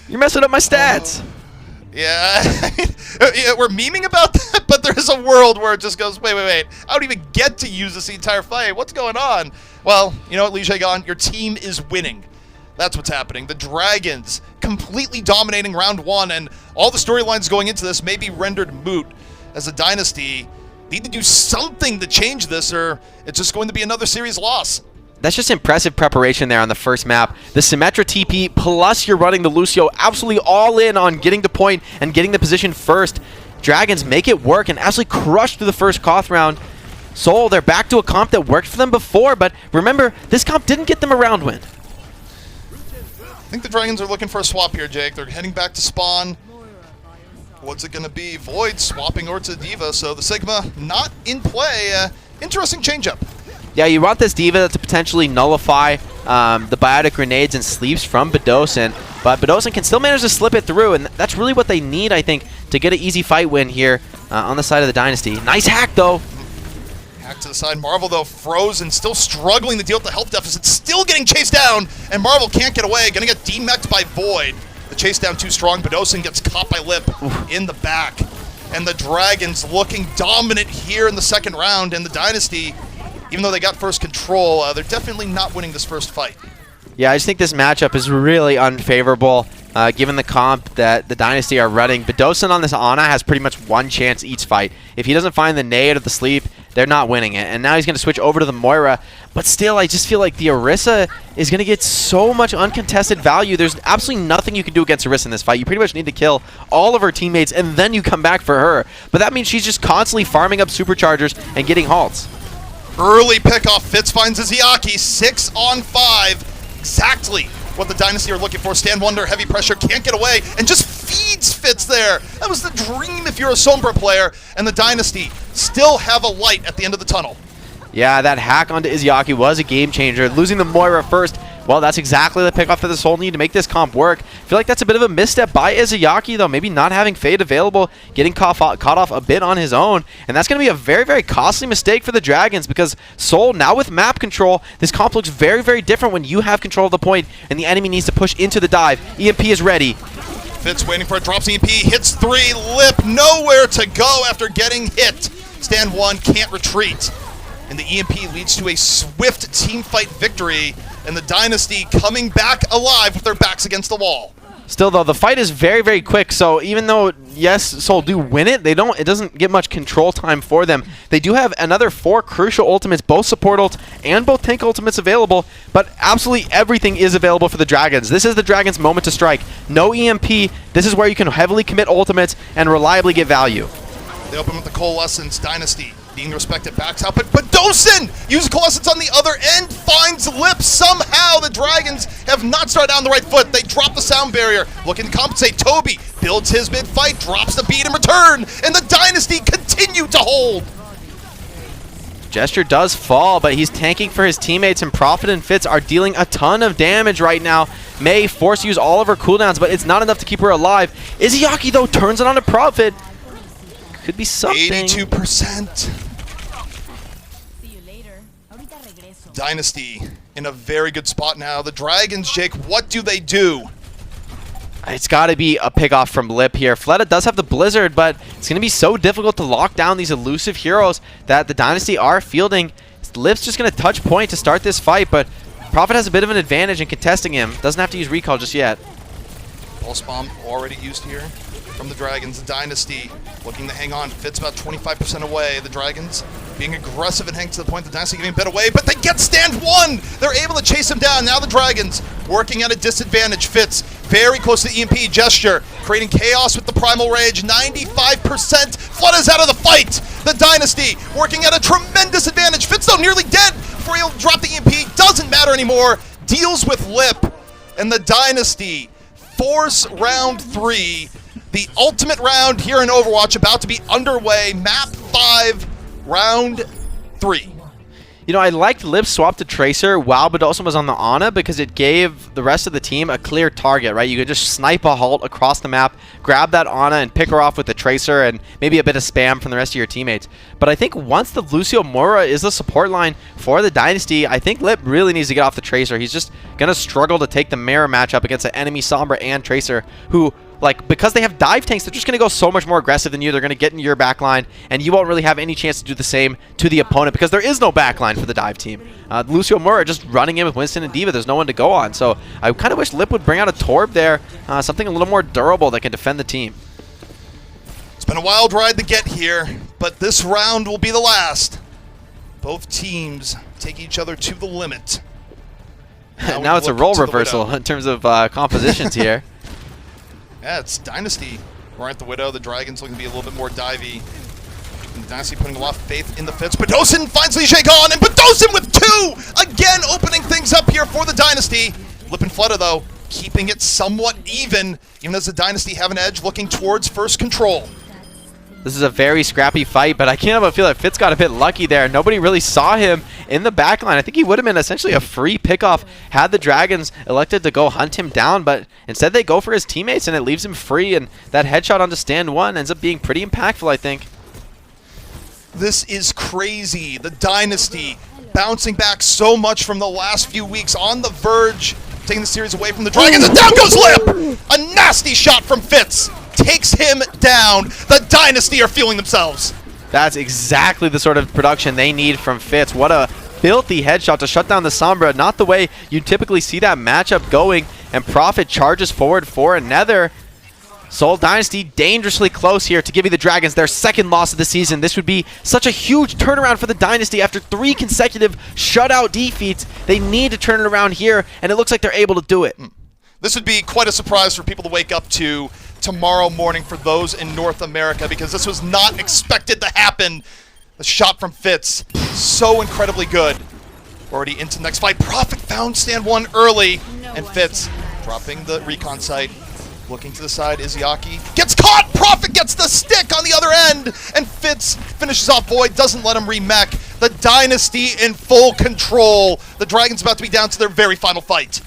Speaker 2: You're messing up my stats.
Speaker 1: Yeah, we're memeing about that, but there's a world where it just goes, wait. I don't even get to use this the entire fight. What's going on? Well, you know what, Lijiang, your team is winning. That's what's happening. The Dragons completely dominating round 1, and all the storylines going into this may be rendered moot, as a Dynasty need to do something to change this, or it's just going to be another series loss.
Speaker 2: That's just impressive preparation there on the first map. The Symmetra TP, plus you're running the Lucio absolutely all in on getting to point and getting the position first. Dragons make it work and absolutely crush through the first Koth round. Seoul, they're back to a comp that worked for them before, but remember, this comp didn't get them a round win.
Speaker 1: I think the Dragons are looking for a swap here, Jake. They're heading back to spawn. What's it going to be? Void swapping over to D.Va, so the Sigma not in play. Interesting changeup.
Speaker 2: Yeah, you want this D.Va to potentially nullify the biotic grenades and sleeves from Badosin, but Badosin can still manage to slip it through, and that's really what they need, I think, to get an easy fight win here on the side of the Dynasty. Nice hack, though.
Speaker 1: Hack to the side. Marvel, though, frozen, still struggling to deal with the health deficit, still getting chased down, and Marvel can't get away. Gonna get demeched by Void. The chase down too strong. Badosin gets caught by Lip in the back. And the Dragons looking dominant here in the second round, and the Dynasty, even though they got first control, they're definitely not winning this first fight.
Speaker 2: Yeah, I just think this matchup is really unfavorable, given the comp that the Dynasty are running. Badosin on this Ana has pretty much one chance each fight. If he doesn't find the nade or the sleep, they're not winning it. And now he's going to switch over to the Moira. But still, I just feel like the Orisa is going to get so much uncontested value. There's absolutely nothing you can do against Orisa in this fight. You pretty much need to kill all of her teammates, and then you come back for her. But that means she's just constantly farming up superchargers and getting halts.
Speaker 1: Early pickoff. Fitz finds Izayaki. 6 on 5. Exactly what the Dynasty are looking for. Stand Wonder, heavy pressure, can't get away, and just feeds Fitz there. That was the dream if you're a Sombra player, and the Dynasty still have a light at the end of the tunnel.
Speaker 2: Yeah, that hack onto Izayaki was a game changer. Losing the Moira first, well, that's exactly the pickoff that the Seoul need to make this comp work. I feel like that's a bit of a misstep by Izayaki, though. Maybe not having Fade available, getting caught off a bit on his own. And that's going to be a very, very costly mistake for the Dragons, because Seoul, now with map control, this comp looks very, very different when you have control of the point and the enemy needs to push into the dive. EMP is ready.
Speaker 1: Fitz waiting for a drops EMP, hits 3, Lip nowhere to go after getting hit. Stand 1 can't retreat. And the EMP leads to a swift team fight victory, and the Dynasty coming back alive with their backs against the wall.
Speaker 2: Still, though, the fight is very, very quick, so even though, yes, Seoul do win it, it doesn't get much control time for them. They do have another 4 crucial ultimates, both support ults and both tank ultimates available, but absolutely everything is available for the Dragons. This is the Dragons' moment to strike. No EMP. This is where you can heavily commit ultimates and reliably get value.
Speaker 1: They open with the Coalescence. Dynasty being respected, backs out, but Badosin uses Coalescence on the other end, finds Lip. Somehow the Dragons have not started on the right foot. They drop the sound barrier, looking to compensate. Toby builds his mid-fight, drops the beat in return, and the Dynasty continue to hold.
Speaker 2: Gesture does fall, but he's tanking for his teammates, and Prophet and Fitz are dealing a ton of damage right now. May force use all of her cooldowns, but it's not enough to keep her alive. Izayaki, though, turns it on to Prophet. Could be something.
Speaker 1: 82%. Dynasty in a very good spot now. The Dragons, Jake, what do they do?
Speaker 2: It's got to be a pickoff from Lip here. Fleta does have the Blizzard, but it's going to be so difficult to lock down these elusive heroes that the Dynasty are fielding. Lip's just going to touch point to start this fight, but Prophet has a bit of an advantage in contesting him. Doesn't have to use recall just yet.
Speaker 1: Pulse Bomb already used here from the Dragons. The Dynasty looking to hang on. Fitz about 25% away. The Dragons being aggressive and hang to the point. The Dynasty giving a bit away, but they get stand 1. They're able to chase him down. Now the Dragons working at a disadvantage. Fitz very close to the EMP. Gesture creating chaos with the Primal Rage. 95%. Flood is out of the fight. The Dynasty working at a tremendous advantage. Fitz, though, nearly dead before he'll drop the EMP. Doesn't matter anymore. Deals with Lip. And the Dynasty force round 3. The ultimate round here in Overwatch about to be underway. Map 5, round 3.
Speaker 2: You know, I liked Lip's swap to Tracer while Badosin was on the Ana because it gave the rest of the team a clear target, right? You could just snipe a halt across the map, grab that Ana and pick her off with the Tracer and maybe a bit of spam from the rest of your teammates. But I think once the Lucio Moira is the support line for the Dynasty, I think Lip really needs to get off the Tracer. He's just going to struggle to take the mirror matchup against an enemy Sombra and Tracer who, like, because they have dive tanks, they're just going to go so much more aggressive than you. They're going to get in your backline, and you won't really have any chance to do the same to the opponent because there is no backline for the dive team. Lucio Moira just running in with Winston and D.Va. There's no one to go on. So I kind of wish Lip would bring out a Torb there, something a little more durable that can defend the team.
Speaker 1: It's been a wild ride to get here, but this round will be the last. Both teams take each other to the limit.
Speaker 2: Now it's a role reversal in terms of compositions here.
Speaker 1: Yeah, it's Dynasty. We're at the Widow. The Dragons looking to be a little bit more divey. And the Dynasty putting a lot of faith in the Fitz. Busan finds Lijiang on, and Busan with 2! Again, opening things up here for the Dynasty. Lip and Flutter, though, keeping it somewhat even as the Dynasty have an edge looking towards first control.
Speaker 2: This is a very scrappy fight, but I can't help but feel that Fitz got a bit lucky there. Nobody really saw him in the backline. I think he would have been essentially a free pickoff had the Dragons elected to go hunt him down, but instead they go for his teammates and it leaves him free, and that headshot onto stand 1 ends up being pretty impactful, I think.
Speaker 1: This is crazy. The Dynasty bouncing back so much from the last few weeks, on the verge, taking the series away from the Dragons, and down goes Lip! A nasty shot from Fitz takes him down. The Dynasty are feeling themselves.
Speaker 2: That's exactly the sort of production they need from Fitz. What a filthy headshot to shut down the Sombra. Not the way you typically see that matchup going, and Prophet charges forward for another. Seoul Dynasty dangerously close here to give you the Dragons their second loss of the season. This would be such a huge turnaround for the Dynasty after 3 consecutive shutout defeats. They need to turn it around here, and it looks like they're able to do it.
Speaker 1: This would be quite a surprise for people to wake up to tomorrow morning for those in North America, because this was not expected to happen. The shot from Fitz, so incredibly good. Already into the next fight. Prophet found stand 1 early, and Fitz dropping the recon sight. Looking to the side, Izayaki gets caught! Prophet gets the stick on the other end! And Fitz finishes off Void, doesn't let him remech. The Dynasty in full control. The Dragons about to be down to their very final fight.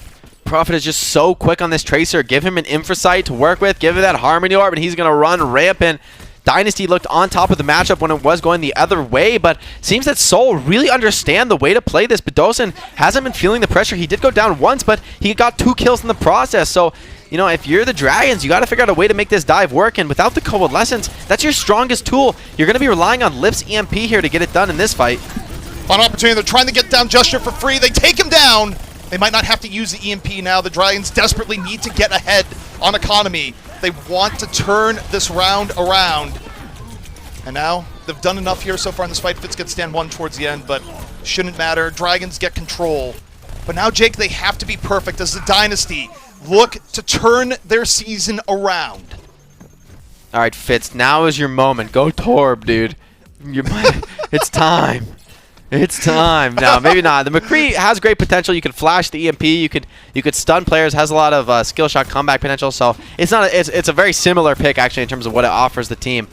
Speaker 2: Prophet is just so quick on this Tracer. Give him an Infrasight to work with. Give him that Harmony Orb, and he's going to run rampant. Dynasty looked on top of the matchup when it was going the other way, but seems that Seoul really understand the way to play this. Busan hasn't been feeling the pressure. He did go down once, but he got 2 kills in the process. So, you know, if you're the Dragons, you got to figure out a way to make this dive work, and without the Coalescence, that's your strongest tool. You're going to be relying on Lip's EMP here to get it done in this fight.
Speaker 1: Final opportunity. They're trying to get down Gesture for free. They take him down. They might not have to use the EMP now. The Dragons desperately need to get ahead on economy. They want to turn this round around. And now they've done enough here so far in this fight. Fitz gets stand 1 towards the end, but shouldn't matter. Dragons get control. But now, Jake, they have to be perfect as the Dynasty look to turn their season around.
Speaker 2: All right, Fitz, now is your moment. Go Torb, dude. It's time. It's time. Now, maybe not. The McCree has great potential. You can flash the EMP. You could stun players. Has a lot of skill shot comeback potential. So it's not. It's a very similar pick actually in terms of what it offers the team.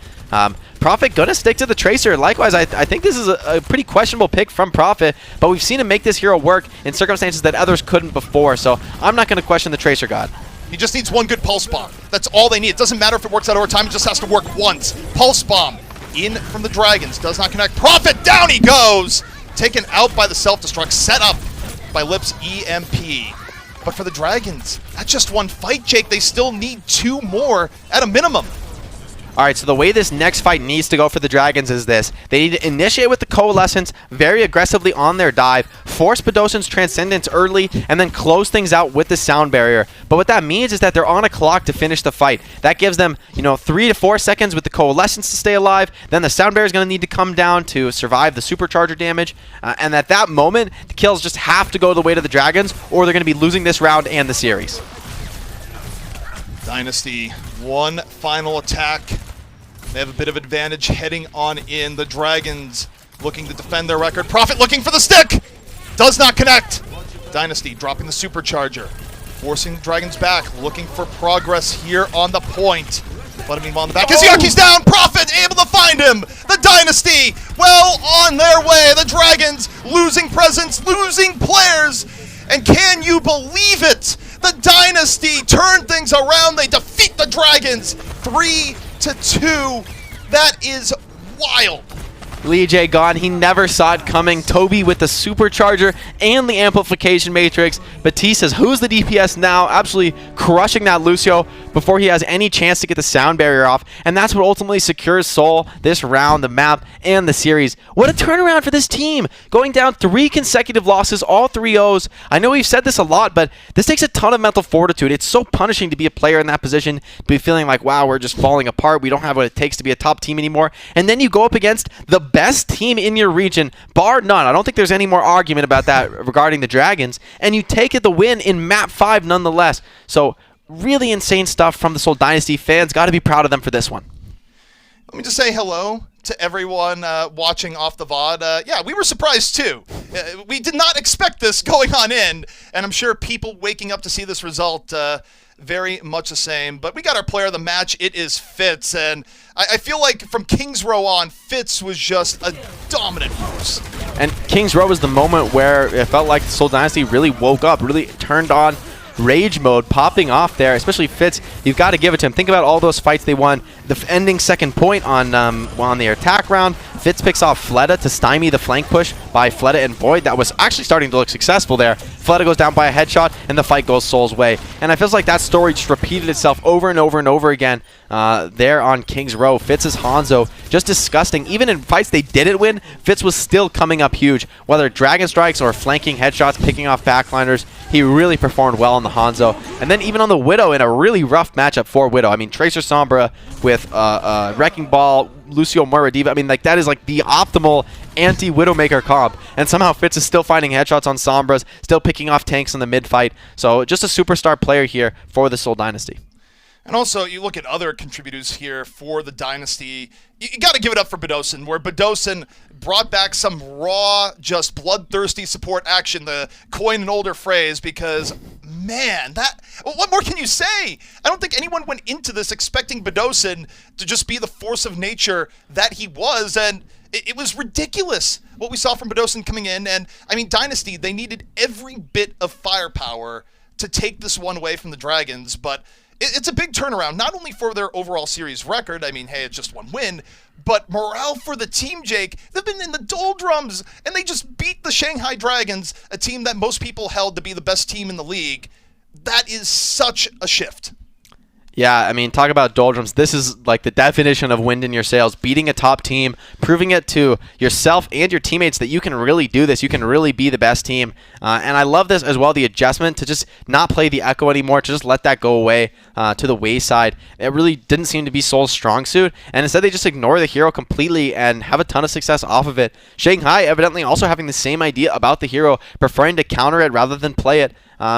Speaker 2: Prophet gonna stick to the Tracer. Likewise, I think this is a pretty questionable pick from Prophet, but we've seen him make this hero work in circumstances that others couldn't before. So I'm not gonna question the Tracer god.
Speaker 1: He just needs one good pulse bomb. That's all they need. It doesn't matter if it works out over time. It just has to work once. Pulse bomb in from the Dragons. Does not connect. Prophet, down he goes! Taken out by the self-destruct. Set up by Lip's EMP. But for the Dragons, that's just one fight, Jake. They still need 2 more at a minimum.
Speaker 2: All right, so the way this next fight needs to go for the Dragons is this. They need to initiate with the Coalescence very aggressively on their dive, force Busan's Transcendence early, and then close things out with the Sound Barrier. But what that means is that they're on a clock to finish the fight. That gives them, 3 to 4 seconds with the Coalescence to stay alive. Then the Sound Barrier is going to need to come down to survive the Supercharger damage. And at that moment, the kills just have to go the way to the Dragons, or they're going to be losing this round and the series.
Speaker 1: Dynasty, one final attack. They have a bit of advantage heading on in. The Dragons looking to defend their record. Prophet looking for the stick! Does not connect. Dynasty dropping the Supercharger. Forcing the Dragons back. Looking for progress here on the point. Let him on the back. Izyaki's down! Prophet able to find him! The Dynasty well on their way. The Dragons losing presence, losing players. And can you believe it? The Dynasty turn things around. They defeat the Dragons 3-2. That is wild.
Speaker 2: Lijiang gone. He never saw it coming. Toby with the Supercharger and the Amplification Matrix. Batista's who's the DPS now, absolutely crushing that Lucio before he has any chance to get the Sound Barrier off. And that's what ultimately secures Seoul this round, the map, and the series. What a turnaround for this team. Going down 3 consecutive losses, all 3-0s. I know we've said this a lot, but this takes a ton of mental fortitude. It's so punishing to be a player in that position, to be feeling like, wow, we're just falling apart. We don't have what it takes to be a top team anymore. And then you go up against the best team in your region, bar none. I don't think there's any more argument about that regarding the Dragons. And you take it the win in Map 5 nonetheless. So really insane stuff from the Seoul Dynasty. Fans got to be proud of them for this one.
Speaker 1: Let me just say hello to everyone watching off the VOD. Yeah, we were surprised too. We did not expect this going on in, and I'm sure people waking up to see this result very much the same. But we got our player of the match. It is Fitz, and I feel like from King's Row on, Fitz was just a dominant force.
Speaker 2: And King's Row was the moment where it felt like Seoul Dynasty really woke up, really turned on rage mode, popping off there, especially Fitz. You've got to give it to him. Think about all those fights they won. The ending second point on the attack round, Fitz picks off Fleta to stymie the flank push by Fleta and Boyd. That was actually starting to look successful there. Fleta goes down by a headshot, and the fight goes Seoul's way. And it feels like that story just repeated itself over and over and over again there on King's Row. Fitz's Hangzhou, just disgusting. Even in fights they didn't win, Fitz was still coming up huge. Whether dragon strikes or flanking headshots, picking off backliners, he really performed well on the Hangzhou. And then even on the Widow in a really rough matchup for Widow. I mean, Tracer Sombra with Wrecking Ball, Lucio Moira D.Va. I mean, like, that is like the optimal anti-Widowmaker comp. And somehow Fitz is still finding headshots on Sombras, still picking off tanks in the mid-fight. So just a superstar player here for the Seoul Dynasty.
Speaker 1: And also, you look at other contributors here for the Dynasty. You got to give it up for Badosin, where Badosin brought back some raw, just bloodthirsty support action, to coin an older phrase, because, man, what more can you say? I don't think anyone went into this expecting Badosin to just be the force of nature that he was, and it was ridiculous what we saw from Badosin coming in. And, I mean, Dynasty, they needed every bit of firepower to take this one away from the Dragons, but it's a big turnaround, not only for their overall series record, I mean, hey, it's just one win, but morale for the team, Jake. They've been in the doldrums, and they just beat the Shanghai Dragons, a team that most people held to be the best team in the league. That is such a shift.
Speaker 2: Yeah, I mean, talk about doldrums. This is like the definition of wind in your sails, beating a top team, proving it to yourself and your teammates that you can really do this. You can really be the best team. And I love this as well, the adjustment to just not play the Echo anymore, to just let that go away to the wayside. It really didn't seem to be Seoul's strong suit. And instead, they just ignore the hero completely and have a ton of success off of it. Shanghai evidently also having the same idea about the hero, preferring to counter it rather than play it.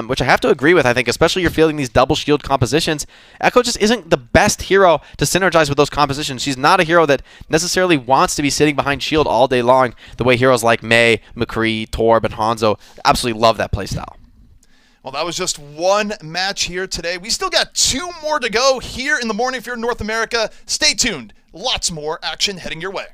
Speaker 2: Which I have to agree with, I think, especially you're fielding these double shield compositions. Echo just isn't the best hero to synergize with those compositions. She's not a hero that necessarily wants to be sitting behind shield all day long, the way heroes like Mei, McCree, Torb, and Hangzhou absolutely love that playstyle.
Speaker 1: Well, that was just one match here today. We still got 2 more to go here in the morning if you're in North America. Stay tuned. Lots more action heading your way.